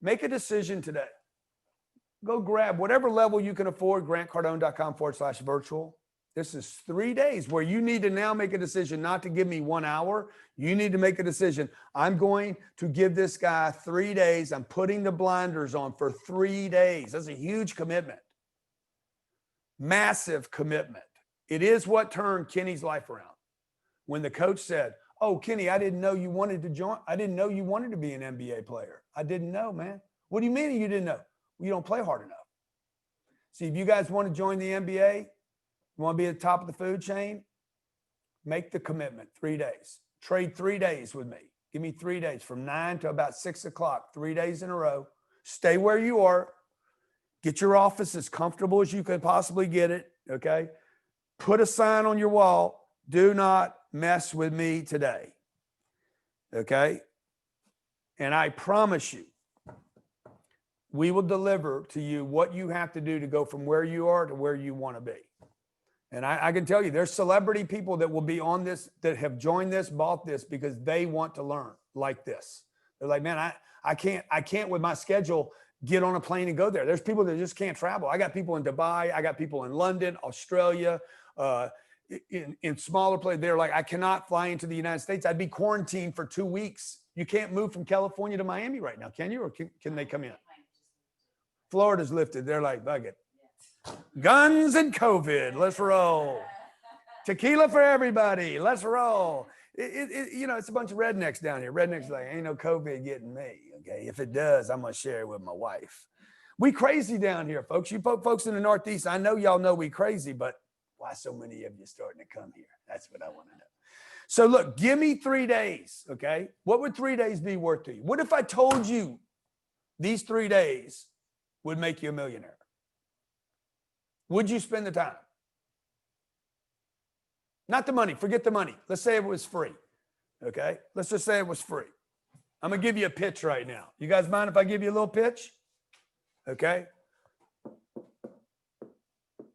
Make a decision today. Go grab whatever level you can afford. GrantCardone.com/virtual. This is 3 days where you need to now make a decision, not to give me 1 hour. You need to make a decision. I'm going to give this guy 3 days. I'm putting the blinders on for 3 days. That's a huge commitment. Massive commitment. It is what turned Kenny's life around. When the coach said, "Oh, Kenny, I didn't know you wanted to join. I didn't know you wanted to be an NBA player. I didn't know, man." What do you mean you didn't know? Well, you don't play hard enough. See, if you guys want to join the NBA, you want to be at the top of the food chain, make the commitment. 3 days. Trade 3 days with me. Give me 3 days from 9 to about 6 o'clock, 3 days in a row. Stay where you are. Get your office as comfortable as you can possibly get it, okay? Put a sign on your wall. Do not mess with me today, okay? And I promise you, we will deliver to you what you have to do to go from where you are to where you want to be. And I can tell you, there's celebrity people that will be on this, that have joined this, bought this, because they want to learn like this. They're like, man, I can't with my schedule get on a plane and go there. There's people that just can't travel. I got people in Dubai. I got people in London, Australia, in smaller places. They're like, I cannot fly into the United States. I'd be quarantined for 2 weeks. You can't move from California to Miami right now, can you? Or can they come in? Florida's lifted. They're like, bug it. Guns and COVID. Let's roll. Tequila for everybody. Let's roll. You know, it's a bunch of rednecks down here. Rednecks like, ain't no COVID getting me. Okay, if it does, I'm gonna share it with my wife. We crazy down here, folks. You folks in the Northeast, I know y'all know we crazy, but why so many of you starting to come here? That's what I want to know. So look, give me 3 days. Okay, what would 3 days be worth to you? What if I told you these 3 days would make you a millionaire? Would you spend the time? Not the money. Forget the money. Let's say it was free. Okay. Let's just say it was free. I'm going to give you a pitch right now. You guys mind if I give you a little pitch? Okay.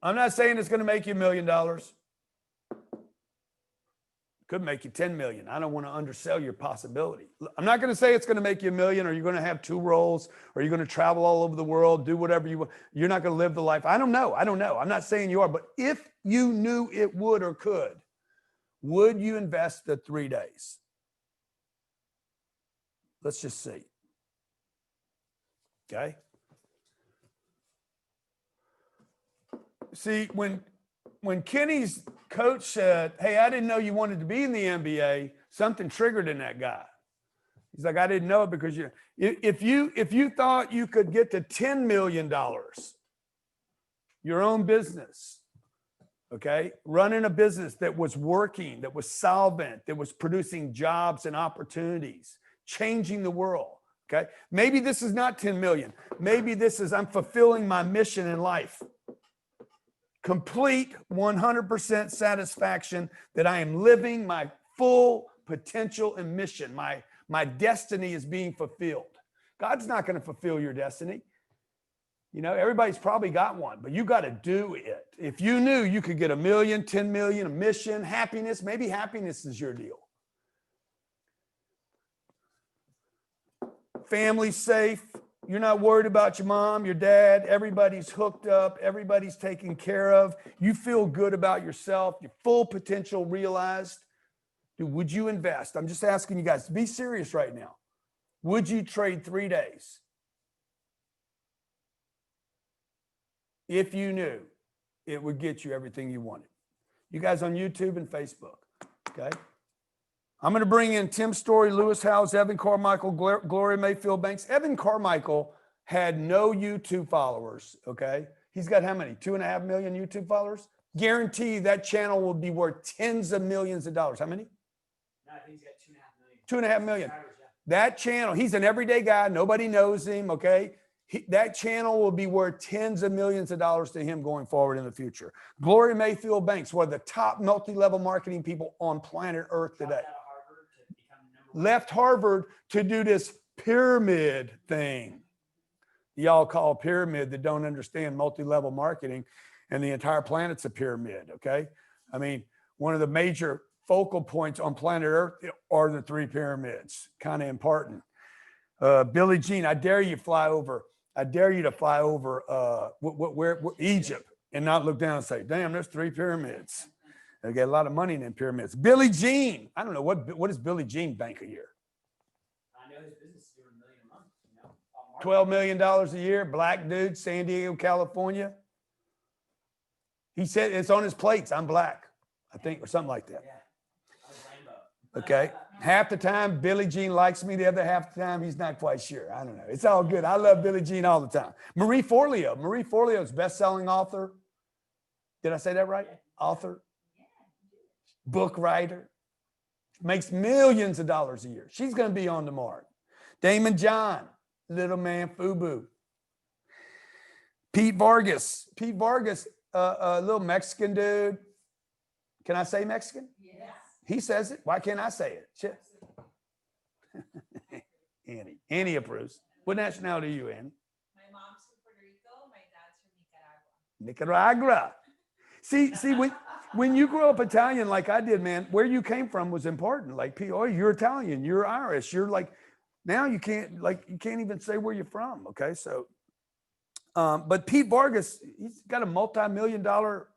I'm not saying it's going to make you $1 million. Could make you 10 million. I don't want to undersell your possibility. I'm not going to say it's going to make you $1 million, or you're going to have 2 roles, or you're going to travel all over the world, do whatever you want. You're not going to live the life. I don't know. I'm not saying you are, but if you knew it would or could, would you invest the 3 days? Let's just see. Okay. See, when Kenny's coach said, "Hey, I didn't know you wanted to be in the NBA," something triggered in that guy. He's like, "I didn't know it because if you thought you could get to $10 million, your own business, Okay. Running a business that was working, that was solvent, that was producing jobs and opportunities, changing the world. Okay. Maybe this is not 10 million. Maybe this is I'm fulfilling my mission in life. Complete 100% satisfaction that I am living my full potential and mission. My destiny is being fulfilled. God's not going to fulfill your destiny. You know, everybody's probably got one, but you got to do it. If you knew you could get 1 million, 10 million, a mission, happiness, maybe happiness is your deal. Family safe. You're not worried about your mom, your dad. Everybody's hooked up. Everybody's taken care of. You feel good about yourself. Your full potential realized. Dude, would you invest? I'm just asking you guys to be serious right now. Would you trade 3 days if you knew it would get you everything you wanted? You guys on YouTube and Facebook, okay? I'm going to bring in Tim Story, Lewis Howes, Evan Carmichael, Gloria Mayfield Banks. Evan Carmichael had no YouTube followers, okay? He's got how many? 2.5 million YouTube followers? Guarantee that channel will be worth tens of millions of dollars. How many? No, I think he's got 2.5 million. 2.5 million. That channel, he's an everyday guy. Nobody knows him, okay? That channel will be worth tens of millions of dollars to him going forward in the future. Gloria Mayfield Banks, one of the top multi-level marketing people on planet Earth today. Left Harvard to do this pyramid thing. Y'all call pyramid that don't understand multi-level marketing, and the entire planet's a pyramid, okay? I mean, one of the major focal points on planet Earth are the 3 pyramids, kind of important. Billie Jean, I dare you to fly over where Egypt and not look down and say, damn, there's 3 pyramids. They get a lot of money in them pyramids. Billie Jean, I don't know, what does Billie Jean bank a year? I know his business is doing $1 million a month. You know, $12 million a year, black dude, San Diego, California. He said it's on his plates, I'm black, I think, or something like that. Yeah. I was rainbow. Okay. Half the time, Billie Jean likes me. The other half the time, he's not quite sure. I don't know. It's all good. I love Billie Jean all the time. Marie Forleo's best-selling author. Did I say that right? Author. Book writer. Makes millions of dollars a year. She's going to be on tomorrow. Damon John, little man, FUBU. Pete Vargas, a little Mexican dude. Can I say Mexican? Yes. He says it. Why can't I say it? Shit. Annie approves. What nationality are you, Annie? My mom's from Puerto Rico. My dad's from Nicaragua. Nicaragua. See, when you grow up Italian like I did, man, where you came from was important. Like, oh, you're Italian, you're Irish, you're like, now you can't even say where you're from. Okay, so, but Pete Vargas, he's got a multi-million-dollar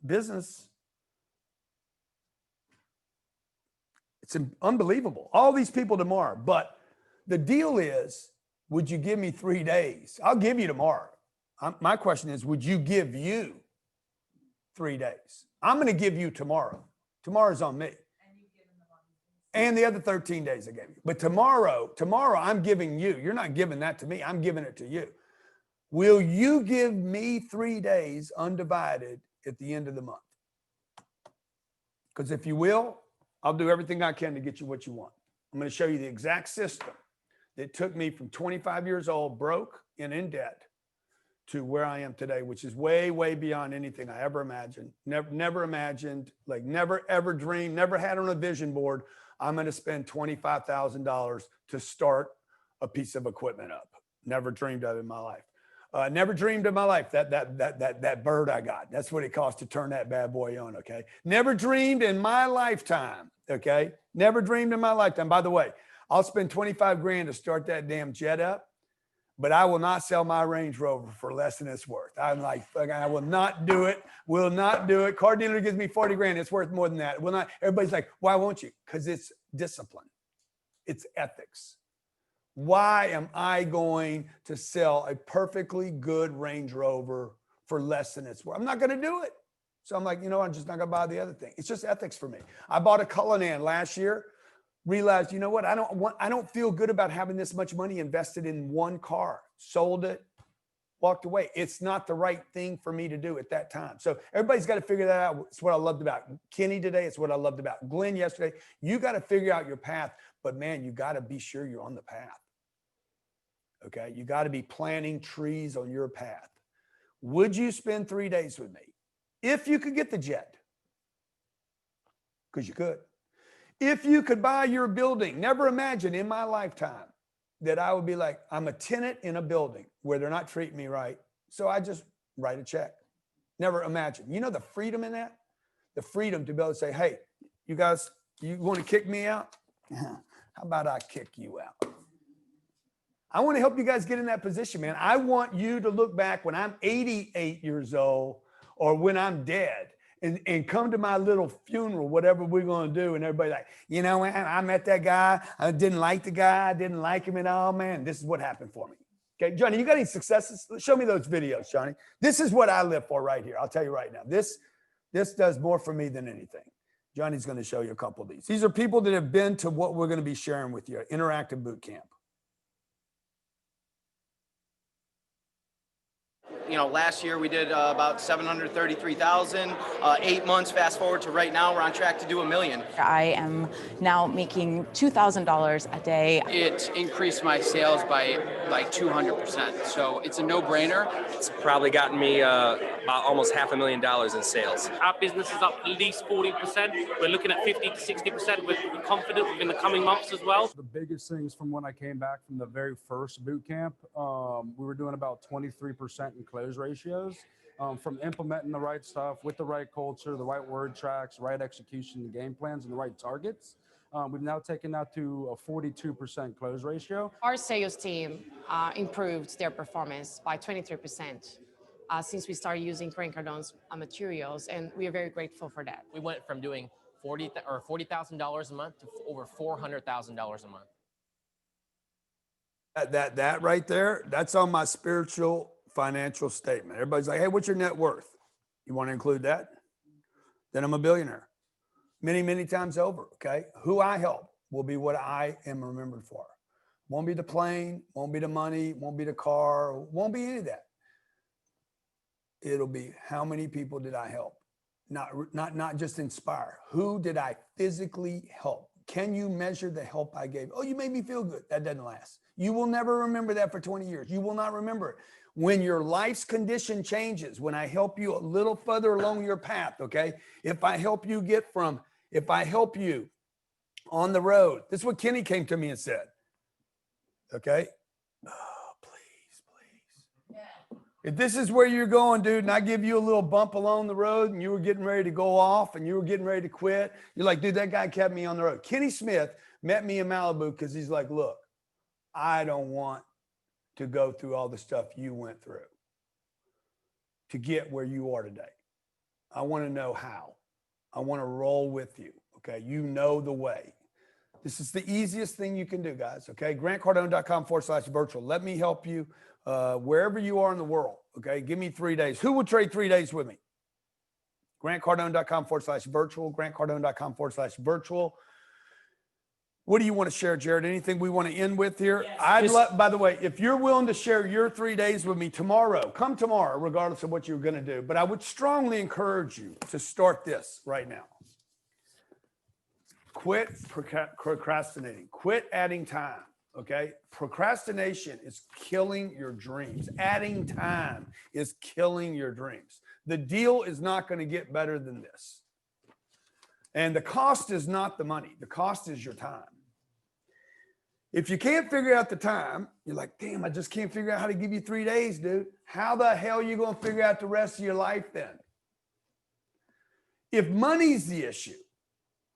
business. It's unbelievable. All these people tomorrow, but the deal is, would you give me 3 days? I'll give you tomorrow. My question is, would you give you 3 days? I'm going to give you tomorrow. Tomorrow's on me. And you've given the money. And the other 13 days I gave you. But tomorrow I'm giving you. You're not giving that to me. I'm giving it to you. Will you give me 3 days undivided at the end of the month? Because if you will, I'll do everything I can to get you what you want. I'm going to show you the exact system that took me from 25 years old, broke and in debt, to where I am today, which is way, way beyond anything I ever imagined. Never imagined, like never, ever dreamed, never had on a vision board, I'm going to spend $25,000 to start a piece of equipment up. Never dreamed of it in my life. Never dreamed in my life that bird I got. That's what it cost to turn that bad boy on, okay? Never dreamed in my lifetime, okay? Never dreamed in my lifetime. By the way, I'll spend 25 grand to start that damn jet up, but I will not sell my Range Rover for less than it's worth. I'm like, I will not do it. Will not do it. Car dealer gives me 40 grand. It's worth more than that. Will not. Everybody's like, why won't you? Because it's discipline. It's ethics. Why am I going to sell a perfectly good Range Rover for less than it's worth? I'm not going to do it. So I'm like, you know, I'm just not going to buy the other thing. It's just ethics for me. I bought a Cullinan last year. Realized, you know what? I don't feel good about having this much money invested in one car. Sold it. walked away. It's not the right thing for me to do at that time. So everybody's got to figure that out. It's what I loved about Kenny today. It's what I loved about Glenn yesterday. You got to figure out your path, but man, you got to be sure you're on the path. Okay. You got to be planting trees on your path. Would you spend 3 days with me if you could get the jet? Because you could. If you could buy your building, never imagine in my lifetime that I would be like, I'm a tenant in a building where they're not treating me right. So I just write a check. Never imagine. You know the freedom in that? The freedom to be able to say, hey, you guys, you want to kick me out? How about I kick you out? I want to help you guys get in that position, man. I want you to look back when I'm 88 years old or when I'm dead and come to my little funeral, whatever we're going to do. And everybody's like, you know, man, I met that guy. I didn't like the guy. I didn't like him at all, man. This is what happened for me. Okay, Johnny, you got any successes? Show me those videos, Johnny. This is what I live for right here. I'll tell you right now. This does more for me than anything. Johnny's going to show you a couple of these. These are people that have been to what we're going to be sharing with you, interactive boot camp. You know, last year we did about 733,000. 8 months, fast forward to right now, we're on track to do $1 million. I am now making $2,000 a day. It increased my sales by like 200%. So it's a no-brainer. It's probably gotten me about almost $500,000 in sales. Our business is up at least 40%. We're looking at 50 to 60%. We're confident within the coming months as well. The biggest things from when I came back from the very first boot camp, we were doing about 23% in close ratios. From implementing the right stuff with the right culture, the right word tracks, right execution, the game plans, and the right targets. We've now taken that to a 42% close ratio. Our sales team improved their performance by 23% since we started using Grant Cardone's materials, and we are very grateful for that. We went from doing $40,000 a month to over $400,000 a month. That right there, that's on my spiritual financial statement. Everybody's like, hey, what's your net worth? You want to include that? Then I'm a billionaire. Many, many times over, okay? Who I help will be what I am remembered for. Won't be the plane, won't be the money, won't be the car, won't be any of that. It'll be how many people did I help? Not just inspire. Who did I physically help? Can you measure the help I gave? Oh, you made me feel good. That doesn't last. You will never remember that for 20 years. You will not remember it. When your life's condition changes, when I help you a little further along your path, okay? If I help you on the road, this is what Kenny came to me and said, okay? Oh, please. Yeah. If this is where you're going, dude, and I give you a little bump along the road and you were getting ready to go off and you were getting ready to quit, you're like, dude, that guy kept me on the road. Kenny Smith met me in Malibu because he's like, look, I don't want to go through all the stuff you went through to get where you are today. I want to know how. I want to roll with you. Okay. You know the way. This is the easiest thing you can do, guys. Okay. GrantCardone.com/virtual. Let me help you wherever you are in the world. Okay. Give me 3 days. Who would trade 3 days with me? GrantCardone.com/virtual. GrantCardone.com/virtual. What do you want to share, Jared? Anything we want to end with here? Yes, by the way, if you're willing to share your 3 days with me tomorrow, come tomorrow, regardless of what you're going to do. But I would strongly encourage you to start this right now. Quit procrastinating. Quit adding time. Okay. Procrastination is killing your dreams. Adding time is killing your dreams. The deal is not going to get better than this. And the cost is not the money. The cost is your time. If you can't figure out the time, you're like, damn, I just can't figure out how to give you 3 days, dude. How the hell are you going to figure out the rest of your life then? If money's the issue,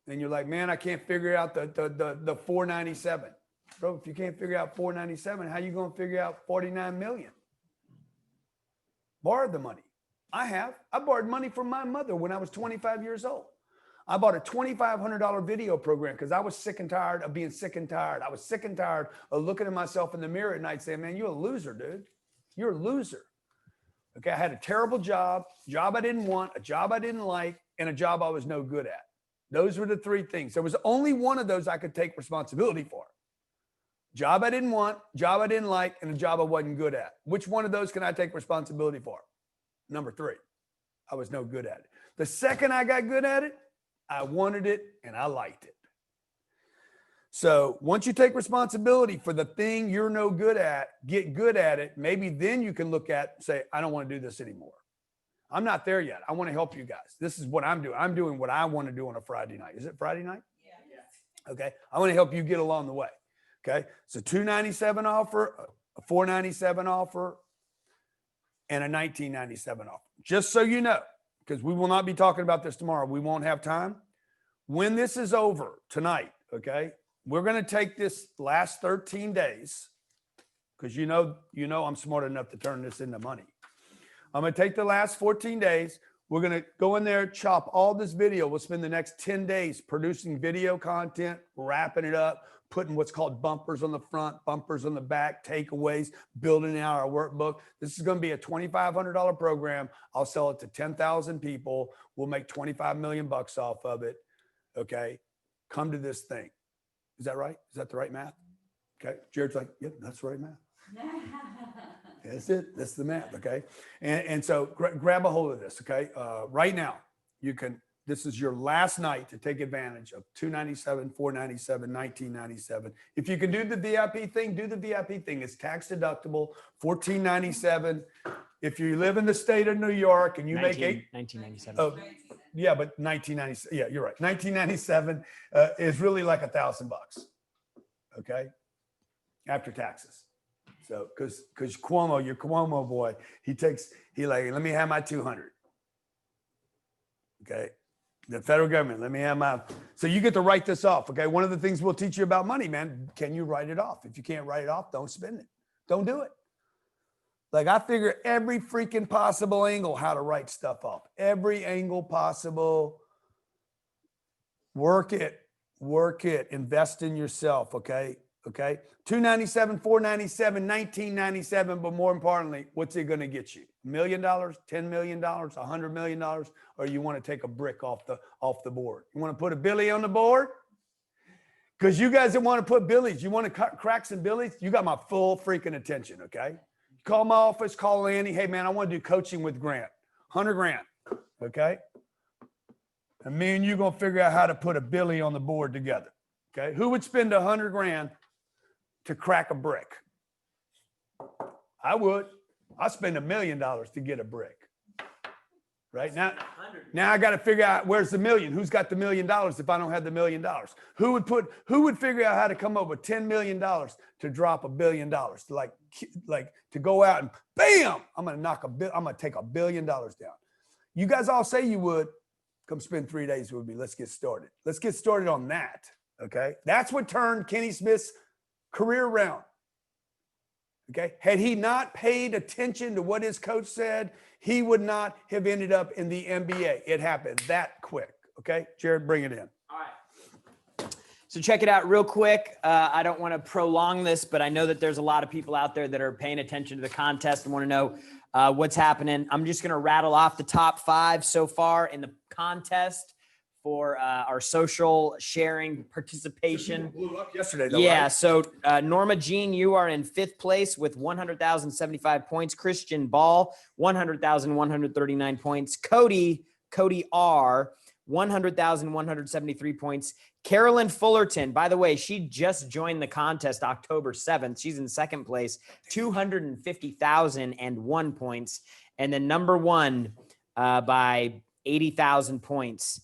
then you're like, man, I can't figure out the $497. Bro, if you can't figure out $497, how are you going to figure out $49 million? Borrowed the money. I borrowed money from my mother when I was 25 years old. I bought a $2,500 video program because I was sick and tired of being sick and tired. I was sick and tired of looking at myself in the mirror at night saying, man, you're a loser, dude. You're a loser. Okay, I had a terrible job I didn't want, a job I didn't like, and a job I was no good at. Those were the three things. There was only one of those I could take responsibility for. Job I didn't want, job I didn't like, and a job I wasn't good at. Which one of those can I take responsibility for? Number 3, I was no good at it. The second I got good at it, I wanted it and I liked it. So once you take responsibility for the thing you're no good at, get good at it, maybe then you can look at, say, I don't want to do this anymore. I'm not there yet. I want to help you guys. This is what I'm doing. I'm doing what I want to do on a Friday night. Is it Friday night? Yeah. Okay. I want to help you get along the way. Okay. So $297 offer, a $497 offer, and a $1997 offer. Just so you know, because we will not be talking about this tomorrow. We won't have time. When this is over tonight, okay, we're going to take this last 13 days because you know I'm smart enough to turn this into money. I'm going to take the last 14 days. We're going to go in there, chop all this video. We'll spend the next 10 days producing video content, wrapping it up, putting what's called bumpers on the front, bumpers on the back, takeaways, building out our workbook. This is going to be a $2,500 program. I'll sell it to 10,000 people. We'll make 25 million bucks off of it. Okay. Come to this thing. Is that right? Is that the right math? Okay. Jared's like, yep, that's the right math. That's it. That's the math. Okay. And so grab a hold of this. Okay. Right now you can, this is your last night to take advantage of $297, $497, $1997. If you can do the VIP thing, do the VIP thing. It's tax deductible, $1497. If you live in the state of New York and you make $1997. Oh, yeah, but 1997. Yeah, you're right. 1997 is really like $1,000. Okay, after taxes. So, because Cuomo, your Cuomo boy, he like, let me have my 200. Okay. The federal government, let me have my, so you get to write this off. Okay. One of the things we'll teach you about money, man, can you write it off? If you can't write it off, don't spend it. Don't do it. Like I figure every freaking possible angle how to write stuff off. Every angle possible. Work it. Invest in yourself. Okay. Okay. $297, $497, $1997. But more importantly, what's it going to get you? $1 million, $10 million, $100 million, or you want to take a brick off the board? You want to put a Billy on the board? Because you guys that want to put Billies, you want to crack some Billies, you got my full freaking attention, okay? Call my office, call Andy. Hey, man, I want to do coaching with Grant. 100 grand, okay? And me and you going to figure out how to put a Billy on the board together, okay? Who would spend 100 grand to crack a brick? I would. I'll spend $1 million to get a brick. Right now I got to figure out where's the million. Who's got the $1 million if I don't have the $1 million? Who would figure out how to come up with $10 million to drop $1 billion? Like to go out and bam, I'm going to take $1 billion down. You guys all say you would. Come spend 3 days with me. Let's get started. Let's get started on that. Okay. That's what turned Kenny Smith's career around. Okay. Had he not paid attention to what his coach said, he would not have ended up in the NBA. It happened that quick. Okay. Jared, bring it in. All right. So check it out real quick. I don't want to prolong this, but I know that there's a lot of people out there that are paying attention to the contest and want to know what's happening. I'm just going to rattle off the top 5 so far in the contest for our social sharing participation. Blew up yesterday, though, yeah. right? So Norma Jean, you are in 5th place with 100,075 points. Christian Ball, 100,139 points. Cody R, 100,173 points. Carolyn Fullerton, by the way, she just joined the contest October 7th. She's in 2nd place, 250,001 points. And then number 1 by 80,000 points.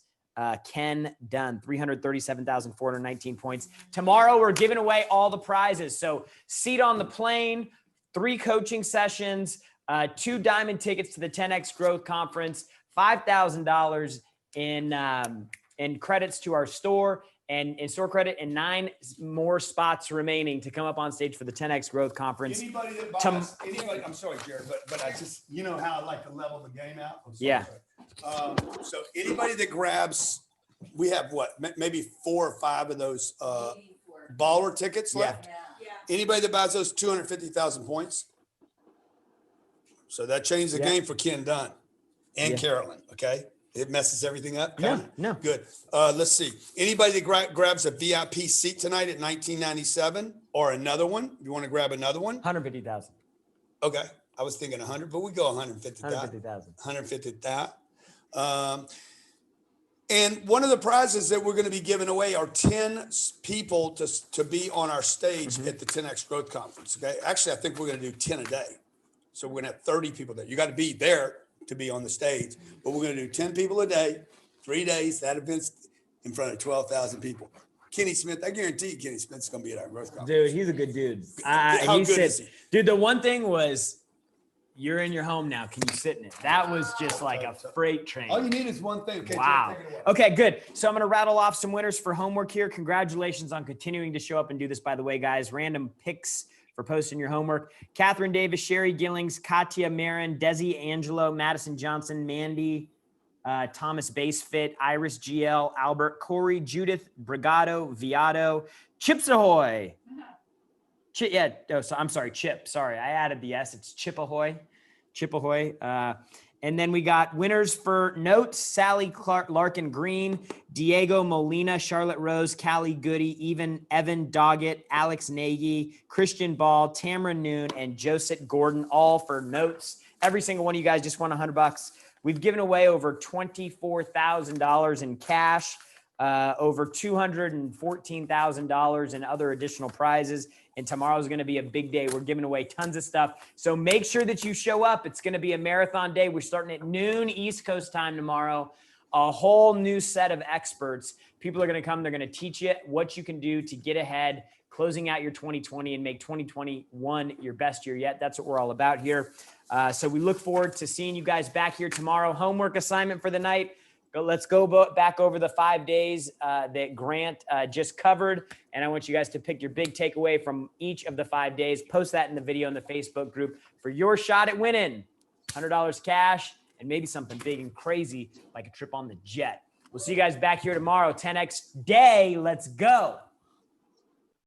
Ken Dunn, 337,419 points. Tomorrow, we're giving away all the prizes. So seat on the plane, 3 coaching sessions, 2 diamond tickets to the 10X Growth Conference, $5,000 in credits to our store and in store credit, and 9 more spots remaining to come up on stage for the 10X Growth Conference. Anybody that buys, I'm sorry, Jared, but I just, you know how I like to level the game out? Yeah. So anybody that grabs, we have what, maybe 4 or 5 of those baller tickets left. Yeah. Anybody that buys those 250,000 points. So that changed the game for Ken Dunn and Carolyn. Okay. It messes everything up? No, Kinda? no. Good. Let's see. Anybody that grabs a VIP seat tonight at $19.97 or another one? You want to grab another one? 150,000. Okay. I was thinking 100, but we go 150,000. 150,000. 150,000. And one of the prizes that we're going to be giving away are 10 people to be on our stage at the 10X Growth Conference. Okay. Actually, I think we're going to do 10 a day. So we're going to have 30 people there. You got to be there to be on the stage, but we're going to do 10 people a day, 3 days. That event's in front of 12,000 people. Kenny Smith, I guarantee you Kenny Smith's going to be at our growth conference. Dude, he's a good dude. How good is he? Dude, the one thing was, you're in your home now. Can you sit in it? That was just like a freight train. All you need is one thing. Okay, wow. Jared, take it away. Okay, good. So I'm going to rattle off some winners for homework here. Congratulations on continuing to show up and do this, by the way, guys. Random picks for posting your homework. Catherine Davis, Sherry Gillings, Katya Marin, Desi Angelo, Madison Johnson, Mandy, Thomas Basefit, Iris GL, Albert Corey, Judith Brigado, Viato, Chips Ahoy. I'm sorry, Chip. Sorry, I added the S. It's Chip Ahoy. Chip Ahoy. And then we got winners for notes: Sally Larkin Green, Diego Molina, Charlotte Rose, Callie Goody, Evan Doggett, Alex Nagy, Christian Ball, Tamara Noon, and Joseph Gordon, all for notes. Every single one of you guys just won $100. We've given away over $24,000 in cash, over $214,000 in other additional prizes. And tomorrow's going to be a big day. We're giving away tons of stuff. So make sure that you show up. It's going to be a marathon day. We're starting at noon East Coast time tomorrow. A whole new set of experts. People are going to come. They're going to teach you what you can do to get ahead, closing out your 2020 and make 2021 your best year yet. That's what we're all about here. So we look forward to seeing you guys back here tomorrow. Homework assignment for the night. Let's go back over the 5 days that Grant just covered. And I want you guys to pick your big takeaway from each of the 5 days. Post that in the video in the Facebook group for your shot at winning $100 cash and maybe something big and crazy like a trip on the jet. We'll see you guys back here tomorrow, 10X day. Let's go.